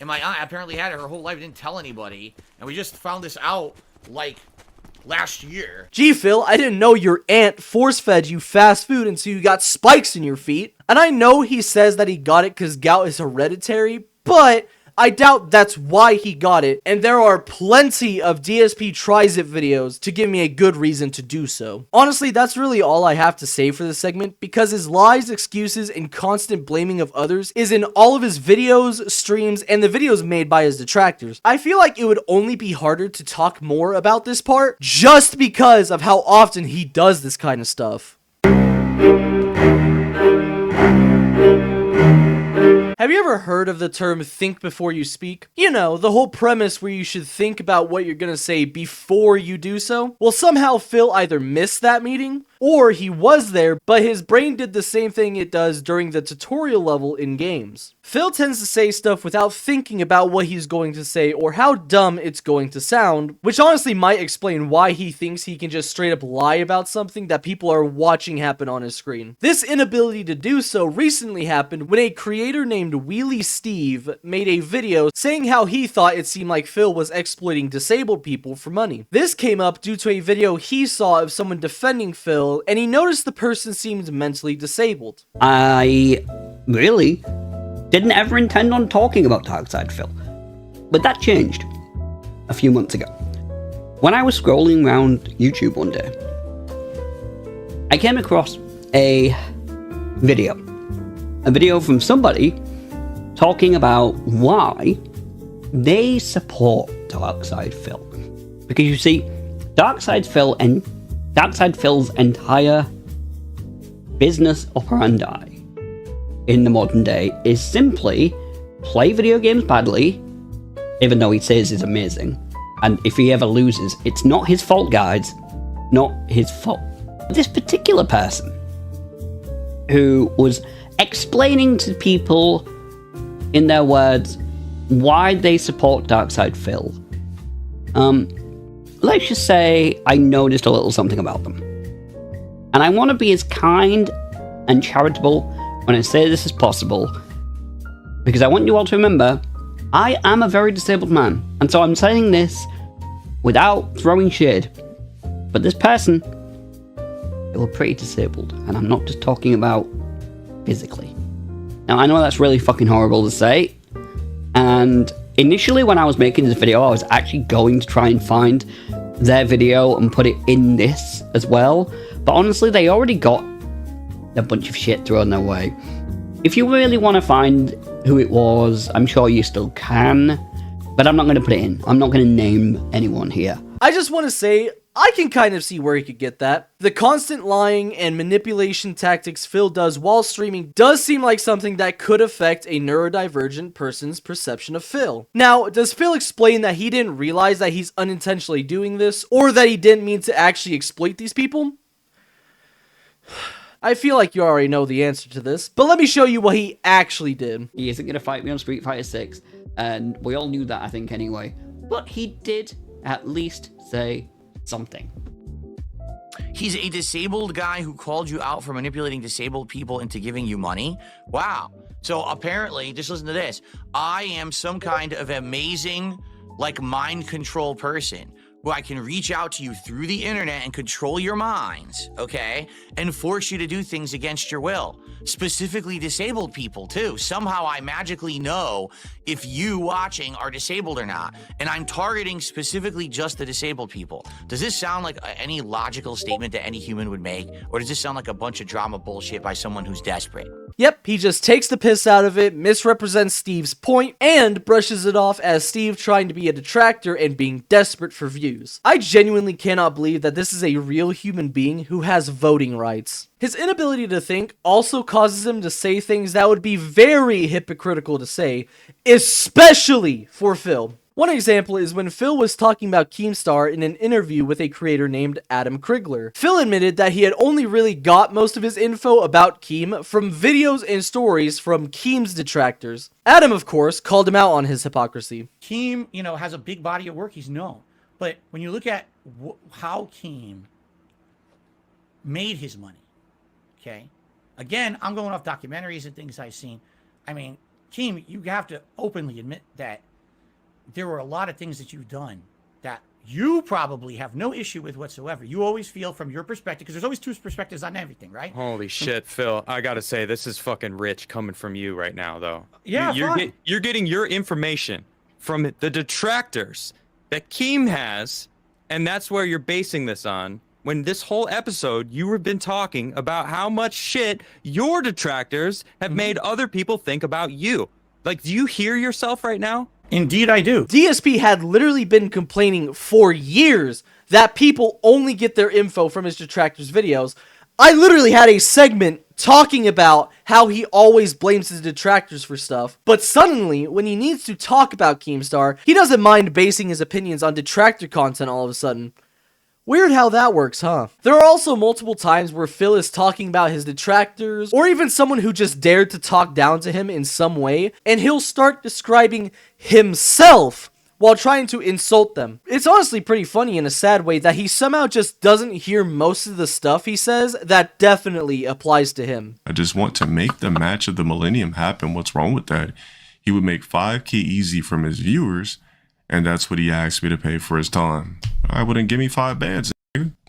and my aunt apparently had it her whole life, didn't tell anybody, and we just found this out like last year. Gee, Phil, I didn't know your aunt force-fed you fast food until you got spikes in your feet. And I know he says that he got it because gout is hereditary, but I doubt that's why he got it, and there are plenty of DSP tries it videos to give me a good reason to do so. Honestly, that's really all I have to say for this segment, because his lies, excuses, and constant blaming of others is in all of his videos, streams, and the videos made by his detractors. I feel like it would only be harder to talk more about this part just because of how often he does this kind of stuff. Have you ever heard of the term think before you speak? You know, the whole premise where you should think about what you're gonna say before you do so? Well, somehow Phil either missed that meeting, or he was there, but his brain did the same thing it does during the tutorial level in games. Phil tends to say stuff without thinking about what he's going to say or how dumb it's going to sound, which honestly might explain why he thinks he can just straight up lie about something that people are watching happen on his screen. This inability to do so recently happened when a creator named Wheelie Steve made a video saying how he thought it seemed like Phil was exploiting disabled people for money. This came up due to a video he saw of someone defending Phil, and he noticed the person seemed mentally disabled. I really didn't ever intend on talking about DarkSydePhil, but that changed a few months ago. When I was scrolling around YouTube one day, I came across a video from somebody talking about why they support DarkSydePhil. Because you see, DarkSydePhil and DarkSydePhil's entire business operandi in the modern day is simply play video games badly, even though he says he's amazing, and if he ever loses, it's not his fault, guys, not his fault. This particular person who was explaining to people in their words why they support DarkSydePhil, let's just say I noticed a little something about them. And I want to be as kind and charitable when I say this as possible, because I want you all to remember, I am a very disabled man, and so I'm saying this without throwing shade. But this person, they were pretty disabled, and I'm not just talking about physically. Now, I know that's really fucking horrible to say, and initially when I was making this video, I was actually going to try and find their video and put it in this as well, but honestly, they already got a bunch of shit thrown their way. If you really want to find who it was, I'm sure you still can, but I'm not going to put it in. I'm not going to name anyone here. I just want to say, I can kind of see where he could get that. The constant lying and manipulation tactics Phil does while streaming does seem like something that could affect a neurodivergent person's perception of Phil. Now, does Phil explain that he didn't realize that he's unintentionally doing this, or that he didn't mean to actually exploit these people? I feel like you already know the answer to this, but let me show you what he actually did. He isn't going to fight me on Street Fighter 6, and we all knew that, I think, anyway. But he did at least say something. He's a disabled guy who called you out for manipulating disabled people into giving you money? Wow. So apparently, just listen to this. I am some kind of amazing, like, mind control person who I can reach out to you through the internet and control your minds, okay? And force you to do things against your will. Specifically disabled people, too. Somehow I magically know if you watching are disabled or not. And I'm targeting specifically just the disabled people. Does this sound like any logical statement that any human would make? Or does this sound like a bunch of drama bullshit by someone who's desperate? Yep, he just takes the piss out of it, misrepresents Steve's point, and brushes it off as Steve trying to be a detractor and being desperate for views. I genuinely cannot believe that this is a real human being who has voting rights. His inability to think also causes him to say things that would be very hypocritical to say, especially for Phil. One example is when Phil was talking about Keemstar in an interview with a creator named Adam Krigler. Phil admitted that he had only really got most of his info about Keem from videos and stories from Keem's detractors. Adam, of course, called him out on his hypocrisy. Keem, you know, has a big body of work. He's known. But when you look at how Keem made his money, okay? Again, I'm going off documentaries and things I've seen. I mean, Keem, you have to openly admit that there were a lot of things that you've done that you probably have no issue with whatsoever. You always feel from your perspective, because there's always two perspectives on everything, right? Holy shit, Phil. I gotta say, this is fucking rich coming from you right now, though. Yeah, you're getting your information from the detractors that Keem has, and that's where you're basing this on. When this whole episode, you have been talking about how much shit your detractors have made other people think about you. Like, do you hear yourself right now? Indeed, I do. DSP had literally been complaining for years that people only get their info from his detractors' videos. I literally had a segment talking about how he always blames his detractors for stuff, but suddenly, when he needs to talk about Keemstar, he doesn't mind basing his opinions on detractor content all of a sudden. Weird how that works, huh? There are also multiple times where Phil is talking about his detractors, or even someone who just dared to talk down to him in some way, and he'll start describing himself while trying to insult them. It's honestly pretty funny in a sad way that he somehow just doesn't hear most of the stuff he says that definitely applies to him. I just want to make the match of the millennium happen. What's wrong with that? He would make 5K easy from his viewers, and that's what he asked me to pay for his time. I wouldn't give me 5 bands.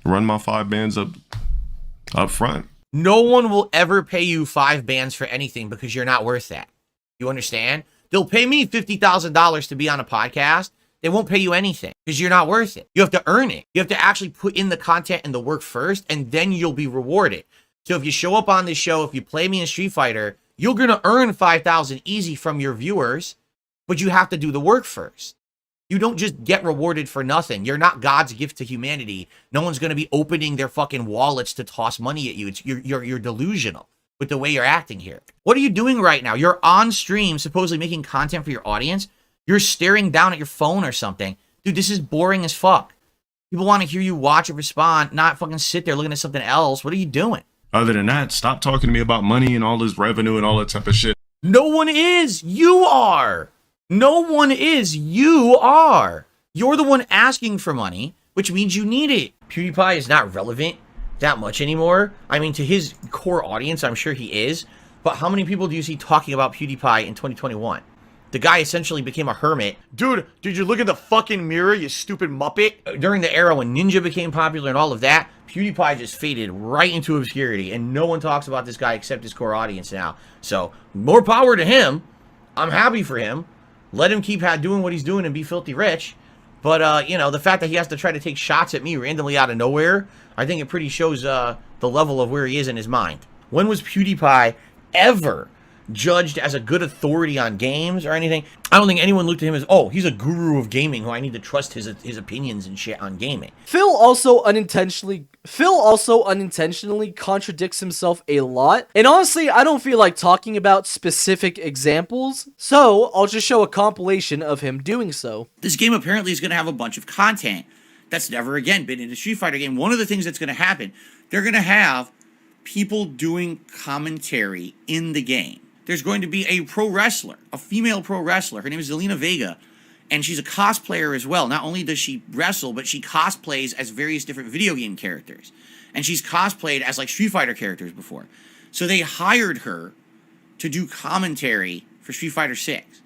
Run my 5 bands up front. No one will ever pay you 5 bands for anything because you're not worth that. You understand? They'll pay me $50,000 to be on a podcast. They won't pay you anything because you're not worth it. You have to earn it. You have to actually put in the content and the work first, and then you'll be rewarded. So if you show up on this show, if you play me in Street Fighter, you're going to earn 5,000 easy from your viewers, but you have to do the work first. You don't just get rewarded for nothing. You're not God's gift to humanity. No one's going to be opening their fucking wallets to toss money at you. You're delusional with the way you're acting here. What are you doing right now? You're on stream, supposedly making content for your audience. You're staring down at your phone or something. Dude, this is boring as fuck. People want to hear you watch and respond, not fucking sit there looking at something else. What are you doing? Other than that, stop talking to me about money and all this revenue and all that type of shit. No one is. You are. No one is. You are. You're the one asking for money, which means you need it. PewDiePie is not relevant that much anymore. I mean, to his core audience, I'm sure he is. But how many people do you see talking about PewDiePie in 2021? The guy essentially became a hermit. Dude, did you look at the fucking mirror, you stupid muppet? During the era when Ninja became popular and all of that, PewDiePie just faded right into obscurity. And no one talks about this guy except his core audience now. So, more power to him. I'm happy for him. Let him keep doing what he's doing and be filthy rich. But, you know, the fact that he has to try to take shots at me randomly out of nowhere, I think it pretty shows the level of where he is in his mind. When was PewDiePie ever judged as a good authority on games or anything? I don't think anyone looked at him as, oh, he's a guru of gaming who I need to trust his opinions and shit on gaming. Phil also unintentionally contradicts himself a lot, and honestly, I don't feel like talking about specific examples, so I'll just show a compilation of him doing so. This game apparently is going to have a bunch of content that's never again been in a Street Fighter game. One of the things that's going to happen, they're going to have people doing commentary in the game. There's going to be a pro wrestler, a female pro wrestler. Her name is Zelina Vega. And she's a cosplayer as well. Not only does she wrestle, but she cosplays as various different video game characters. And she's cosplayed as like Street Fighter characters before. So they hired her to do commentary for Street Fighter 6.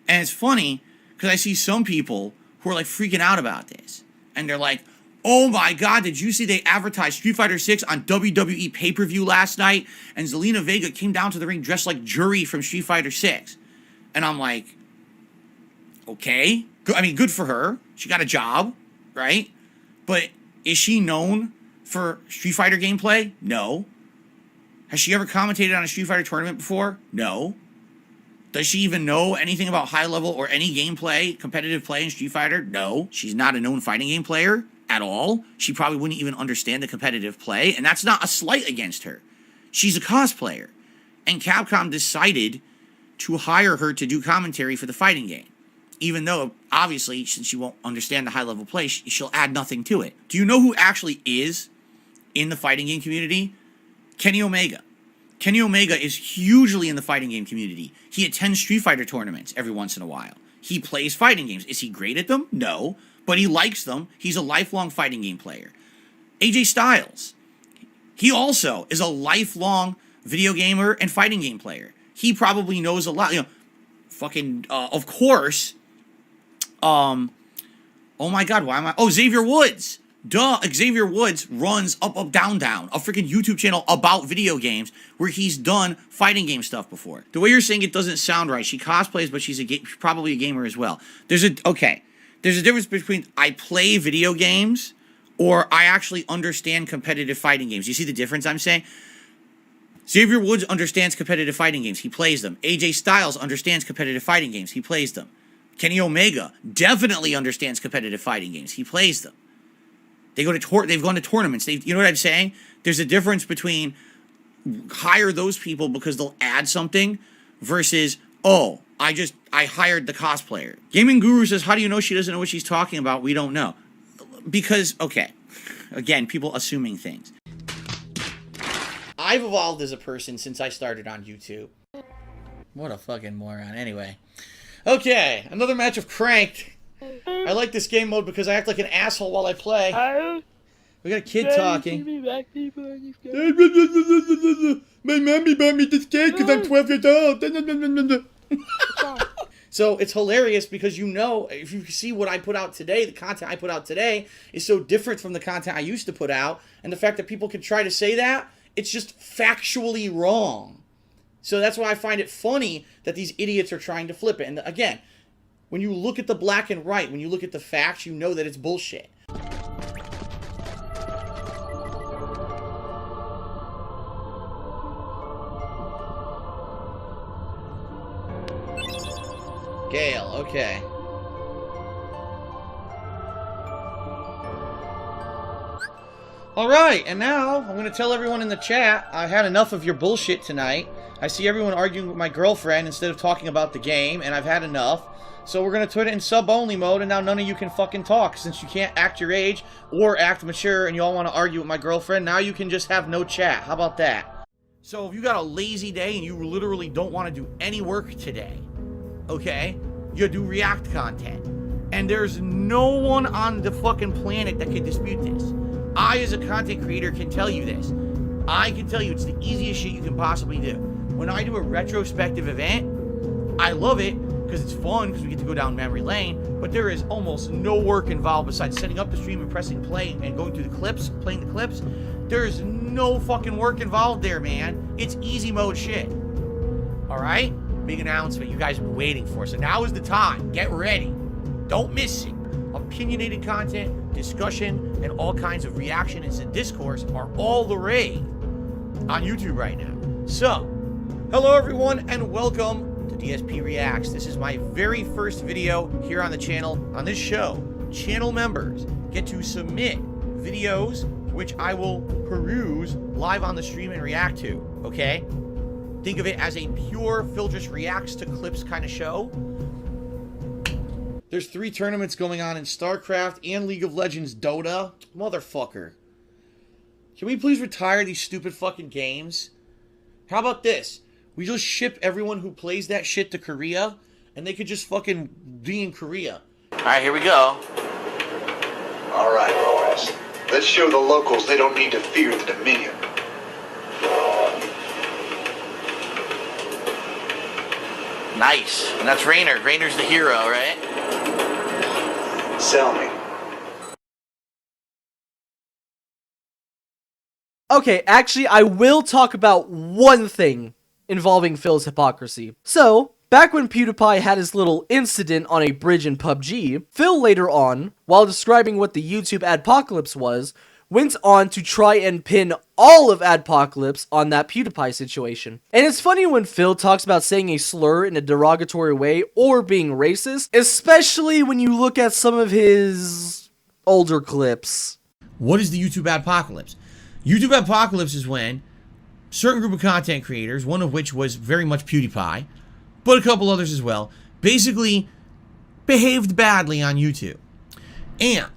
And it's funny because I see some people who are like freaking out about this. And they're like, oh my God, did you see they advertised Street Fighter 6 on WWE pay-per-view last night? And Zelina Vega came down to the ring dressed like Juri from Street Fighter 6. And I'm like, okay. I mean, good for her. She got a job, right? But is she known for Street Fighter gameplay? No. Has she ever commentated on a Street Fighter tournament before? No. Does she even know anything about high level or any gameplay, competitive play in Street Fighter? No. She's not a known fighting game player at all. She probably wouldn't even understand the competitive play, and that's not a slight against her. She's a cosplayer. And Capcom decided to hire her to do commentary for the fighting game. Even though, obviously, since she won't understand the high-level play, she'll add nothing to it. Do you know who actually is in the fighting game community? Kenny Omega. Kenny Omega is hugely in the fighting game community. He attends Street Fighter tournaments every once in a while. He plays fighting games. Is he great at them? No. But he likes them. He's a lifelong fighting game player. AJ Styles. He also is a lifelong video gamer and fighting game player. He probably knows a lot. You know, of course. Oh my God, why am I? Oh, Xavier Woods. Duh, Xavier Woods runs Up Up Down Down, a freaking YouTube channel about video games where he's done fighting game stuff before. The way you're saying it doesn't sound right. She cosplays, but she's probably a gamer as well. There's a difference between I play video games or I actually understand competitive fighting games. You see the difference I'm saying? Xavier Woods understands competitive fighting games. He plays them. AJ Styles understands competitive fighting games. He plays them. Kenny Omega definitely understands competitive fighting games. He plays them. They've gone to tournaments. You know what I'm saying? There's a difference between hire those people because they'll add something versus, oh, I hired the cosplayer. Gaming Guru says, how do you know she doesn't know what she's talking about? We don't know. Because, okay, again, people assuming things. I've evolved as a person since I started on YouTube. What a fucking moron. Anyway. Okay, another match of Cranked. I like this game mode because I act like an asshole while I play. We got a kid talking. My mommy bought me this cake because I'm 12 years old. So it's hilarious because you know, if you see what I put out today, the content I put out today is so different from the content I used to put out. And the fact that people can try to say that, it's just factually wrong. So that's why I find it funny that these idiots are trying to flip it. And again, when you look at the black and white, when you look at the facts, you know that it's bullshit. Gale, okay. Alright, and now I'm going to tell everyone in the chat I had enough of your bullshit tonight. I see everyone arguing with my girlfriend instead of talking about the game, and I've had enough. So we're going to put it in sub-only mode, and now none of you can fucking talk. Since you can't act your age or act mature and you all want to argue with my girlfriend, now you can just have no chat. How about that? So if you got a lazy day and you literally don't want to do any work today, okay, you do React content. And there's no one on the fucking planet that can dispute this. I, as a content creator, can tell you this. I can tell you it's the easiest shit you can possibly do. When I do a retrospective event, I love it because it's fun because we get to go down memory lane, but there is almost no work involved besides setting up the stream and pressing play and going through the clips, playing the clips. There's no fucking work involved there, man. It's easy mode shit. Alright? Big announcement you guys have been waiting for. So now is the time. Get ready. Don't miss it. Opinionated content, discussion, and all kinds of reactions and discourse are all the rage on YouTube right now. So, hello everyone and welcome to DSP Reacts. This is my very first video here on the channel. On this show, channel members get to submit videos which I will peruse live on the stream and react to, okay? Think of it as a pure Phil just reacts to clips kind of show. There's 3 tournaments going on in StarCraft and League of Legends Dota. Motherfucker. Can we please retire these stupid fucking games? How about this? We just ship everyone who plays that shit to Korea, and they could just fucking be in Korea. Alright, here we go. Alright, boys. Let's show the locals they don't need to fear the Dominion. Nice. And that's Rainer. Rainer's the hero, right? Sell me. Okay, actually, I will talk about one thing involving Phil's hypocrisy. So, back when PewDiePie had his little incident on a bridge in PUBG, Phil later on, while describing what the YouTube adpocalypse was, went on to try and pin all of adpocalypse on that PewDiePie situation. And it's funny when Phil talks about saying a slur in a derogatory way or being racist, especially when you look at some of his older clips. What is the YouTube adpocalypse? YouTube adpocalypse is when certain group of content creators, one of which was very much PewDiePie, but a couple others as well, basically behaved badly on YouTube. And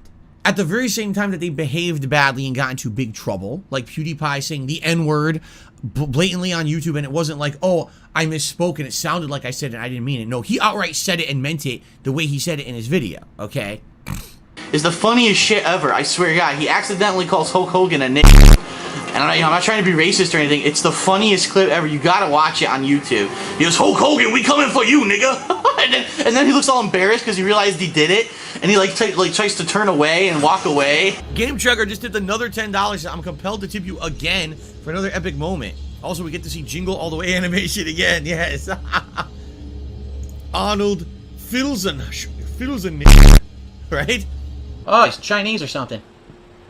at the very same time that they behaved badly and got into big trouble, like PewDiePie saying the N-word blatantly on YouTube, and it wasn't like, oh, I misspoke and it sounded like I said it and I didn't mean it. No, he outright said it and meant it the way he said it in his video, okay? Is the funniest shit ever. I swear to God, he accidentally calls Hulk Hogan a nigga. And I'm not trying to be racist or anything. It's the funniest clip ever. You gotta watch it on YouTube. He goes, Hulk Hogan, we coming for you, nigga. and then he looks all embarrassed because he realized he did it, and he tries to turn away and walk away. Game Chugger just did another $10. I'm compelled to tip you again for another epic moment. Also, we get to see Jingle All the Way animation again. Yes. Arnold Filzen, right? Oh, it's Chinese or something.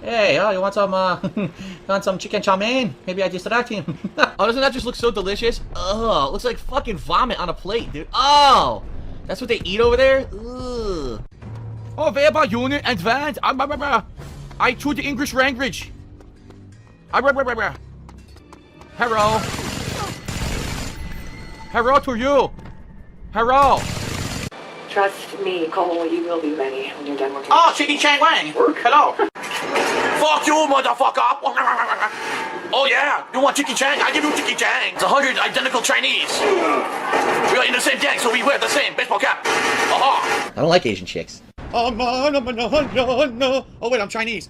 Hey, oh, you want some chicken chow mein? Maybe I distract him. Oh, doesn't that just look so delicious? Ugh, looks like fucking vomit on a plate, dude. Oh, that's what they eat over there? Ugh. Oh, Weber Unit Advanced. I choose the English language. Hello. Hello to you. Hello. Trust me, Cole, you will be ready when you're done working. Oh, Chicky Chang Wang. Hello. Fuck you, motherfucker! Oh yeah, you want Chicky Chang? I give you Chicky Chang. It's 100 identical Chinese. We are in the same gang, so we wear the same baseball cap. I don't like Asian chicks. Oh wait, I'm Chinese.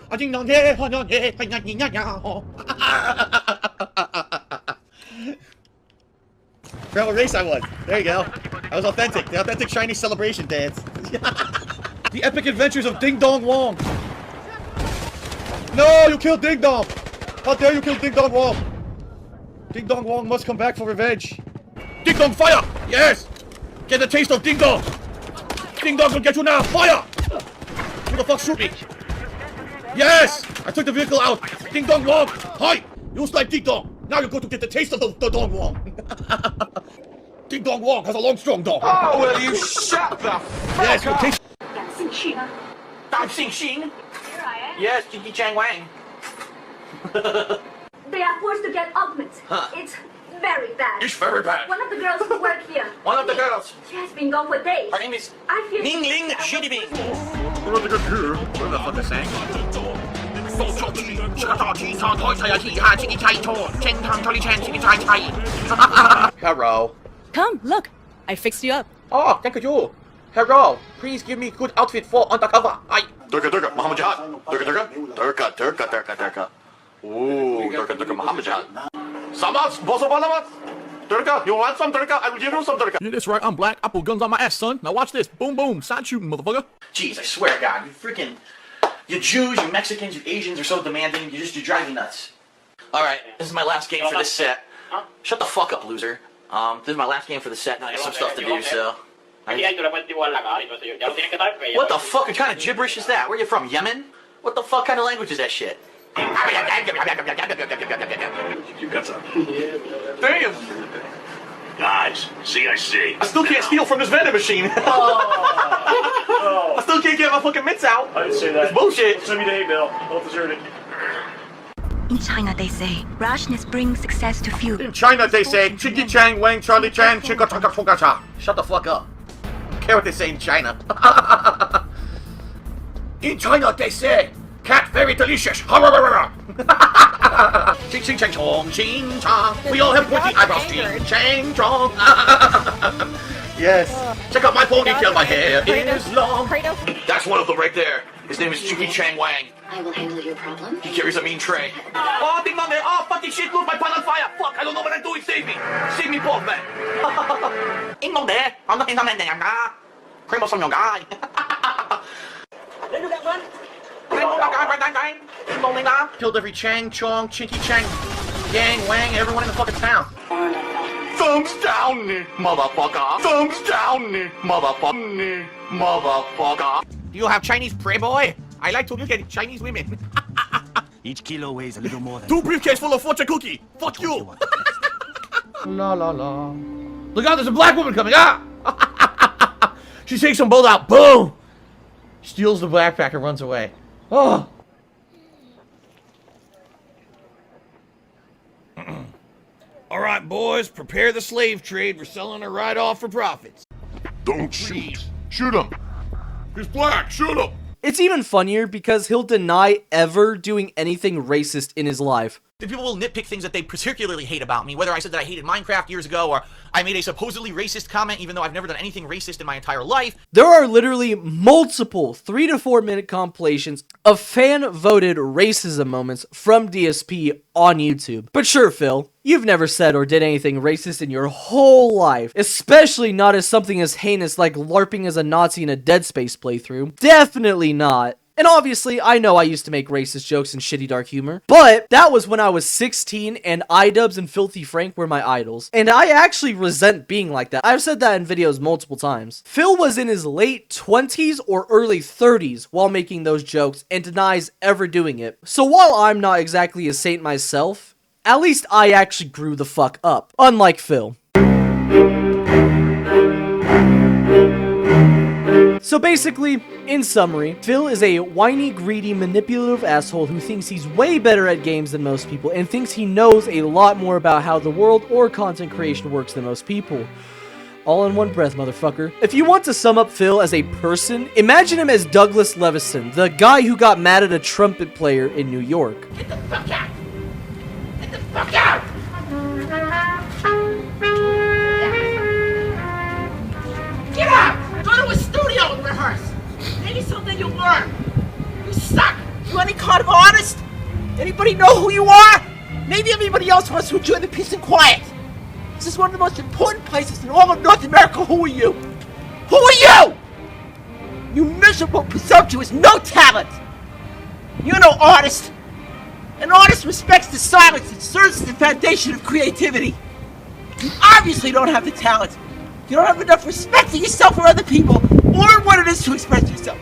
Forgot what race I was. There you go. I was authentic. The authentic Chinese celebration dance. The epic adventures of Ding Dong Wong. No, you killed Ding Dong. How dare you kill Ding Dong Wong? Ding Dong Wong must come back for revenge. Ding Dong, fire! Yes! Get the taste of Ding Dong. Ding Dong will get you now. Fire! Who the fuck shoot me? Yes! I took the vehicle out. Ding Dong Wong. Hi! You like Ding Dong. Now you're going to get the taste of the Dong Wong. Ding Dong Wong has a long, strong dong. Oh, will you shut the fuck yes, up? Taste. Yes, Chicky Chang Wang. They are forced to get augments. Huh. It's very bad. It's very bad. One of the girls who work here. One of the girls. She has been gone for days. Her name is I feel Ning Ling Shitty Bing. What the fuck is saying? Hello. Come, look. I fixed you up. Oh, thank you. Hello. Please give me good outfit for undercover. Durga, Muhammad Jihad. Durga. Ooh, Durga, Muhammad Jihad. Samas, boso balamat. Durga, you want some Durga? I will give you some Durga. Yeah, that's right. I'm black. I put guns on my ass, son. Now watch this. Boom, boom. Side shooting, motherfucker. Jeez, I swear to God, you Jews, you Mexicans, you Asians are so demanding. You drive me nuts. All right, this is my last game for this set. Shut the fuck up, loser. This is my last game for the set. Now I got some stuff to do, so. What the fuck? What kind of gibberish is that? Where are you from, Yemen? What the fuck kind of language is that shit? You got some. Damn! Guys, see, I see. I still can't steal from this vending machine. I still can't get my fucking mitts out. I didn't say that. It's bullshit. Send me the hay bale. Don't deserve it. In China, they say, rashness brings success to few. In China, they say, Chicky Chang, Wang, Charlie Chan, Chicka Chaka Choka Cha. Shut the fuck up. I don't care what they say in China. In China, they say, cat very delicious. Ching ching chang chong ching chong. We all have pointy eyebrows. Ching chang chong. Yes. Check out my ponytail. My hair is long. That's one of them right there. His name is Chicky Chang Wang. I will handle your problem. He carries a mean tray. Oh, ding dong there. Oh, fucking shit, look, my pot on fire. Fuck, I don't know what I'm doing. Save me. Save me both, man. Ding dong there. I'm not in the man. Cream of some young guy. Killed every Chang, Chong, Chinky Chang, Yang, Wang, everyone in the fucking town. Thumbs down, motherfucker. Thumbs down, motherfucker. Motherfucker. Do you have Chinese prey, boy? I like to look at Chinese women. Each kilo weighs a little more than 2 briefcase full of fortune cookie. Fuck you. La la la. Look out, there's a black woman coming. Ah! She takes them both out. Boom. Steals the backpack and runs away. Oh. All right, boys, prepare the slave trade. We're selling her right off for profits. Don't shoot. Shoot him. He's black. Shoot him. It's even funnier because he'll deny ever doing anything racist in his life. People will nitpick things that they particularly hate about me, whether I said that I hated Minecraft years ago or I made a supposedly racist comment even though I've never done anything racist in my entire life. There are literally multiple 3 to 4 minute compilations of fan-voted racism moments from DSP on YouTube. But sure, Phil, you've never said or did anything racist in your whole life, especially not as something as heinous like LARPing as a Nazi in a Dead Space playthrough. Definitely not. And obviously, I know I used to make racist jokes and shitty dark humor, but that was when I was 16 and iDubbbz and Filthy Frank were my idols. And I actually resent being like that. I've said that in videos multiple times. Phil was in his late 20s or early 30s while making those jokes and denies ever doing it. So while I'm not exactly a saint myself, at least I actually grew the fuck up, unlike Phil. So basically, in summary, Phil is a whiny, greedy, manipulative asshole who thinks he's way better at games than most people and thinks he knows a lot more about how the world or content creation works than most people. All in one breath, motherfucker. If you want to sum up Phil as a person, imagine him as Douglas Levison, the guy who got mad at a trumpet player in New York. Get the fuck out! Get the fuck out! Get out! Go to a studio and rehearse. Maybe something you'll learn. You suck. You any kind of artist? Anybody know who you are? Maybe everybody else wants to enjoy the peace and quiet. This is one of the most important places in all of North America. Who are you? Who are you? You miserable, presumptuous, no talent. You're no artist. An artist respects the silence and serves as the foundation of creativity. You obviously don't have the talent. You don't have enough respect for yourself or other people, or what it is to express yourself.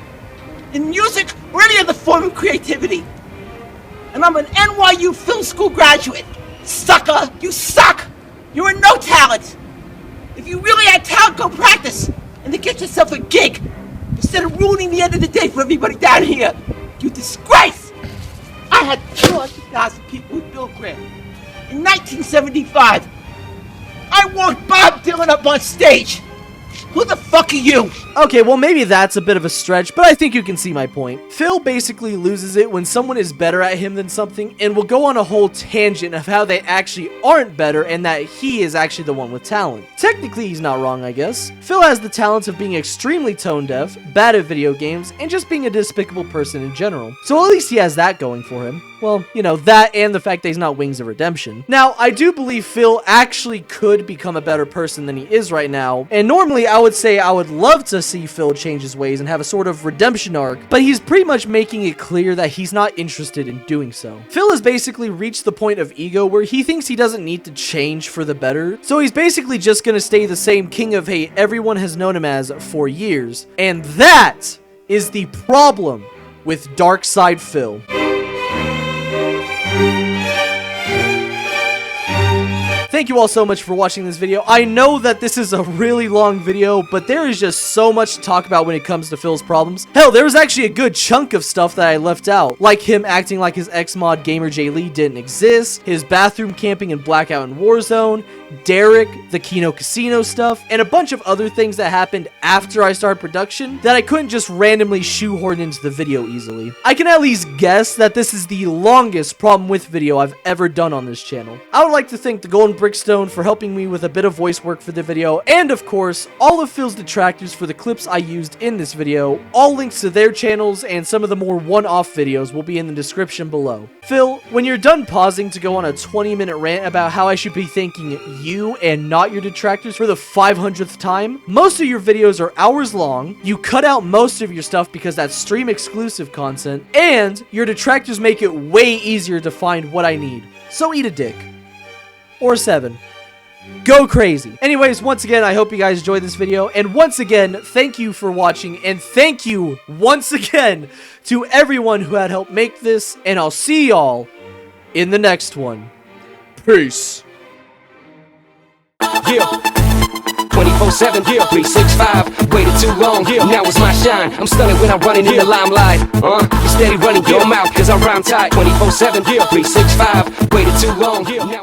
In music, or any other form of creativity. And I'm an NYU film school graduate. Sucker, you suck! You're a no talent! If you really had talent, go practice, and then get yourself a gig, instead of ruining the end of the day for everybody down here. You disgrace! I had 200,000 people with Bill Graham. In 1975, I walked Bob Dylan up on stage. Who the fuck are you? Okay, well maybe that's a bit of a stretch, but I think you can see my point. Phil basically loses it when someone is better at him than something and will go on a whole tangent of how they actually aren't better and that he is actually the one with talent. Technically, he's not wrong, I guess. Phil has the talents of being extremely tone deaf, bad at video games, and just being a despicable person in general. So at least he has that going for him. Well, you know, that and the fact that he's not Wings of Redemption. Now, I do believe Phil actually could become a better person than he is right now, and normally I would say I would love to see Phil change his ways and have a sort of redemption arc, but he's pretty much making it clear that he's not interested in doing so. Phil has basically reached the point of ego where he thinks he doesn't need to change for the better, so he's basically just gonna stay the same king of hate everyone has known him as for years. And that is the problem with DarkSydePhil. Thank you all so much for watching this video. I know that this is a really long video, but there is just so much to talk about when it comes to Phil's problems. Hell, there was actually a good chunk of stuff that I left out, like him acting like his ex-mod Gamer J. Lee didn't exist, his bathroom camping in Blackout and Warzone, Derek, the Kino Casino stuff, and a bunch of other things that happened after I started production that I couldn't just randomly shoehorn into the video easily. I can at least guess that this is the longest problem with video I've ever done on this channel. I would like to thank the Golden Brickstone for helping me with a bit of voice work for the video, and of course, all of Phil's Detractors for the clips I used in this video. All links to their channels and some of the more one-off videos will be in the description below. Phil, when you're done pausing to go on a 20-minute rant about how I should be thanking you and not your detractors for the 500th time, most of your videos are hours long, you cut out most of your stuff because that's stream exclusive content, and your detractors make it way easier to find what I need. So eat a dick. Or 7. Go crazy. Anyways, once again, I hope you guys enjoyed this video, and once again, thank you for watching, and thank you once again to everyone who had helped make this, and I'll see y'all in the next one. Peace. Yeah. 24/7, yeah, 365. Waited too long, yeah, now it's my shine. I'm stunning when I'm running in the limelight. You steady running your mouth, cause I rhyme tight. 24/7, yeah, 365. Waited too long, yeah, now